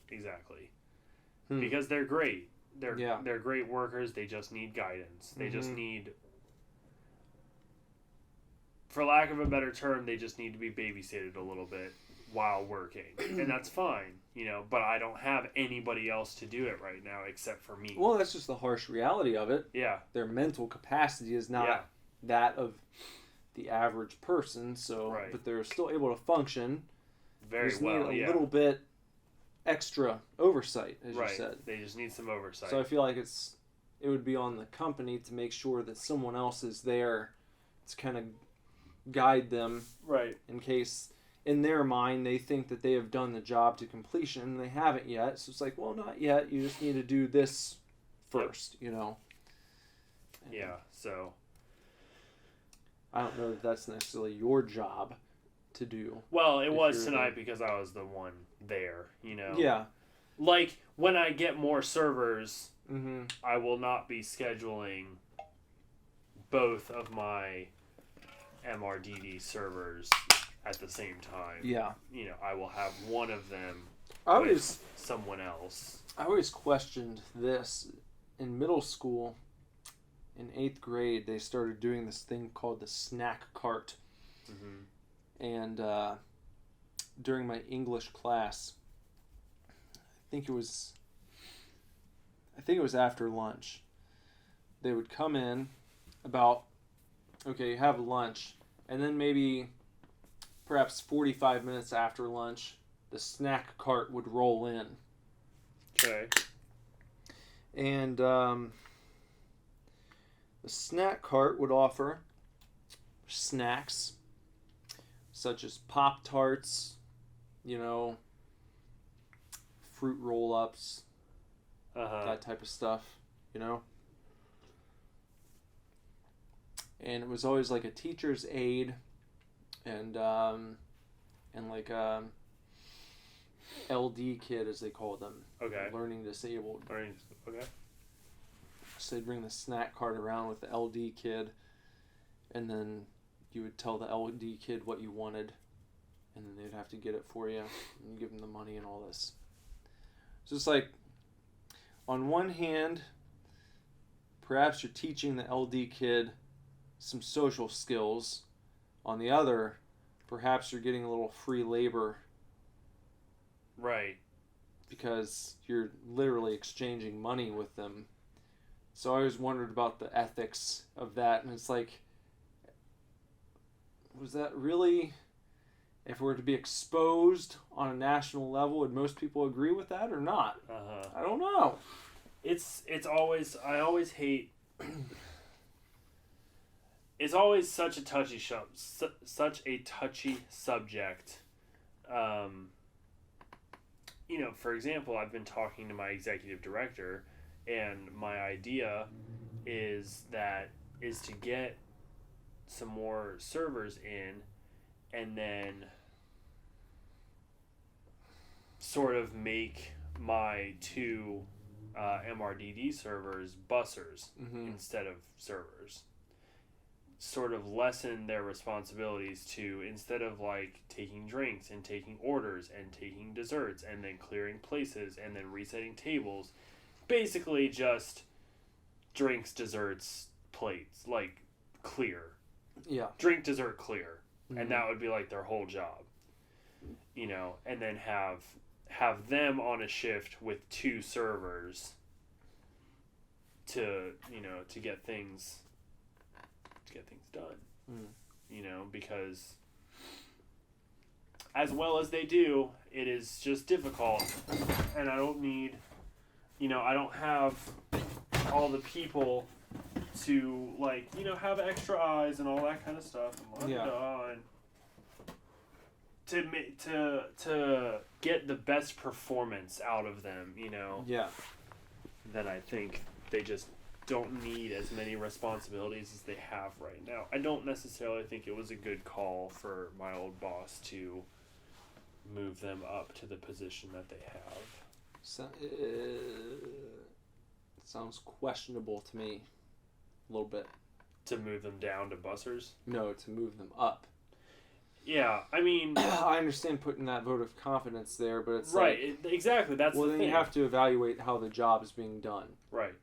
Exactly. Because they're great. They're great workers. They just need guidance. They just need, for lack of a better term, they just need to be babysitted a little bit while working, and that's fine. But I don't have anybody else to do it right now except for me. Well, that's just the harsh reality of it. Yeah. Their mental capacity is not that of the average person, so but they're still able to function. Very just well. Need a little bit extra oversight, as you said. They just need some oversight. So I feel like it would be on the company to make sure that someone else is there to kind of guide them, right? In case, in their mind, they think that they have done the job to completion and they haven't yet. So it's like, well, not yet. You just need to do this first, And yeah. So I don't know if that's necessarily your job to do. Well, it was tonight because I was the one there, Yeah. When I get more servers, I will not be scheduling both of my MRDD servers at the same time. Yeah. I will have one of them with someone else. I always questioned this, in middle school, in 8th grade, they started doing this thing called the snack cart. Mm-hmm. And during my English class, I think it was after lunch, they would come in about, okay, you have lunch, and then maybe perhaps 45 minutes after lunch, the snack cart would roll in. Okay. And the snack cart would offer snacks such as Pop-Tarts, fruit roll-ups, that type of stuff, And it was always like a teacher's aide and like a LD kid, as they call them. Okay. Learning disabled. Okay. So they'd bring the snack cart around with the LD kid, and then you would tell the LD kid what you wanted, and then they'd have to get it for you, and you give them the money and all this. So it's like, on one hand, perhaps you're teaching the LD kid some social skills. On the other, perhaps you're getting a little free labor. Right. Because you're literally exchanging money with them. So I always wondered about the ethics of that, and it's like, was that really, if it were to be exposed on a national level, would most people agree with that or not? I don't know. It's always, I always hate, it's always such a touchy subject. For example, I've been talking to my executive director, and my idea is to get some more servers in, and then sort of make my 2 MRDD servers bussers instead of servers. Sort of lessen their responsibilities to, instead of like taking drinks and taking orders and taking desserts and then clearing places and then resetting tables, basically just drinks, desserts, plates, like clear. Yeah. Drink, dessert, clear. And that would be like their whole job. And then have them on a shift with 2 servers to get things done. Because as well as they do, it is just difficult, and I don't need, I don't have all the people to have extra eyes and all that kind of stuff, and to get the best performance out of them, then I think they just don't need as many responsibilities as they have right now. I don't necessarily think it was a good call for my old boss to move them up to the position that they have. So, sounds questionable to me, a little bit. To move them down to bussers? No, to move them up. Yeah, I mean... I understand putting that vote of confidence there, but it's right, exactly, that's the thing. Well, then you have to evaluate how the job is being done. Right.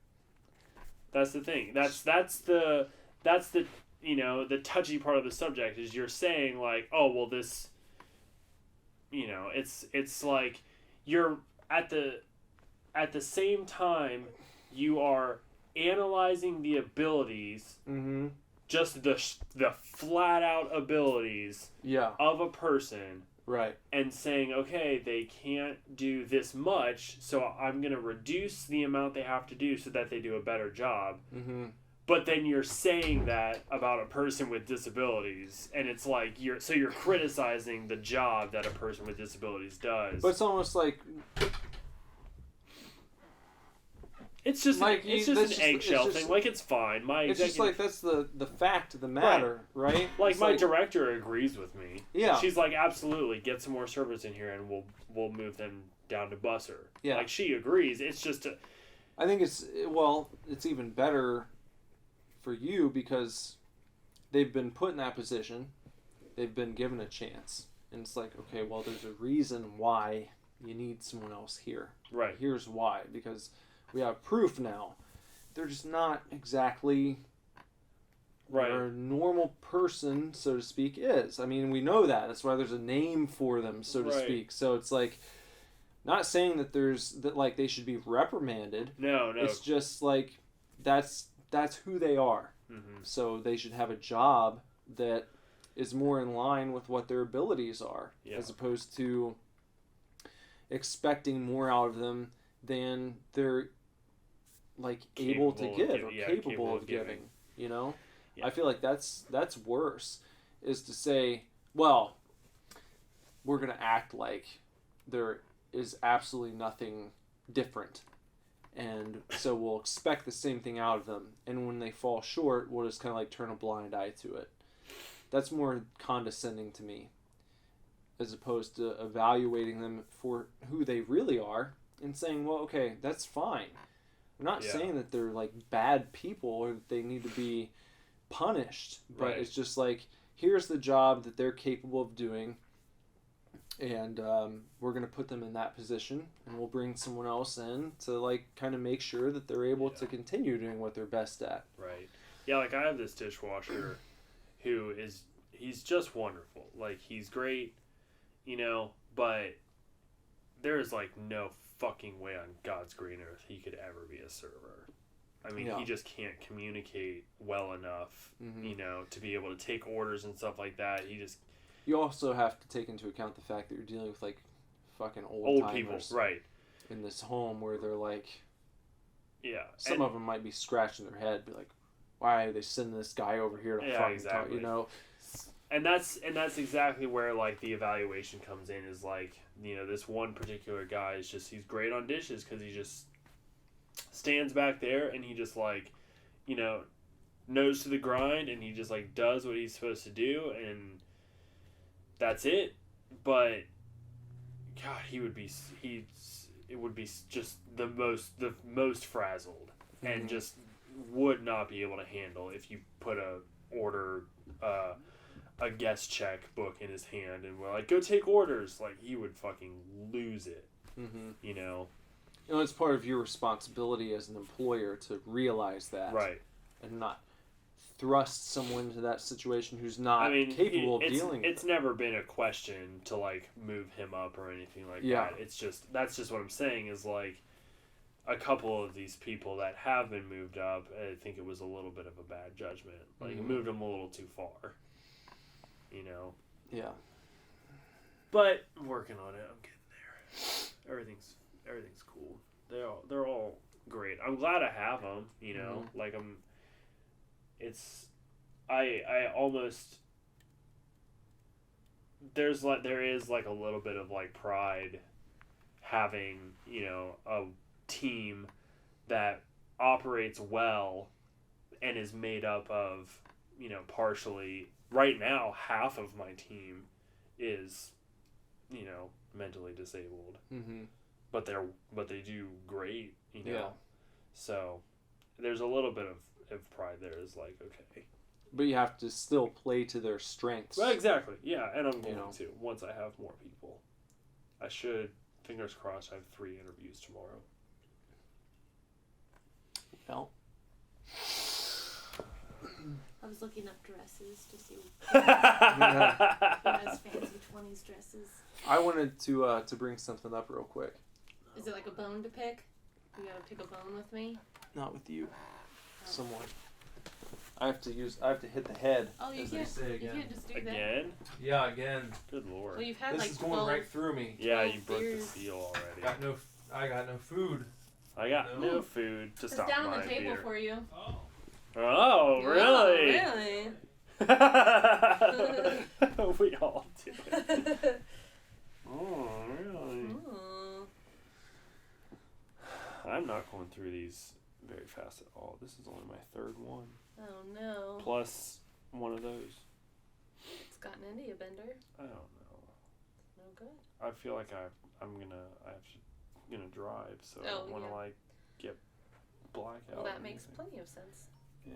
That's the thing. That's the the touchy part of the subject is you're saying like, oh well, this, it's like you're at the same time you are analyzing the abilities, just the flat out abilities of a person. Right. And saying, okay, they can't do this much, so I'm going to reduce the amount they have to do so that they do a better job. But then you're saying that about a person with disabilities, and it's like you're criticizing the job that a person with disabilities does. But it's almost like it's just an eggshell thing. Like, it's fine. It's just like that's the fact of the matter, right? Like, my director agrees with me. Yeah. She's like, absolutely, get some more servers in here, and we'll move them down to busser. Yeah. Like, she agrees. It's just I think it's even better for you because they've been put in that position. They've been given a chance. And it's like, okay, well, there's a reason why you need someone else here. Right. Here's why. Because we have proof now. they're just not exactly right. where a normal person, so to speak, is. I mean, we know that. That's why there's a name for them, so to speak. So it's like, not saying that like they should be reprimanded. No. It's just like that's who they are. Mm-hmm. So they should have a job that is more in line with what their abilities are, as opposed to expecting more out of them than they're like able to give or capable of giving. You know, I feel like that's worse, is to say, well, we're gonna act like there is absolutely nothing different, and so we'll expect the same thing out of them, and when they fall short, we'll just kind of like turn a blind eye to it. That's more condescending to me, as opposed to evaluating them for who they really are and saying, well, okay, that's fine. I'm not saying that they're like bad people or that they need to be punished, but it's just like, here's the job that they're capable of doing, and we're going to put them in that position, and we'll bring someone else in to like kind of make sure that they're able to continue doing what they're best at. Right. Yeah, like I have this dishwasher who he's just wonderful. Like, he's great, you know, but there's like no fucking way on God's green earth he could ever be a server. I mean, he just can't communicate well enough, you know, to be able to take orders and stuff like that. You also have to take into account the fact that you're dealing with like fucking old people, right? In this home where they're like, some and of them might be scratching their head, be like, why are they sending this guy over here to fucking talk, you know? And that's exactly where like the evaluation comes in, is like, you know, this one particular guy is just, he's great on dishes because he just stands back there and he just like, you know, nose to the grind, and he just like does what he's supposed to do, and that's it. But God, it would be just the most frazzled, and just would not be able to handle if you put a guest check book in his hand and we're like, go take orders. Like, he would fucking lose it. You know, it's part of your responsibility as an employer to realize that, right, and not thrust someone into that situation who's not capable of dealing with it. It's never been a question to like move him up or anything like that. It's just, that's just what I'm saying, is like, a couple of these people that have been moved up, I think it was a little bit of a bad judgment. Like, it moved them a little too far, you know? Yeah. But I'm working on it. I'm getting there. Everything's cool. They're all great. I'm glad I have them, you know? Like, I almost, there is like a little bit of like pride having, you know, a team that operates well and is made up of, you know, partially, right now half of my team is, you know, mentally disabled, but they do great, you know. So there's a little bit of pride there. Is like, okay, but you have to still play to their strengths. Well, exactly, yeah. And I'm going to, once I have more people. I should, fingers crossed, I have 3 interviews tomorrow. Well, I was looking up dresses to see who has fancy 20s dresses. I wanted to bring something up real quick. Is it like a bone to pick? You gotta pick a bone with me? Not with you. Someone. I have to hit the head. Oh, you can't just do that. Again? Yeah, again. Good lord. Well, you've had this like is going right through me. Yeah, you broke the seal already. I got no food. I got no food to stop my beer. It's down on the table for you. Oh, really? Oh, really? We all do it. Oh, really? Ooh. I'm not going through these very fast at all. This is only my 3rd one. Oh, no. Plus one of those. It's gotten into you, Bender. I don't know. No good. I feel like I'm gonna drive, so I don't want to like get blackout. Well, that makes plenty of sense. Yeah.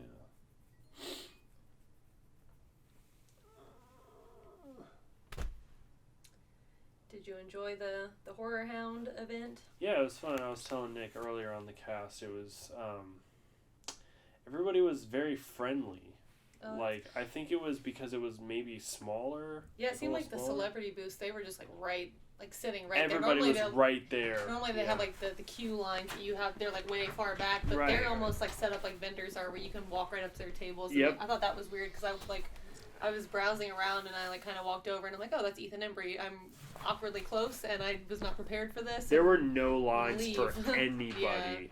Did you enjoy the Horror Hound event? Yeah, it was fun. I was telling Nick earlier on the cast, it was everybody was very friendly. Like, I think it was because it was maybe smaller. Yeah, it seemed like the celebrity booths, they were just like sitting right Everybody there. was right there. Normally they have like the queue lines that you have, they're like way far back, but they're almost like set up like vendors are where you can walk right up to their tables. Yep. I thought that was weird because I was browsing around and I like kind of walked over and I'm like, oh, that's Ethan Embry. I'm awkwardly close and I was not prepared for this. There were no lines for anybody.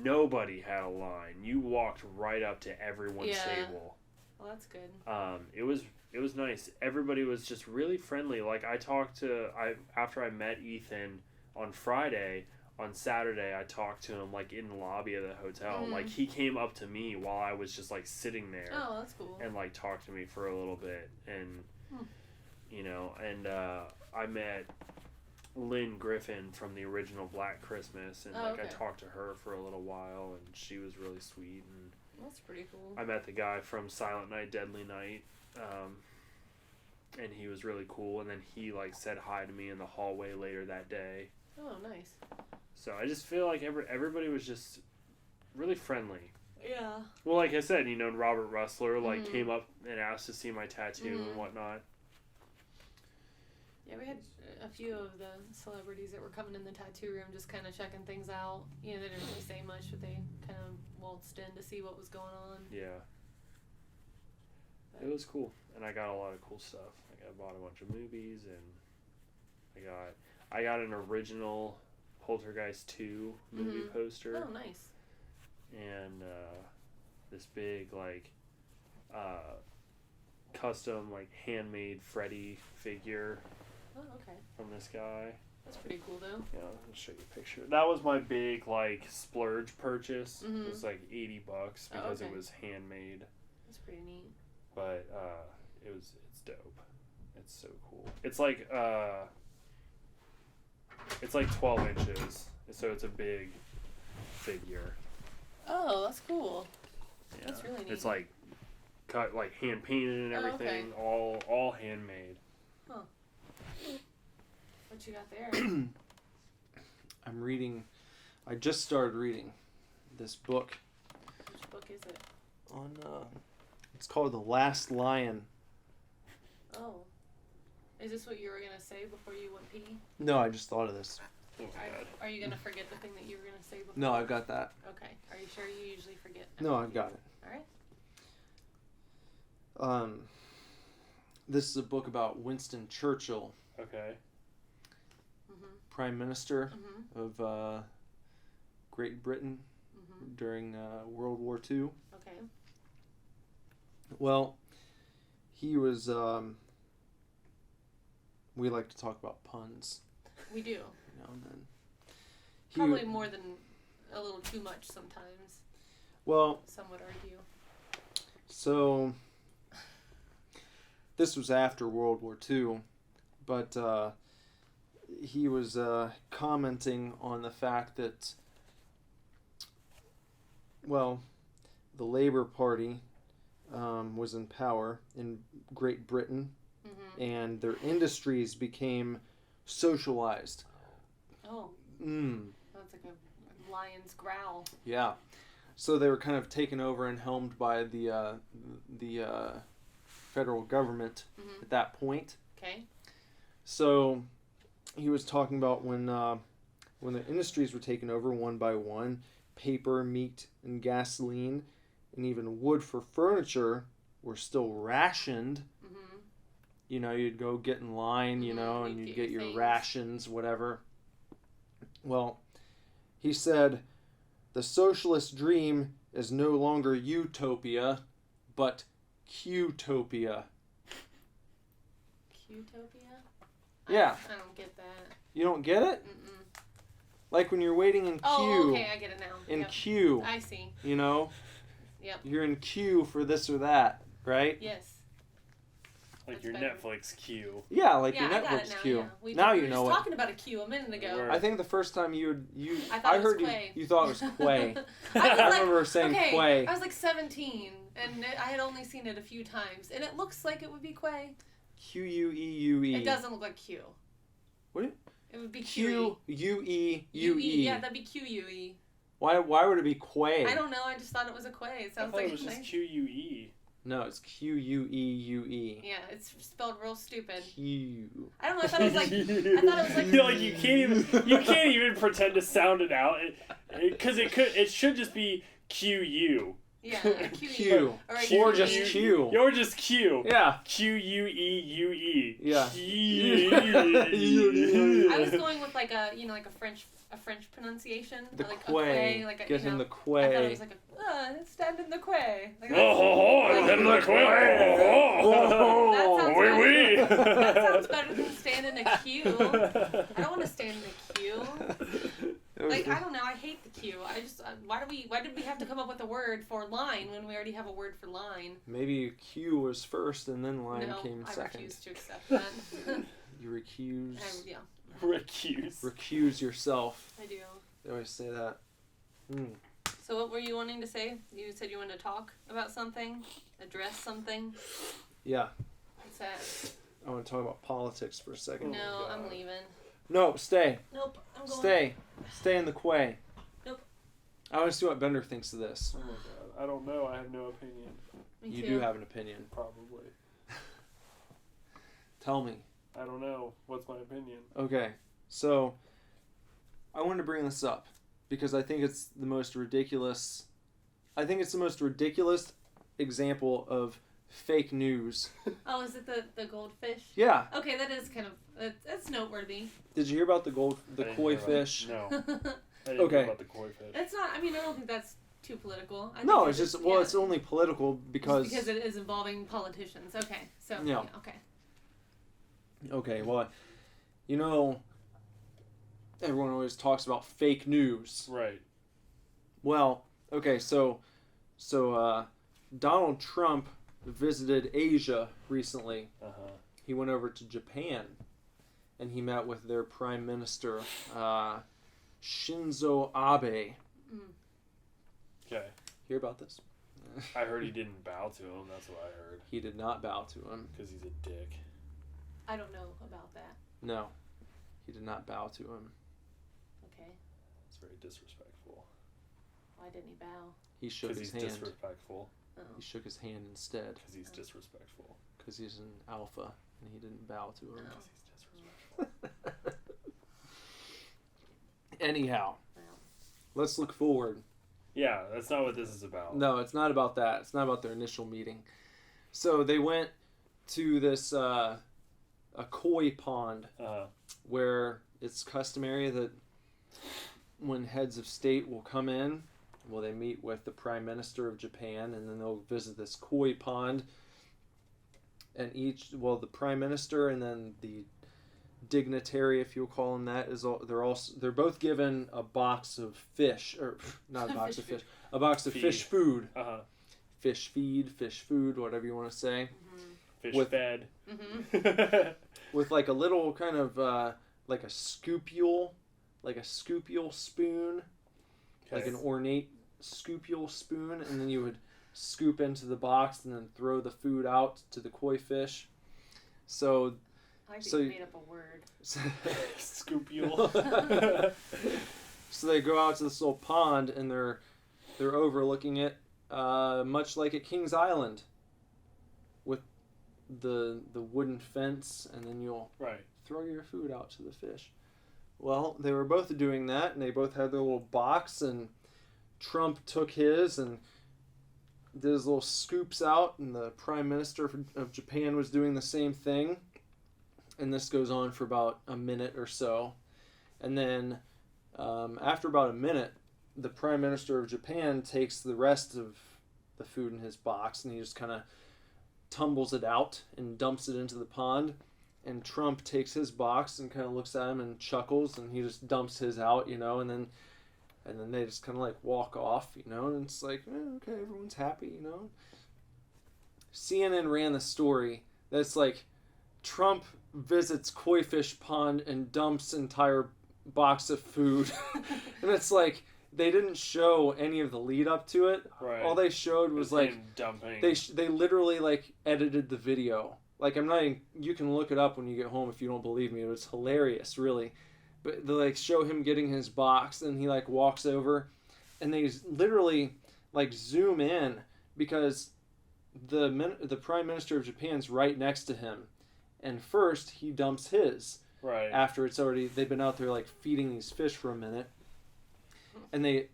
Nobody had a line. You walked right up to everyone's table. Well, that's good. It was nice. Everybody was just really friendly. Like, after I met Ethan on Friday, on Saturday I talked to him like in the lobby of the hotel. Like, he came up to me while I was just like sitting there. Oh, that's cool. And like talked to me for a little bit, and you know, and I met Lynn Griffin from the original Black Christmas, and I talked to her for a little while, and she was really sweet. And that's pretty cool. I met the guy from Silent Night, Deadly Night, and he was really cool. And then he like said hi to me in the hallway later that day. Oh, nice. So I just feel like everybody was just really friendly. Yeah. Well, like I said, you know, Robert Russler like came up and asked to see my tattoo and whatnot. Yeah, we had a few of the celebrities that were coming in the tattoo room just kind of checking things out. You know, they didn't really say much, but they kind of waltzed in to see what was going on. Yeah. But it was cool. And I got a lot of cool stuff. I bought a bunch of movies, and I got an original Poltergeist 2 movie poster. Oh, nice. And this big, like, custom, like, handmade Freddy figure. Oh, okay. From this guy. That's pretty cool, though. Yeah, I'll show you a picture. That was my big, like, splurge purchase. It was like $80 because it was handmade. That's pretty neat. But it's dope. It's so cool. It's like 12 inches, so it's a big figure. Oh, that's cool. Yeah. That's really neat. It's like cut, like hand painted and everything, all handmade. Huh. What you got there? I'm reading. I just started reading this book. Which book is it? It's called The Last Lion. Oh. Is this what you were going to say before you went pee? No, I just thought of this. Are you going to forget the thing that you were going to say before? No, I've got that. Okay. Are you sure you usually forget? No, I've got it. All right. This is a book about Winston Churchill. Okay. Prime Minister of Great Britain during World War II. Okay. Well, he was... we like to talk about puns. We do. Now and then. Probably more than a little too much sometimes. Well... Some would argue. So... This was after World War II, but he was commenting on the fact that, well, the Labour Party was in power in Great Britain, and their industries became socialized. Oh. That's like a lion's growl. Yeah. So they were kind of taken over and helmed by the federal government at that point. Okay. So he was talking about when the industries were taken over one by one, paper, meat, and gasoline, and even wood for furniture were still rationed. You know, you'd go get in line, you know, and you'd get your rations, whatever. Well, he said, the socialist dream is no longer utopia, but Q-topia. Q-topia? Yeah. I don't get that. You don't get it? Like when you're waiting in queue. Oh, okay, I get it now. In queue. I see. You know? Yep. You're in queue for this or that, right? Yes. Like your Netflix queue. Yeah, like your Netflix queue. Yeah. Now you know it. We were just talking about a queue a minute ago. I think the first time I heard you thought it was Quay. I remember saying Quay. I was like 17, and I had only seen it a few times, and it looks like it would be Quay. Q-U-E-U-E. It doesn't look like Q. What? It would be Q-U-E-U-E. Yeah, that'd be Q-U-E. Why would it be quay? I don't know. I just thought it was a quay. It sounds like it was just Q-U-E. No, it's Q-U-E-U-E. Yeah, it's spelled real stupid. Q. I don't know. I thought it was like. You're like you can't even pretend to sound it out, because it should just be Q-U. Yeah, Q. Or just Q. Or just Q. Yeah. Q-U-E-U-E. Yeah. I was going with like a French pronunciation. The like quay. A quay, Get him the quay. I thought it was like stand in the quay. Like, stand in the quay. That sounds better than stand in a queue. I don't want to stand in a queue. Like, I don't know. I hate the queue. I just why did we have to come up with a word for line when we already have a word for line? Maybe Q was first and then line came second. I refuse to accept that. You recuse. Yeah. Recuse yourself. I do. They always say that. So what were you wanting to say? You said you wanted to talk about something? Address something? Yeah. What's that? I want to talk about politics for a second. No, I'm leaving. No, stay. Nope, I'm going. Stay in the quay. Nope. I want to see what Bender thinks of this. Oh my god. I don't know. I have no opinion. Me you too. do have an opinion. Probably. Tell me. I don't know. What's my opinion? Okay. So, I wanted to bring this up because I think it's the most ridiculous... example of fake news. Oh, is it the goldfish? Yeah. Okay, that is kind of... That's noteworthy. Did you hear about the koi fish? No. I didn't Okay. know about the koi fish. It's not... I mean, I don't think that's too political. No, it's just... Well, it's only political because... Just because it is involving politicians. Okay, so... Yeah. Okay. Okay, well, you know, everyone always talks about fake news. Right. Well, okay, so Donald Trump visited Asia recently. Uh-huh. He went over to Japan, and he met with their Prime Minister, Shinzo Abe. Okay. Hear about this? I heard he didn't bow to him. That's what I heard. He did not bow to him. Because he's a dick. I don't know about that. No, he did not bow to him. Okay. It's very disrespectful. Why didn't he bow? He shook his hand. Because he's disrespectful. Oh. He shook his hand instead. Because he's disrespectful. Because he's an alpha, and he didn't bow to him. Because he's disrespectful. Anyhow, Well. let's look forward. Yeah, that's not what this is about. No, it's not about that. It's not about their initial meeting. So they went to this a koi pond where it's customary that when heads of state will come in, well, they meet with the Prime Minister of Japan, and then they'll visit this koi pond. And the Prime Minister and then the dignitary, if you'll call him that, they're both given a box of fish, or not a box of fish, a box of fish food. Fish feed, fish food, whatever you want to say. Fish fed. With like a little kind of like a scoopule spoon, like an ornate scoopule spoon, and then you would scoop into the box and then throw the food out to the koi fish. So I think you made up a word. Scoopule. So they go out to this little pond and they're overlooking it, much like at King's Island, with the wooden fence, and then you'll throw your food out to the fish. Well, they were both doing that, and they both had their little box, and Trump took his and did his little scoops out, and the Prime Minister of Japan was doing the same thing. And this goes on for about a minute or so. And then after about a minute, the Prime Minister of Japan takes the rest of the food in his box, and he just kind of tumbles it out and dumps it into the pond. And Trump takes his box and kind of looks at him and chuckles, and he just dumps his out, and then they just kind of like walk off, and it's like, okay, everyone's happy, CNN ran the story that's like, Trump visits koi fish pond and dumps entire box of food. And it's like, they didn't show any of the lead up to it. Right. All they showed was like, dumping. They literally like edited the video. Like, you can look it up when you get home if you don't believe me. It was hilarious, really. But they like show him getting his box, and he like walks over and they literally like zoom in because the Prime Minister of Japan's right next to him, and first he dumps his. Right. After they've been out there like feeding these fish for a minute, and they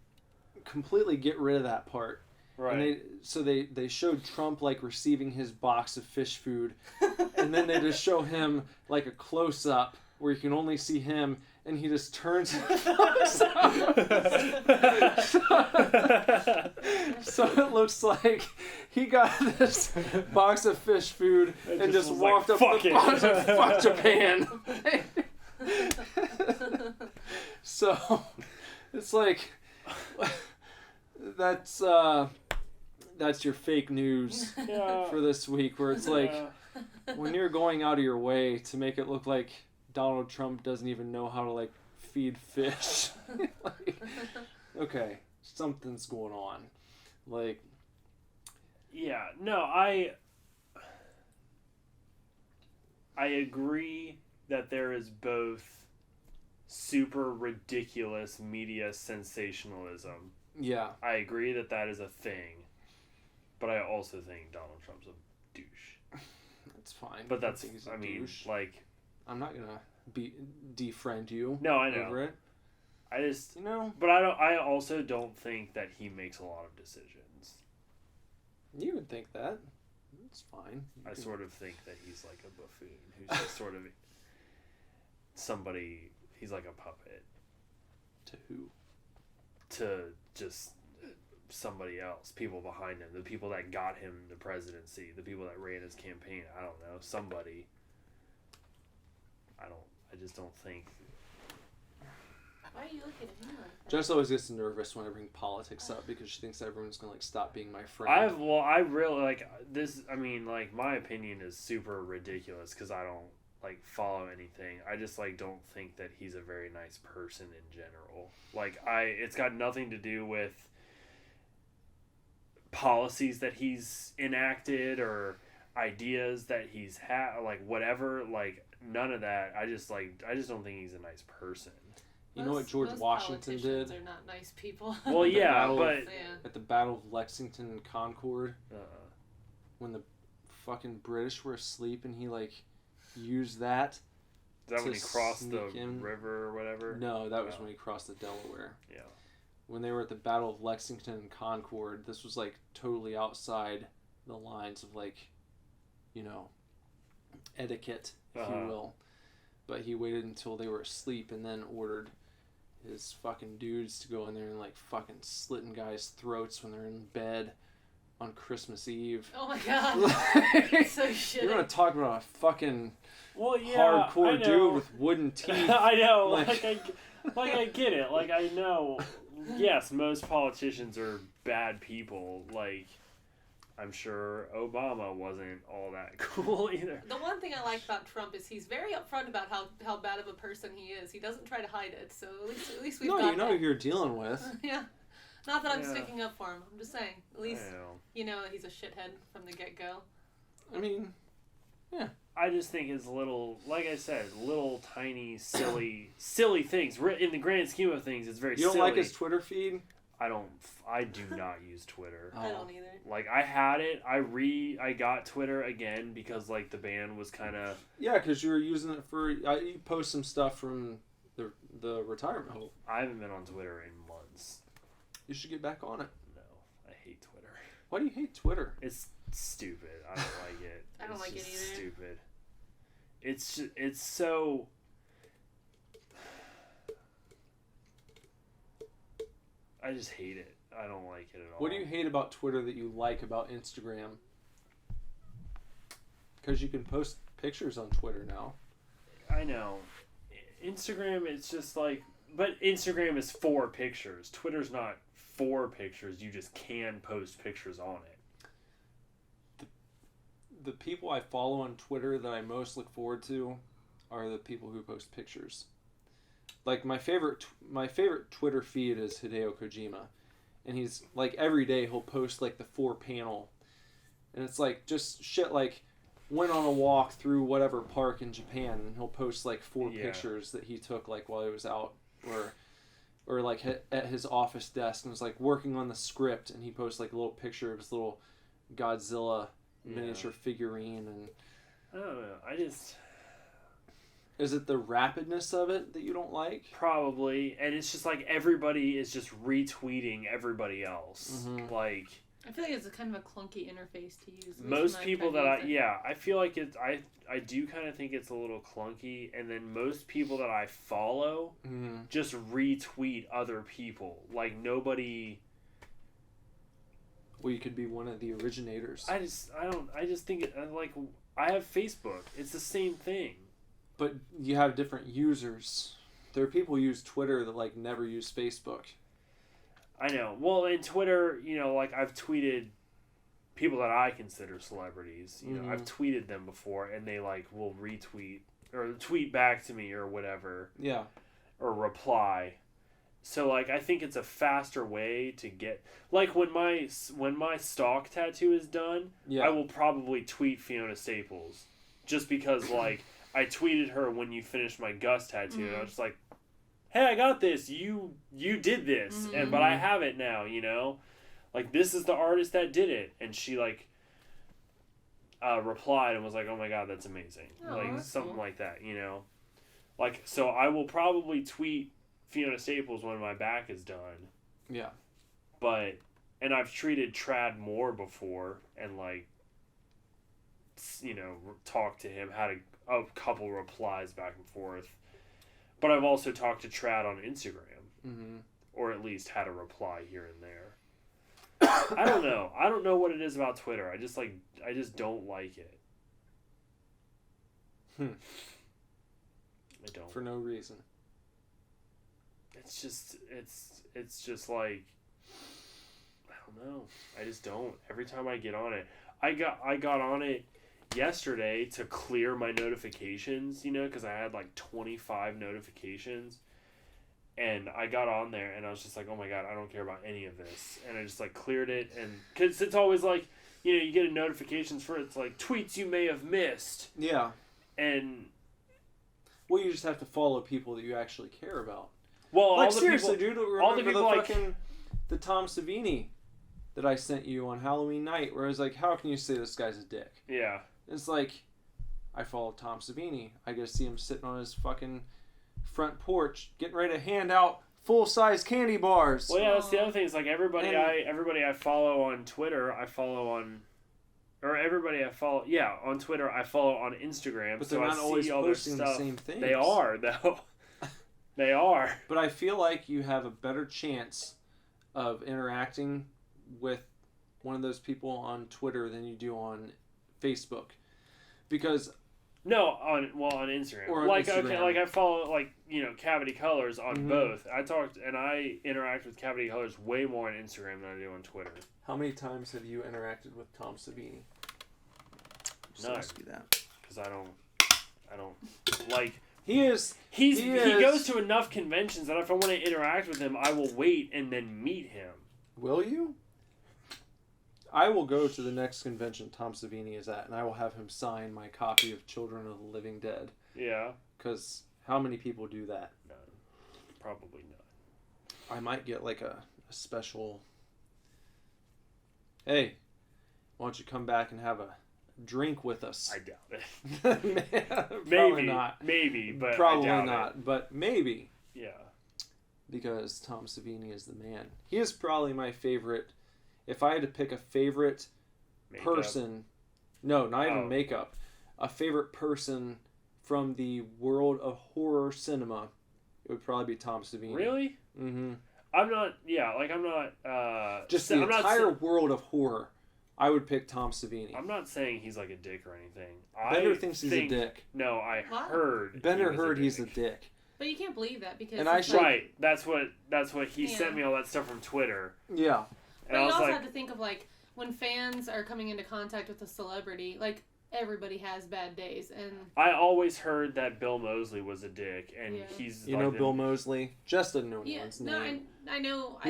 completely get rid of that part. Right. And they showed Trump like receiving his box of fish food, and then they just show him like a close up where you can only see him, and he just turns and walks out. So it looks like he got this box of fish food and just walked up the box and fuck Japan. So it's like that's your fake news for this week, where it's like when you're going out of your way to make it look like Donald Trump doesn't even know how to like feed fish. Like, okay, something's going on. Like, yeah, no, I agree that there is both super ridiculous media sensationalism. Yeah, I agree that is a thing, but I also think Donald Trump's a douche. That's fine. But that's, I mean, douche. like, I'm not gonna defriend you. No, I know. Over it. I just, you but I also don't think that he makes a lot of decisions. You would think that. It's fine. I sort of think that he's like a buffoon who's just sort of somebody. He's like a puppet. To who? To just somebody else. People behind him. The people that got him the presidency. The people that ran his campaign. I don't know. Somebody. I just don't think. Why are you looking at me like that? Jess always gets nervous when I bring politics up because she thinks everyone's gonna like stop being my friend. I really like this. I mean, like, my opinion is super ridiculous because I don't like follow anything. I just like don't think that he's a very nice person in general. Like, it's got nothing to do with policies that he's enacted or ideas that he's had, like whatever, like none of that. I just don't think he's a nice person. You know what George Washington did? They're not nice people. Well, yeah, but at the Battle of Lexington and Concord, when the fucking British were asleep and he like used that. Is that when he crossed the river or whatever? No, that was when he crossed the Delaware. Yeah. When they were at the Battle of Lexington and Concord, this was like totally outside the lines of like, you know, etiquette, if you will. But he waited until they were asleep and then ordered his fucking dudes to go in there and like fucking slitting guys' throats when they're in bed on Christmas Eve. Oh my god. So shitty. You're gonna talk about a fucking hardcore dude with wooden teeth. I know, I get it. Like, I know, yes, most politicians are bad people. Like, I'm sure Obama wasn't all that cool either. The one thing I like about Trump is he's very upfront about how bad of a person he is. He doesn't try to hide it, so at least we've got you know that. who you're dealing with. Yeah. Not that I'm sticking up for him. I'm just saying, at least you know that he's a shithead from the get-go. I mean, yeah. I just think his like I said, little tiny silly things. In the grand scheme of things, it's very silly. You don't like his Twitter feed? I do not use Twitter. I don't either. Like, I had it. I got Twitter again because like the ban was kind of. Yeah, because you were using it for. You post some stuff from the retirement home. I haven't been on Twitter in months. You should get back on it. No, I hate Twitter. Why do you hate Twitter? It's stupid. I don't like it. I don't like it either. Stupid. It's so. I just hate it. I don't like it at all. What do you hate about Twitter that you like about Instagram? Because you can post pictures on Twitter now. I know. Instagram, it's just like... But Instagram is for pictures. Twitter's not for pictures. You just can post pictures on it. The people I follow on Twitter that I most look forward to are the people who post pictures. Like, my favorite Twitter feed is Hideo Kojima. And he's, like, every day he'll post, like, the 4-panel. And it's, like, just shit like, went on a walk through whatever park in Japan. And he'll post, like, 4 pictures that he took, like, while he was out. or like at his office desk and was like working on the script, and he posts like a little picture of his little Godzilla miniature figurine. And I don't know. Is it the rapidness of it that you don't like? Probably. And it's just like everybody is just retweeting everybody else. Mm-hmm. Like, I feel like it's a kind of a clunky interface to use. Most people that I feel like it's, I do kind of think it's a little clunky. And then most people that I follow just retweet other people. Like, nobody... Well, you could be one of the originators. I just think it, like, I have Facebook. It's the same thing. But you have different users. There are people who use Twitter that like never use Facebook. I know. Well, in Twitter, you know, like I've tweeted people that I consider celebrities. You know, I've tweeted them before, and they like will retweet or tweet back to me or whatever. Yeah. Or reply. So like I think it's a faster way to get, like when my stalk tattoo is done, I will probably tweet Fiona Staples, just because like. I tweeted her when you finished my Gus tattoo, and I was just like, hey, I got this. You did this. But I have it now, you know? Like, this is the artist that did it. And she, like, replied and was like, oh my god, that's amazing. Oh, like, that's something cool. like that, you know? Like, so I will probably tweet Fiona Staples when my back is done. Yeah. And I've treated Trad Moore before, and, like, you know, talked to him, had a couple replies back and forth. But I've also talked to Trad on Instagram. Or at least had a reply here and there. I don't know. I don't know what it is about Twitter. I just don't like it. I don't. For no reason. It's just like, I don't know. I just don't. Every time I get on it, I got on it yesterday to clear my notifications, you know, because I had like 25 notifications, and I got on there and I was just like, oh my god, I don't care about any of this, and I just like cleared it. And because it's always like, you know, you get a notifications for it's like tweets you may have missed. Yeah. And well, you just have to follow people that you actually care about. Well, like all the seriously, people, dude, remember all the people the Tom Savini that I sent you on Halloween night, where I was like, how can you say this guy's a dick? Yeah. It's like, I follow Tom Savini. I get to see him sitting on his fucking front porch, getting ready to hand out full-size candy bars. Well, yeah, that's the other thing. It's like everybody I follow on Twitter, on Twitter, I follow on Instagram. But they're not always posting the same things. They are, though. They are. But I feel like you have a better chance of interacting with one of those people on Twitter than you do on Facebook. Because on Instagram. Or on like Instagram. Okay, like I follow like, you know, Cavity Colors on both. I interact with Cavity Colors way more on Instagram than I do on Twitter. How many times have you interacted with Tom Savini? None. Because I don't like. He goes to enough conventions that if I want to interact with him, I will wait and then meet him. Will you? I will go to the next convention Tom Savini is at, and I will have him sign my copy of Children of the Living Dead. Yeah. Because how many people do that? None. Probably none. I might get like a special... Hey, why don't you come back and have a drink with us? I doubt it. Probably not. Maybe, but probably I doubt not. It. But maybe. Yeah. Because Tom Savini is the man. He is probably my favorite. If I had to pick a favorite person, no, not even makeup, a favorite person from the world of horror cinema, it would probably be Tom Savini. Really? Mm-hmm. I'm not. Just the entire world of horror. I would pick Tom Savini. I'm not saying he's like a dick or anything. Bender thinks he's a dick. No, I heard. Bender heard he's a dick. But you can't believe that because. And right. That's what he sent me all that stuff from Twitter. Yeah. But you also have to think of like when fans are coming into contact with a celebrity, like everybody has bad days, and I always heard that Bill Moseley was a dick, and he's Bill Moseley, just a no one's name. I know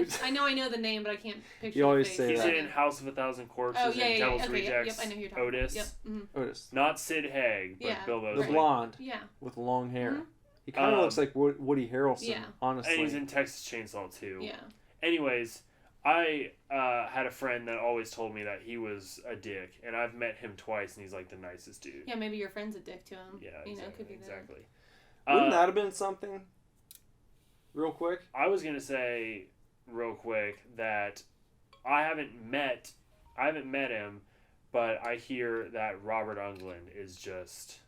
the name, but I can't picture. You always the face. say he's that. in House of a Thousand Corpses and Devil's Rejects. Yep, I know who you're talking Otis. About. Yep. Otis, not Sid Haig, but Bill Moseley, the blonde, yeah, with long hair. Mm-hmm. He kind of looks like Woody Harrelson, honestly. And he's in Texas Chainsaw too. Yeah. Anyways, I had a friend that always told me that he was a dick, and I've met him twice, and he's like the nicest dude. Yeah, maybe your friend's a dick to him. Yeah, you know, exactly. could be Exactly. Wouldn't that have been something? Real quick? I was going to say real quick that I haven't met him, but I hear that Robert Englund is just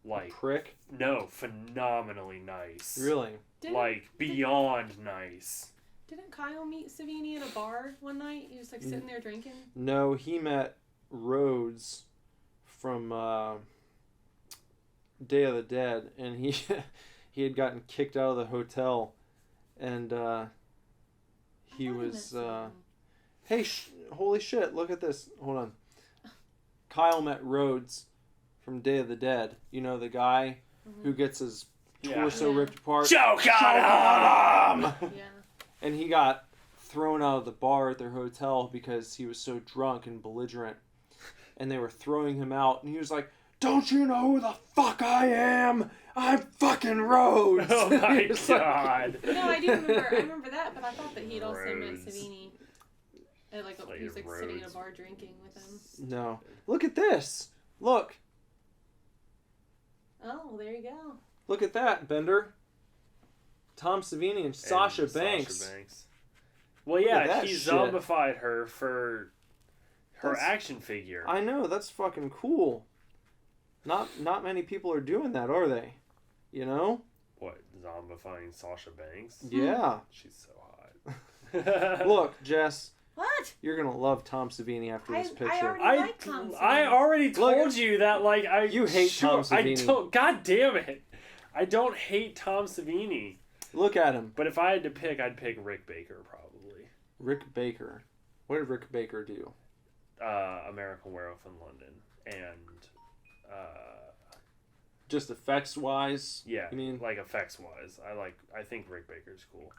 like... A prick? No, phenomenally nice. Really? Beyond nice. Didn't Kyle meet Savini in a bar one night? He was like sitting there drinking? No, he met Rhodes from Day of the Dead, and he had gotten kicked out of the hotel, and he was hey, holy shit, look at this. Hold on. Kyle met Rhodes from Day of the Dead. You know, the guy who gets his torso ripped apart. Choke on him! Yeah. And he got thrown out of the bar at their hotel because he was so drunk and belligerent. And they were throwing him out, and he was like, "Don't you know who the fuck I am? I'm fucking Rhodes." Oh my god. No, I do remember. I remember that, but I thought that he'd also met Savini. And he was sitting in a bar drinking with him. No. Look at this. Look. Oh, well, there you go. Look at that, Bender. Tom Savini and Sasha Banks. Well, yeah, he zombified her for her action figure. I know, that's fucking cool. Not many people are doing that, are they? You know? What, zombifying Sasha Banks? Yeah. She's so hot. Look, Jess. What? You're gonna love Tom Savini after this picture. I already like Tom Savini. I already told you that, you hate Tom Savini. God damn it. I don't hate Tom Savini. Look at him. But if I had to pick, I'd pick Rick Baker, probably. Rick Baker. What did Rick Baker do? American Werewolf in London. And, just effects-wise? Yeah, you mean? like effects-wise. I think Rick Baker's cool.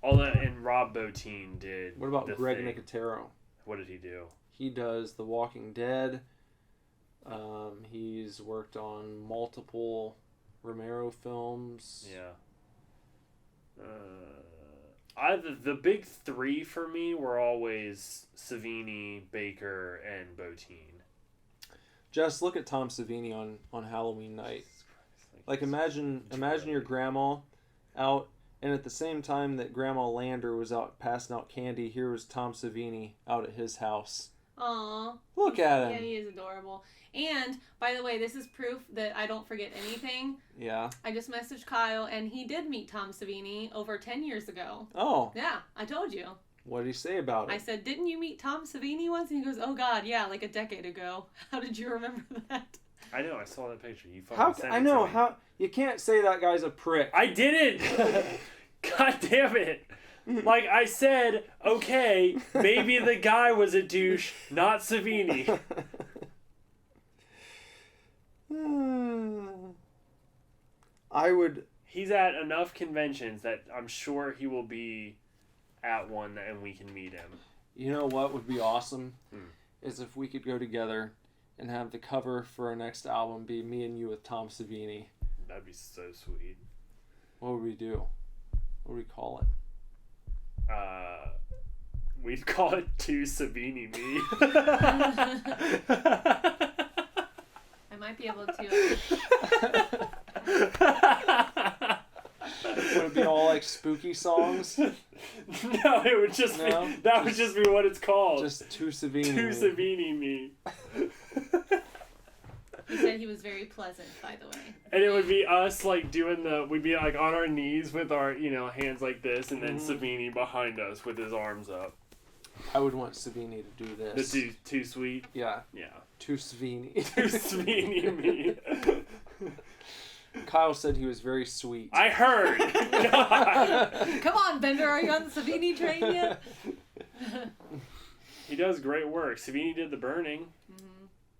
Although, and Rob Bottin did... What about Greg Nicotero? What did he do? He does The Walking Dead. He's worked on multiple Romero films. Yeah. The big three for me were always Savini, Baker, and Bottin. Just look at Tom Savini on Halloween night. Like imagine your grandma out, and at the same time that Grandma Lander was out passing out candy, here was Tom Savini out at his house. Aww. Look at him. Yeah, he is adorable. And, by the way, this is proof that I don't forget anything. Yeah. I just messaged Kyle, and he did meet Tom Savini over 10 years ago. Oh. Yeah, I told you. What did he say about it? I said, "Didn't you meet Tom Savini once?" And he goes, "Oh, God, yeah, like a decade ago." How did you remember that? I know, I saw that picture. You fucking sent it I know, to me. you can't say that guy's a prick. I didn't! God damn it! Like I said, okay, maybe the guy was a douche, not Savini. He's at enough conventions that I'm sure he will be at one and we can meet him. You know what would be awesome? Is if we could go together and have the cover for our next album be me and you with Tom Savini. That'd be so sweet. What would we do? What would we call it? We'd call it To Savini Me. I might be able to. Would it be all like spooky songs? No, it would just be that would just be what it's called. Just To Savini. To Savini Me. He said he was very pleasant, by the way. And it would be us like we'd be like on our knees with our, hands like this, and then Savini behind us with his arms up. I would want Savini to do this. The too sweet? Yeah. Yeah. To Savini. To Savini Me. Kyle said he was very sweet. I heard. God. Come on, Bender, are you on the Savini train yet? He does great work. Savini did The Burning.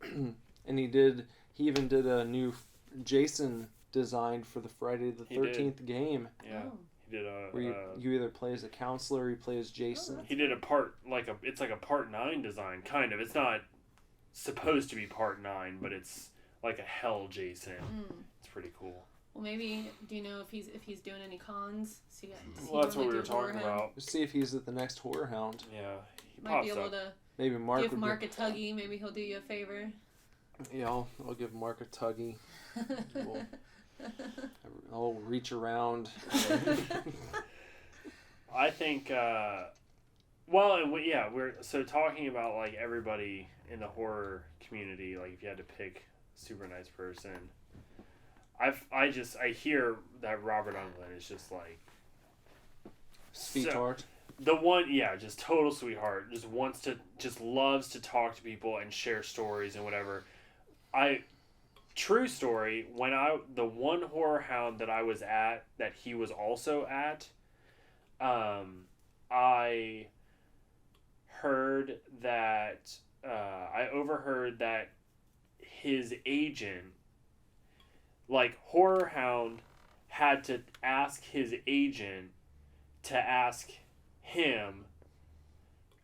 Mm-hmm. And he even did a new Jason design for the Friday the 13th game. Yeah. Oh. He did where you either play as a counselor or you play as Jason. He did it's like a part 9 design, kind of. It's not supposed to be part 9, but it's like a hell Jason. It's pretty cool. Well, maybe, do you know if he's doing any cons? Well, that's what we were talking about. Let's see if he's at the next Horror Hound. Yeah. He might be able to maybe give Mark a tuggy. Maybe he'll do you a favor. Yeah, I'll give Mark a tuggy. I'll reach around. I think, we're so talking about, like, everybody in the horror community, like, if you had to pick a super nice person, I hear that Robert Englund is just, like... Sweetheart. The one, just total sweetheart, just loves to talk to people and share stories and whatever. True story, the one Horror Hound that I was at, that he was also at, I overheard that his agent, like, Horror Hound had to ask his agent to ask him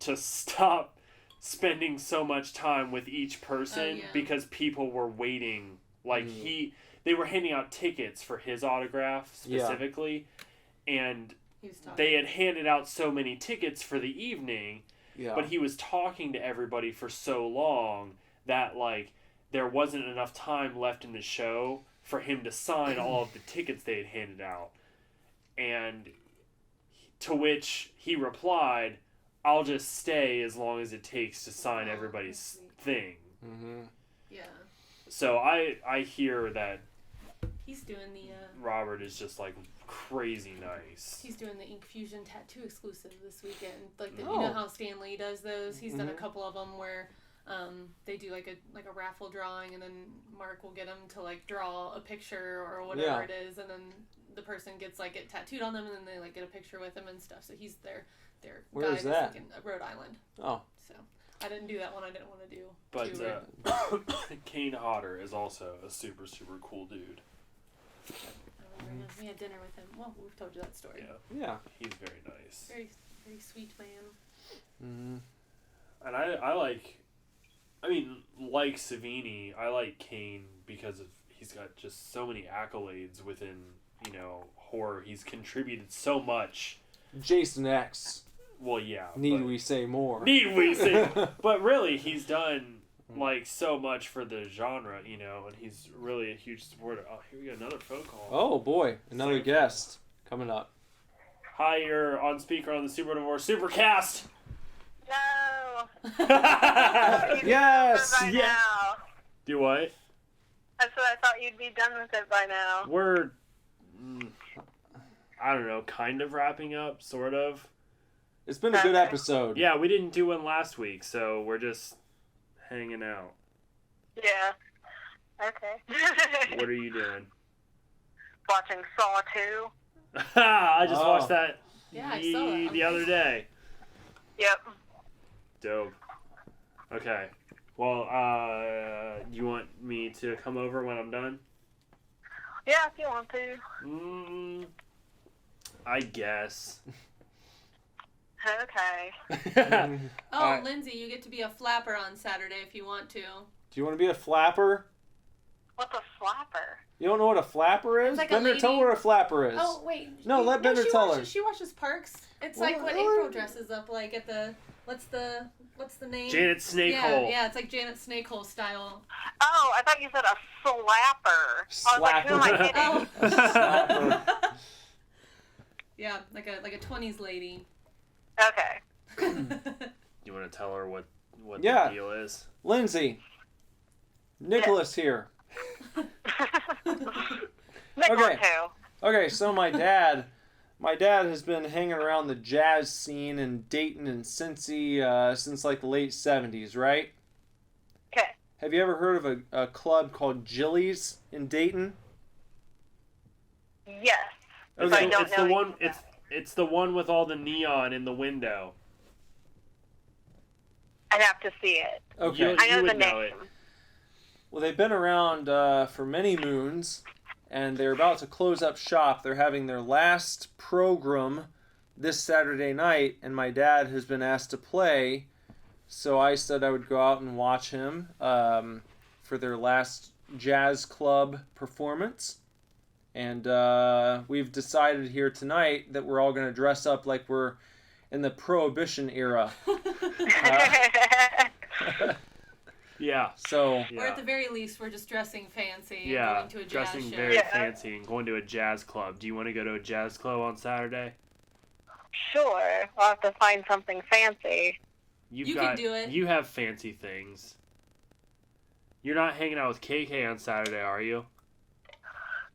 to stop spending so much time with each person because people were waiting. Like, they were handing out tickets for his autograph specifically, and they had handed out so many tickets for the evening, but he was talking to everybody for so long that, like, there wasn't enough time left in the show for him to sign all of the tickets they had handed out. And to which he replied, "I'll just stay as long as it takes to sign everybody's thing." Mm-hmm. Yeah. So I hear that he's doing the Robert is just, like, crazy nice. He's doing the Ink Fusion tattoo exclusive this weekend. Like, you know how Stan Lee does those? He's done a couple of them where they do like a raffle drawing, and then Mark will get them to, like, draw a picture or whatever it is, and then the person gets, like, it tattooed on them, and then they, like, get a picture with him and stuff. So he's their Where guy is that? in Rhode Island. Oh. So I didn't do that one. I didn't want to do. But Kane Hodder is also a super, super cool dude. We had dinner with him. Well, we've told you that story. Yeah. He's very nice. Very, very sweet man. Mm-hmm. And I like Savini, I like Kane because he's got just so many accolades within, horror. He's contributed so much. Jason X. Well, yeah. Need we say more? But really, he's done, like, so much for the genre, and he's really a huge supporter. Oh, here we go, another phone call. Oh, boy. Another guest coming up. Hi, you're on speaker on the Super Divorce Supercast. No. Yes. Yeah. Do what? That's what I thought you'd be done with it by now. We're, I don't know, kind of wrapping up, sort of. It's been a good episode. Yeah, we didn't do one last week, so we're just hanging out. Yeah. Okay. What are you doing? Watching Saw 2. I just watched that, I saw that the other day. Yep. Dope. Okay. Well, you want me to come over when I'm done? Yeah, if you want to. I guess. Okay. Lindsay, you get to be a flapper on Saturday if you want to. Do you want to be a flapper? What's a flapper? You don't know what a flapper is? Like Bender, tell her what a flapper is. Oh, wait. No, let Bender tell her. She watches Parks. It's like what April dresses up like at the... What's the name? Janet Snakehole. Yeah, it's like Janet Snakehole style. Oh, I thought you said a slapper. I was like, who am I kidding? Slapper. Yeah, like a 20s lady. Okay. You want to tell her what the deal is? Lindsay. Nicholas here. Okay. Okay, so my dad has been hanging around the jazz scene in Dayton and Cincy since, like, the late 70s, right? Okay. Have you ever heard of a club called Jilly's in Dayton? Yes. Okay. It's the one with all the neon in the window. I'd have to see it. Okay. I know the know name. it. Well, they've been around for many moons, and they're about to close up shop. They're having their last program this Saturday night, and my dad has been asked to play, so I said I would go out and watch him for their last jazz club performance. And we've decided here tonight that we're all going to dress up like we're in the Prohibition era. Yeah. So. Or at the very least, we're just dressing fancy and going to a jazz dressing show. very fancy and going to a jazz club. Do you want to go to a jazz club on Saturday? Sure. I'll have to find something fancy. You can do it. You have fancy things. You're not hanging out with KK on Saturday, are you?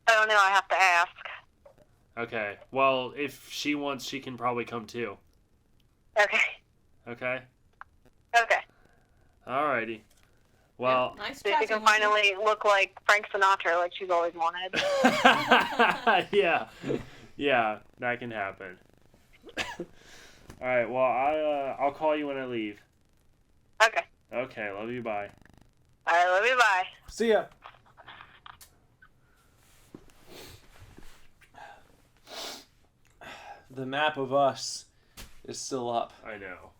I don't know. I have to ask. Okay. Well, if she wants, she can probably come too. Okay. Okay? Okay. Alrighty. Well... Yeah, nice so she can finally look like Frank Sinatra like she's always wanted. Yeah. Yeah, that can happen. Alright, well, I'll call you when I leave. Okay. Okay, love you, bye. Alright, love you, bye. See ya. The map of us is still up. I know.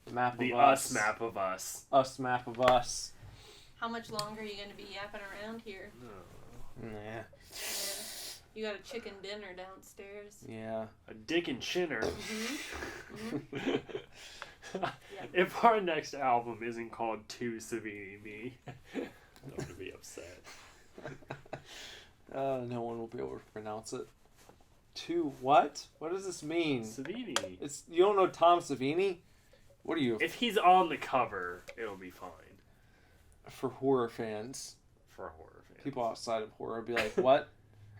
The map the of us. us map of us. Us map of us. How much longer are you going to be yapping around here? Nah. Yeah. You got a chicken dinner downstairs. Yeah. A dick and chinner. Mm-hmm. If our next album isn't called To Savini Me, I'm going to be upset. No one will be able to pronounce it. To what? What does this mean? Savini. It's you don't know Tom Savini? What are you? If he's on the cover, it'll be fine. For horror fans. For horror fans. People outside of horror be like, what?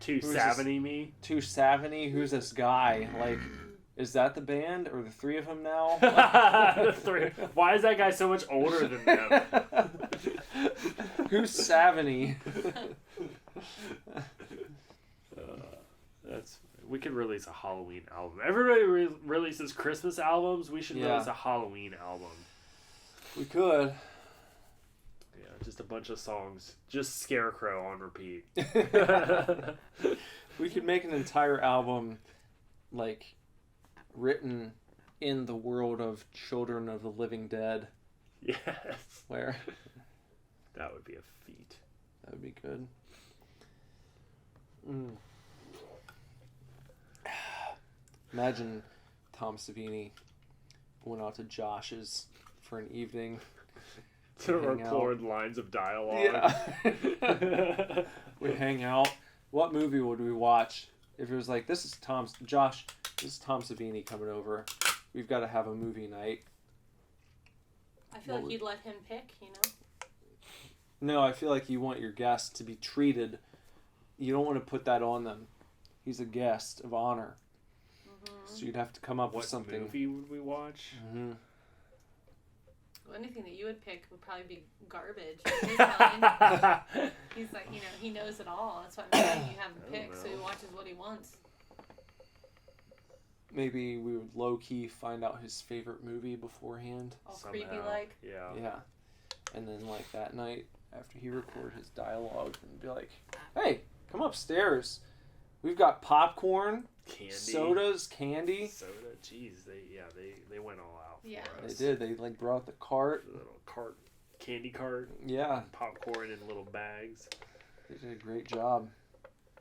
To Savini Me? To Savini? Who's this guy? Like, is that the band? Or the three of them now? The three. Why is that guy so much older than them? Who's Savini? We could release a Halloween album. Everybody releases Christmas albums. We should release a Halloween album. We could. Yeah, just a bunch of songs. Just Scarecrow on repeat. We could make an entire album, like, written in the world of Children of the Living Dead. Yes. Where? That would be a feat. That would be good. Imagine Tom Savini went out to Josh's for an evening to record lines of dialogue. Yeah. We hang out. What movie would we watch if it was like, this is Tom Savini coming over. We've got to have a movie night. I feel like you'd let him pick, you know? No, I feel like you want your guest to be treated. You don't want to put that on them. He's a guest of honor. So you'd have to come up with something. What movie would we watch? Mm-hmm. Well, anything that you would pick would probably be garbage. He's like, you know, he knows it all. That's why I'm saying you have him pick, so he watches what he wants. Maybe we would low-key find out his favorite movie beforehand. All creepy-like. Yeah. Yeah. And then, like, that night, after he recorded his dialogue, and be like, hey, come upstairs. We've got popcorn, candy, sodas, candy. Soda, jeez, they went all out. Yeah, for us. They did. They like brought the cart, the little cart, candy cart. Yeah, popcorn in little bags. They did a great job.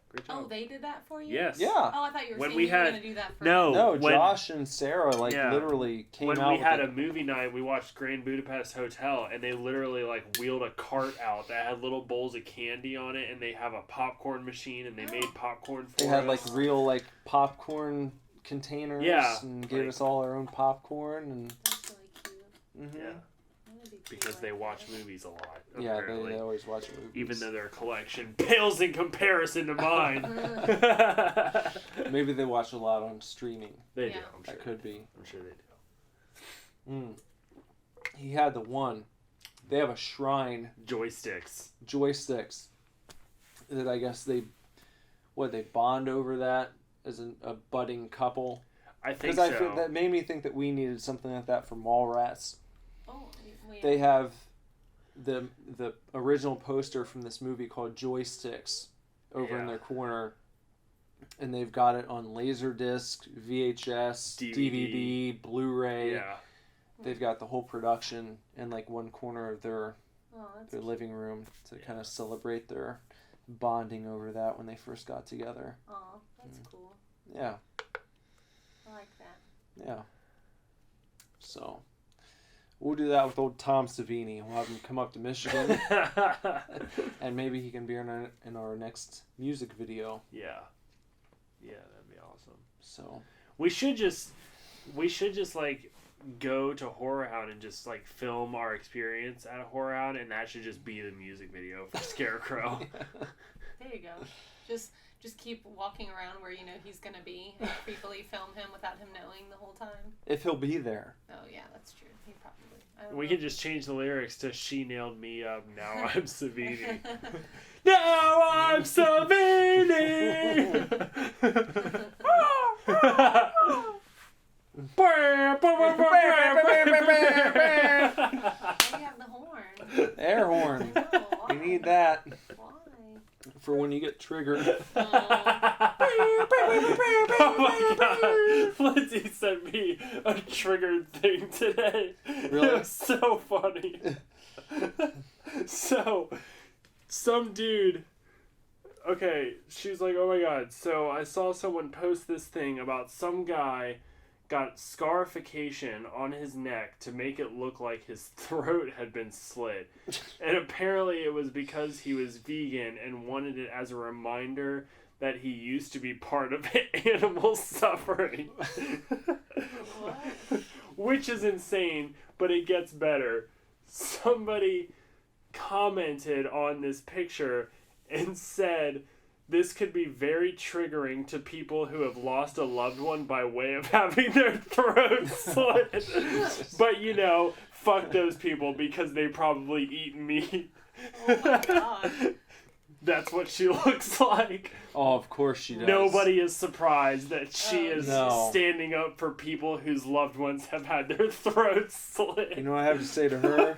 Great job. Oh, they did that for you? Yes. Yeah. Oh, I thought you were saying you were going to do that for No, Josh and Sarah literally came out. When we had a movie night, we watched Grand Budapest Hotel, and they literally like wheeled a cart out that had little bowls of candy on it, and they have a popcorn machine, and they made popcorn for us. They had like real like popcorn containers, and gave us all our own popcorn, and that's really cute. Mm-hmm. Yeah. Because they watch movies a lot. Yeah, they always watch movies. Even though their collection pales in comparison to mine. Maybe they watch a lot on streaming. They do. I'm sure that could be. I'm sure they do. He had the one. They have a shrine. Joysticks. That I guess they bond over that as a budding couple. I think so. Because that made me think that we needed something like that for Mallrats. Oh, yeah. They have the original poster from this movie called Joysticks over in their corner, and they've got it on Laserdisc, VHS, DVD, Blu-ray. Yeah. They've got the whole production in like one corner of their cute. living room to kind of celebrate their bonding over that when they first got together. Aw, that's cool. Yeah. I like that. Yeah. So, we'll do that with old Tom Savini. We'll have him come up to Michigan, and maybe he can be in our next music video. Yeah. Yeah, that'd be awesome. So, we should just like go to Horror Hound and just like film our experience at Horror Hound, and that should just be the music video for Scarecrow. There you go. Just keep walking around where you know he's gonna be, and creepily film him without him knowing the whole time. If he'll be there. Oh yeah, that's true. He probably. We can just change the lyrics to "She nailed me up. Now I'm Savini." Now I'm Savini. You have the horn. Air horn. You need that. Why? For when you get triggered. Oh my god. Lindsay sent me a triggered thing today. Really? It was so funny. So, some dude... Okay, she's like, oh my god. So I saw someone post this thing about some guy got scarification on his neck to make it look like his throat had been slit. And apparently it was because he was vegan and wanted it as a reminder that he used to be part of animal suffering. What? Which is insane, but it gets better. Somebody commented on this picture and said, "This could be very triggering to people who have lost a loved one by way of having their throat slit. But, you know, fuck those people because they probably eat meat." Oh my god. That's what she looks like. Oh, of course she does. Nobody is surprised that she is No. standing up for people whose loved ones have had their throats slit. You know what I have to say to her?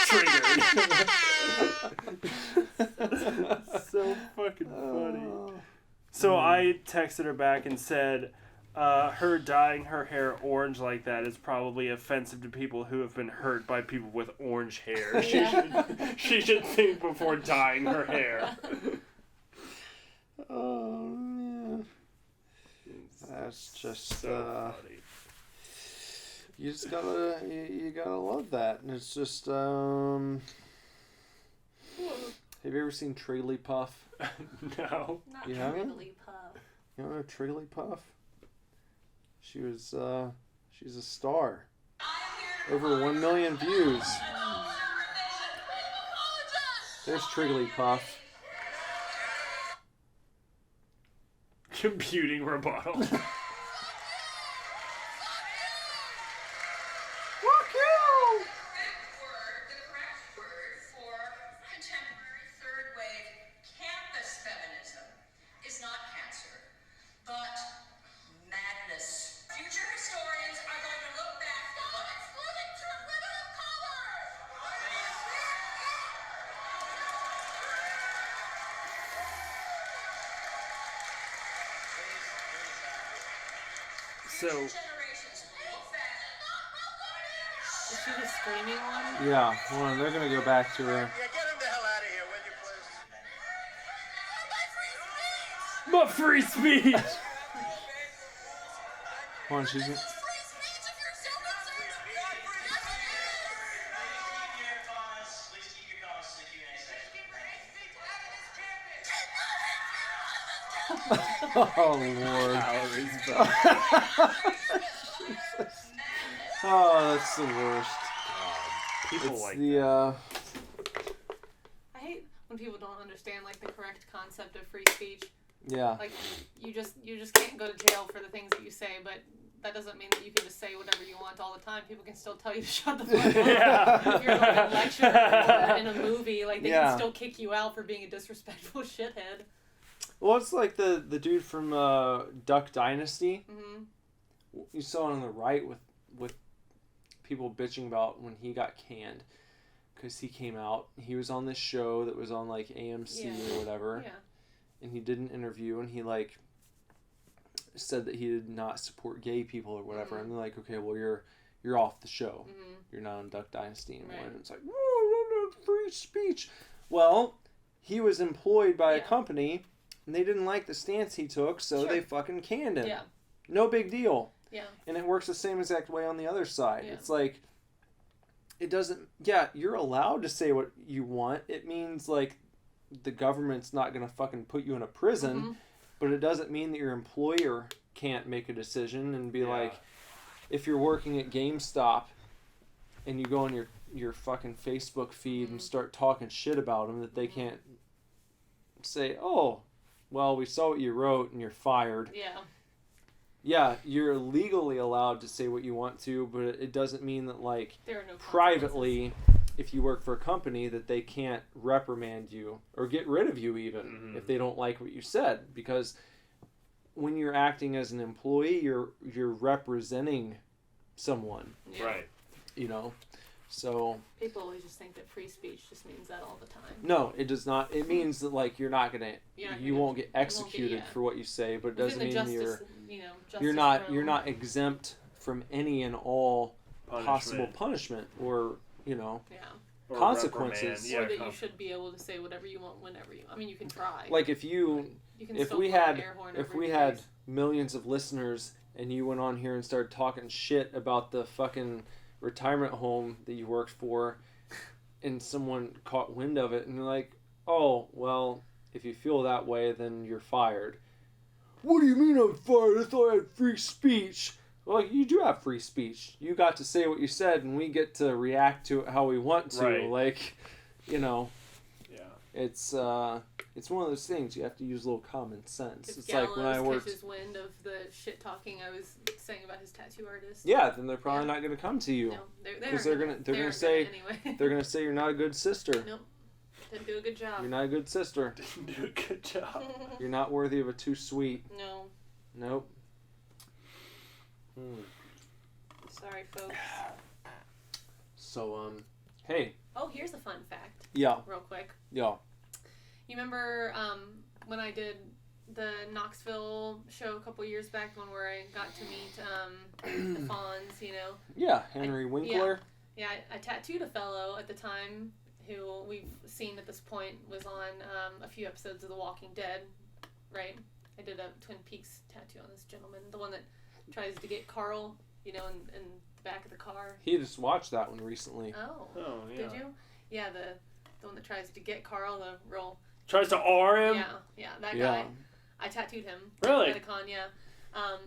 Triggered. So fucking funny. So I texted her back and said, her dyeing her hair orange like that is probably offensive to people who have been hurt by people with orange hair. She should think before dyeing her hair. Oh, man. That's just, so funny. You just gotta, you gotta love that. And it's just, have you ever seen Trilly Puff? No. Not You haven't? Trilly Puff. You don't know Trilly Puff? She was, she's a star. Over 1 million views. There's Trilly Puff. Computing rebuttal. So, Is she the screaming one? Yeah, hold on, they're gonna go back to her. Yeah, get him the hell out of here, will you, please? my free speech! Hold on, she's... Oh, Lord. Oh, that's the worst. People It's like the, I hate when people don't understand like the correct concept of free speech. yeah. Like you just can't go to jail for the things that you say, but that doesn't mean that you can just say whatever you want all the time. People can still tell you to shut the fuck up. Yeah. If you're like a lecturer in a movie, like they Yeah. can still kick you out for being a disrespectful shithead. Well, it's like the dude from Duck Dynasty. Mm-hmm. You saw it on the right with people bitching about when he got canned because he came out. He was on this show that was on like AMC or whatever, Yeah. and he did an interview and he like said that he did not support gay people or whatever. And they're like, okay, well you're you're off the show. Mm-hmm. You're not on Duck Dynasty anymore. Right. And it's like, whoa, free speech. Well, he was employed by a company, and they didn't like the stance he took, so they fucking canned him. Yeah. No big deal. Yeah. And it works the same exact way on the other side. Yeah. It's like, it doesn't, yeah, you're allowed to say what you want. It means, like, the government's not going to fucking put you in a prison, but it doesn't mean that your employer can't make a decision and be like, if you're working at GameStop and you go on your fucking Facebook feed and start talking shit about them, that they can't say, oh, well, we saw what you wrote and you're fired. Yeah. Yeah, you're legally allowed to say what you want to, but it doesn't mean that, like, there are no privately, if you work for a company, that they can't reprimand you or get rid of you even if they don't like what you said. Because when you're acting as an employee, you're representing someone. Yeah. Right. You know? So people always just think that free speech just means that all the time. No, it does not. It means that, like, you're not gonna, you won't get executed for what you say, but it doesn't mean you're not exempt from any and all possible punishment or or consequences. Or that you should be able to say whatever you want whenever you. I mean, you can try. Like if we had millions of listeners and you went on here and started talking shit about the fucking retirement home that you worked for, and someone caught wind of it and they're like, oh, well, if you feel that way, then you're fired. What do you mean I'm fired? I thought I had free speech. Well, you do have free speech. You got to say what you said, and we get to react to it how we want to. Right. Like, Yeah. It's one of those things you have to use a little common sense. If It's like when I worked. catches wind of the shit talking I was saying about his tattoo artist. Yeah, then they're probably not going to come to you. No, because they're gonna say anyway. they're gonna say you're not a good sister. Nope, didn't do a good job. You're not a good sister. Didn't do a good job. You're not worthy of a too sweet. No. Nope. Sorry, folks. So hey. Oh, here's a fun fact. Yeah. Real quick. Yeah. You remember when I did the Knoxville show a couple years back, where I got to meet the Fonz, Yeah, Henry Winkler. Yeah, I tattooed a fellow at the time who we've seen at this point was on a few episodes of The Walking Dead, right? I did a Twin Peaks tattoo on this gentleman, the one that tries to get Carl, in the back of the car. He just watched that one recently. Oh, yeah. Did you? Yeah, the one that tries to get Carl, the real... Tries to R him? Yeah, that guy. I tattooed him. Really? At Medicon, yeah.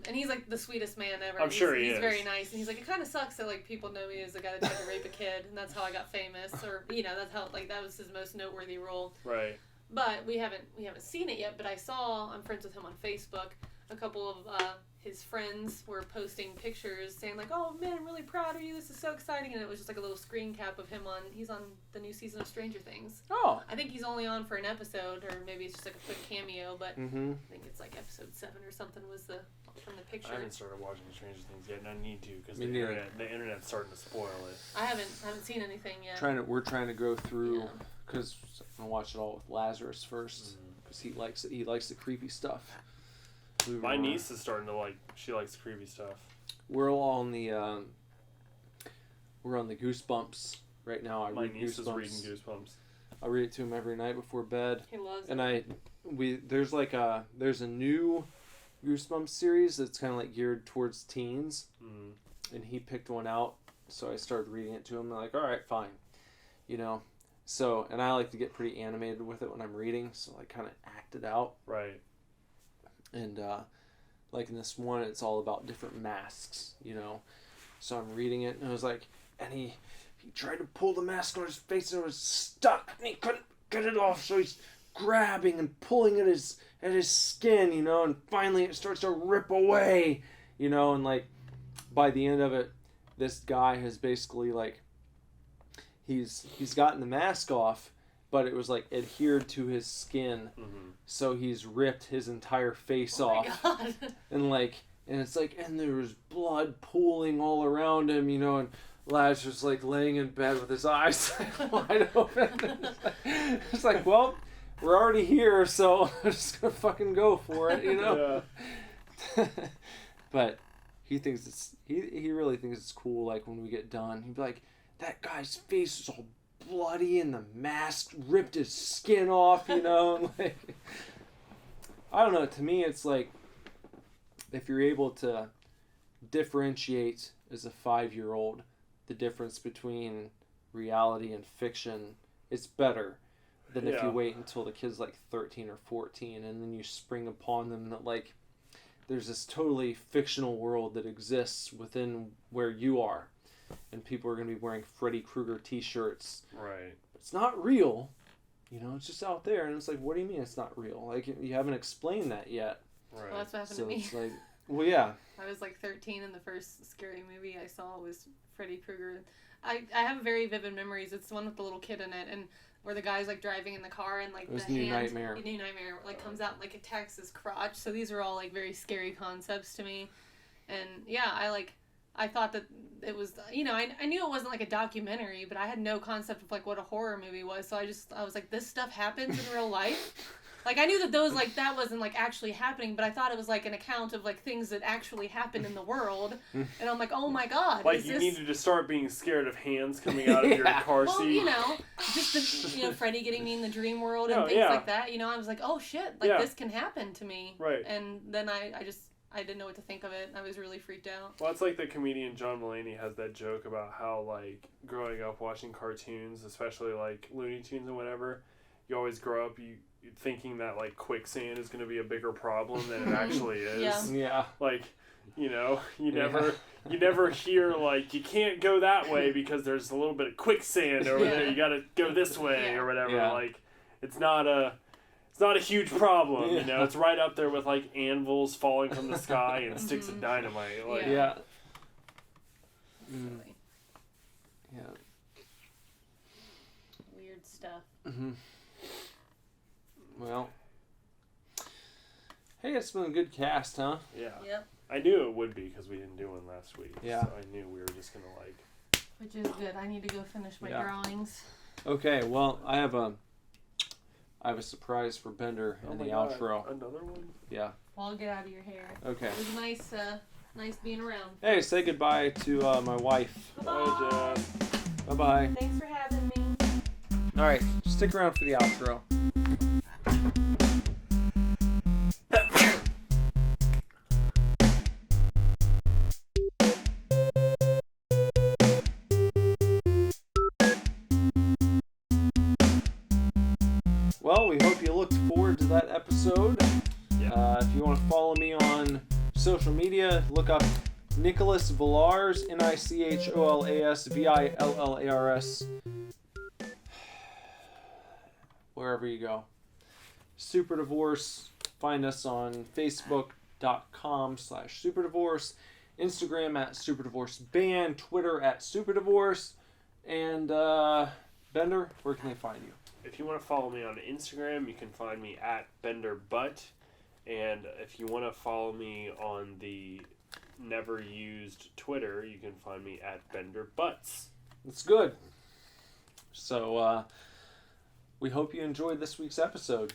And he's like the sweetest man ever. I'm sure he is. He's very nice, and he's like, it kind of sucks that like people know me as the guy that tried to rape a kid, and that's how I got famous, or that's how that was his most noteworthy role. Right. But we haven't seen it yet. But I'm friends with him on Facebook. A couple of his friends were posting pictures saying like, oh man, I'm really proud of you. This is so exciting, and it was just like a little screen cap of him he's on the new season of Stranger Things. Oh. I think he's only on for an episode, or maybe it's just like a quick cameo, but I think it's like episode 7 or something was from the picture. I haven't started watching Stranger Things yet, and I need to because the internet's starting to spoil it. I haven't seen anything yet. We're trying to go through because I'm gonna watch it all with Lazarus first because he likes the creepy stuff. My niece is starting to she likes creepy stuff. We're all on the Goosebumps right now. My niece is reading Goosebumps. I read it to him every night before bed. He loves it. And there's a new Goosebumps series that's kind of like geared towards teens, and he picked one out, so I started reading it to him. I'm like, all right, fine, So, and I like to get pretty animated with it when I'm reading, so I kind of act it out. Right. And, like in this one, it's all about different masks, So I'm reading it, and it was like, and he tried to pull the mask on his face, and it was stuck, and he couldn't get it off, so he's grabbing and pulling at his skin, and finally it starts to rip away, and like, by the end of it, this guy has basically, like, he's gotten the mask off, but it was like adhered to his skin, so he's ripped his entire face off. My God. And it's like, and there was blood pooling all around him, and Lazarus like laying in bed with his eyes wide open. It's like, well, we're already here, so I'm just gonna fucking go for it, Yeah. But he thinks it's he really thinks it's cool. Like when we get done, he'd be like, "That guy's face is all bloody and the mask ripped his skin off," you know. And like, I don't know. To me, it's like if you're able to differentiate as a 5-year-old the difference between reality and fiction, it's better than if you wait until the kid's like 13 or 14 and then you spring upon them that like there's this totally fictional world that exists within where you are, and people are going to be wearing Freddy Krueger t-shirts. Right. It's not real, you know, it's just out there. And it's like, what do you mean it's not real? Like, you haven't explained that yet. Right. Well, that's what happened So to me. it's like, well, yeah. I was like 13 and the first scary movie I saw was Freddy Krueger. I have very vivid memories. It's the one with the little kid in it, and where the guy's like driving in the car and like it was the New Nightmare like comes out and like attacks his crotch. So these are all like very scary concepts to me. And yeah, I thought that it was, you know, I knew it wasn't like a documentary, but I had no concept of like what a horror movie was. So I was like, this stuff happens in real life. Like, I knew that those, like, that wasn't, like, actually happening, but I thought it was, like, an account of, like, things that actually happen in the world. And I'm like, oh, my God. Like, you needed to start being scared of hands coming out of your car seat. Well, you know, just, you know, Freddy getting me in the dream world and things like that. You know, I was like, oh, shit. Like, this can happen to me. Right. And then I didn't know what to think of it. I was really freaked out. Well, it's like the comedian John Mulaney has that joke about how, like, growing up watching cartoons, especially, like, Looney Tunes and whatever, you always grow up, you thinking that like quicksand is going to be a bigger problem than it actually is. Yeah. Like, you know, you never hear like you can't go that way because there's a little bit of quicksand over there. You got to go this way or whatever. Yeah. Like, it's not a huge problem. You know, it's right up there with like anvils falling from the sky and sticks of dynamite. Like, Yeah. Weird stuff. Mm-hmm. Well, hey, it's been a good cast, huh? Yeah. Yep. I knew it would be because we didn't do one last week. Yeah. So I knew we were just going to like... Which is good. I need to go finish my drawings. Okay, well, I have a surprise for Bender in the outro. Another one? Yeah. Well, I'll get out of your hair. Okay. It was nice being around. Hey, say goodbye to my wife. Bye, Jen. Bye-bye. Thanks for having me. All right, stick around for the outro. Well, we hope you looked forward to that episode. Yeah. If you want to follow me on social media, look up Nicholas Villars, Nicholas Villars, wherever you go. Super Divorce. Find us on Facebook.com/SuperDivorce, Instagram @SuperDivorceBand, Twitter @SuperDivorce, and Bender, where can they find you? If you want to follow me on Instagram, you can find me @BenderButt. And if you want to follow me on the never used Twitter, you can find me @BenderButts. That's good. So, we hope you enjoyed this week's episode.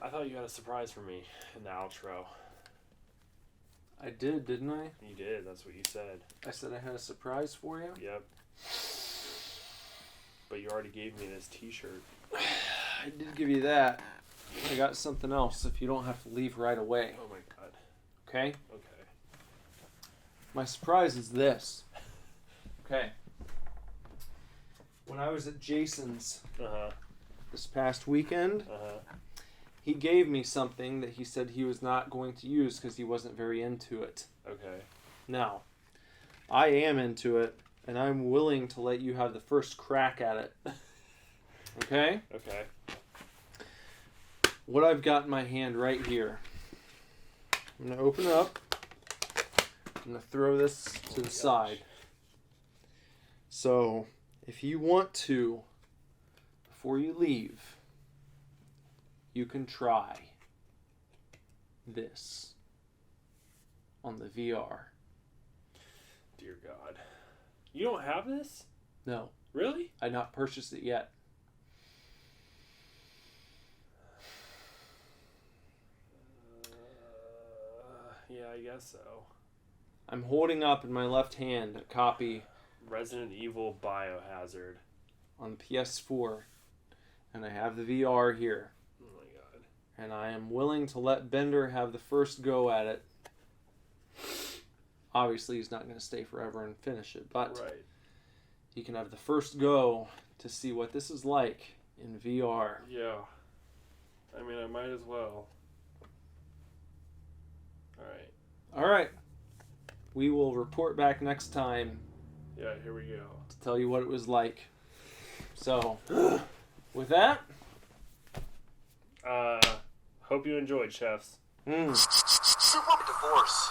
I thought you had a surprise for me in the outro. I did, didn't I? You did. That's what you said. I said I had a surprise for you? Yep. But you already gave me this t-shirt. I did give you that. I got something else if you don't have to leave right away. Oh my god. Okay? Okay. My surprise is this. Okay. When I was at Jason's this past weekend, he gave me something that he said he was not going to use because he wasn't very into it. Okay. Now, I am into it, and I'm willing to let you have the first crack at it. Okay? Okay. What I've got in my hand right here. I'm going to open it up. I'm going to throw this to the side. So, if you want to, before you leave, you can try this on the VR. Dear God. You don't have this? No. Really? I've not purchased it yet. Yeah, I guess so. I'm holding up in my left hand a copy Resident Evil Biohazard on PS4, and I have the VR here. Oh my god. And I am willing to let Bender have the first go at it. Obviously, he's not going to stay forever and finish it, but he can have the first go to see what this is like in VR. Yeah. I mean, I might as well. Alright. We will report back next time. Yeah, here we go. To tell you what it was like. So, with that... hope you enjoyed, chefs. Super Divorce.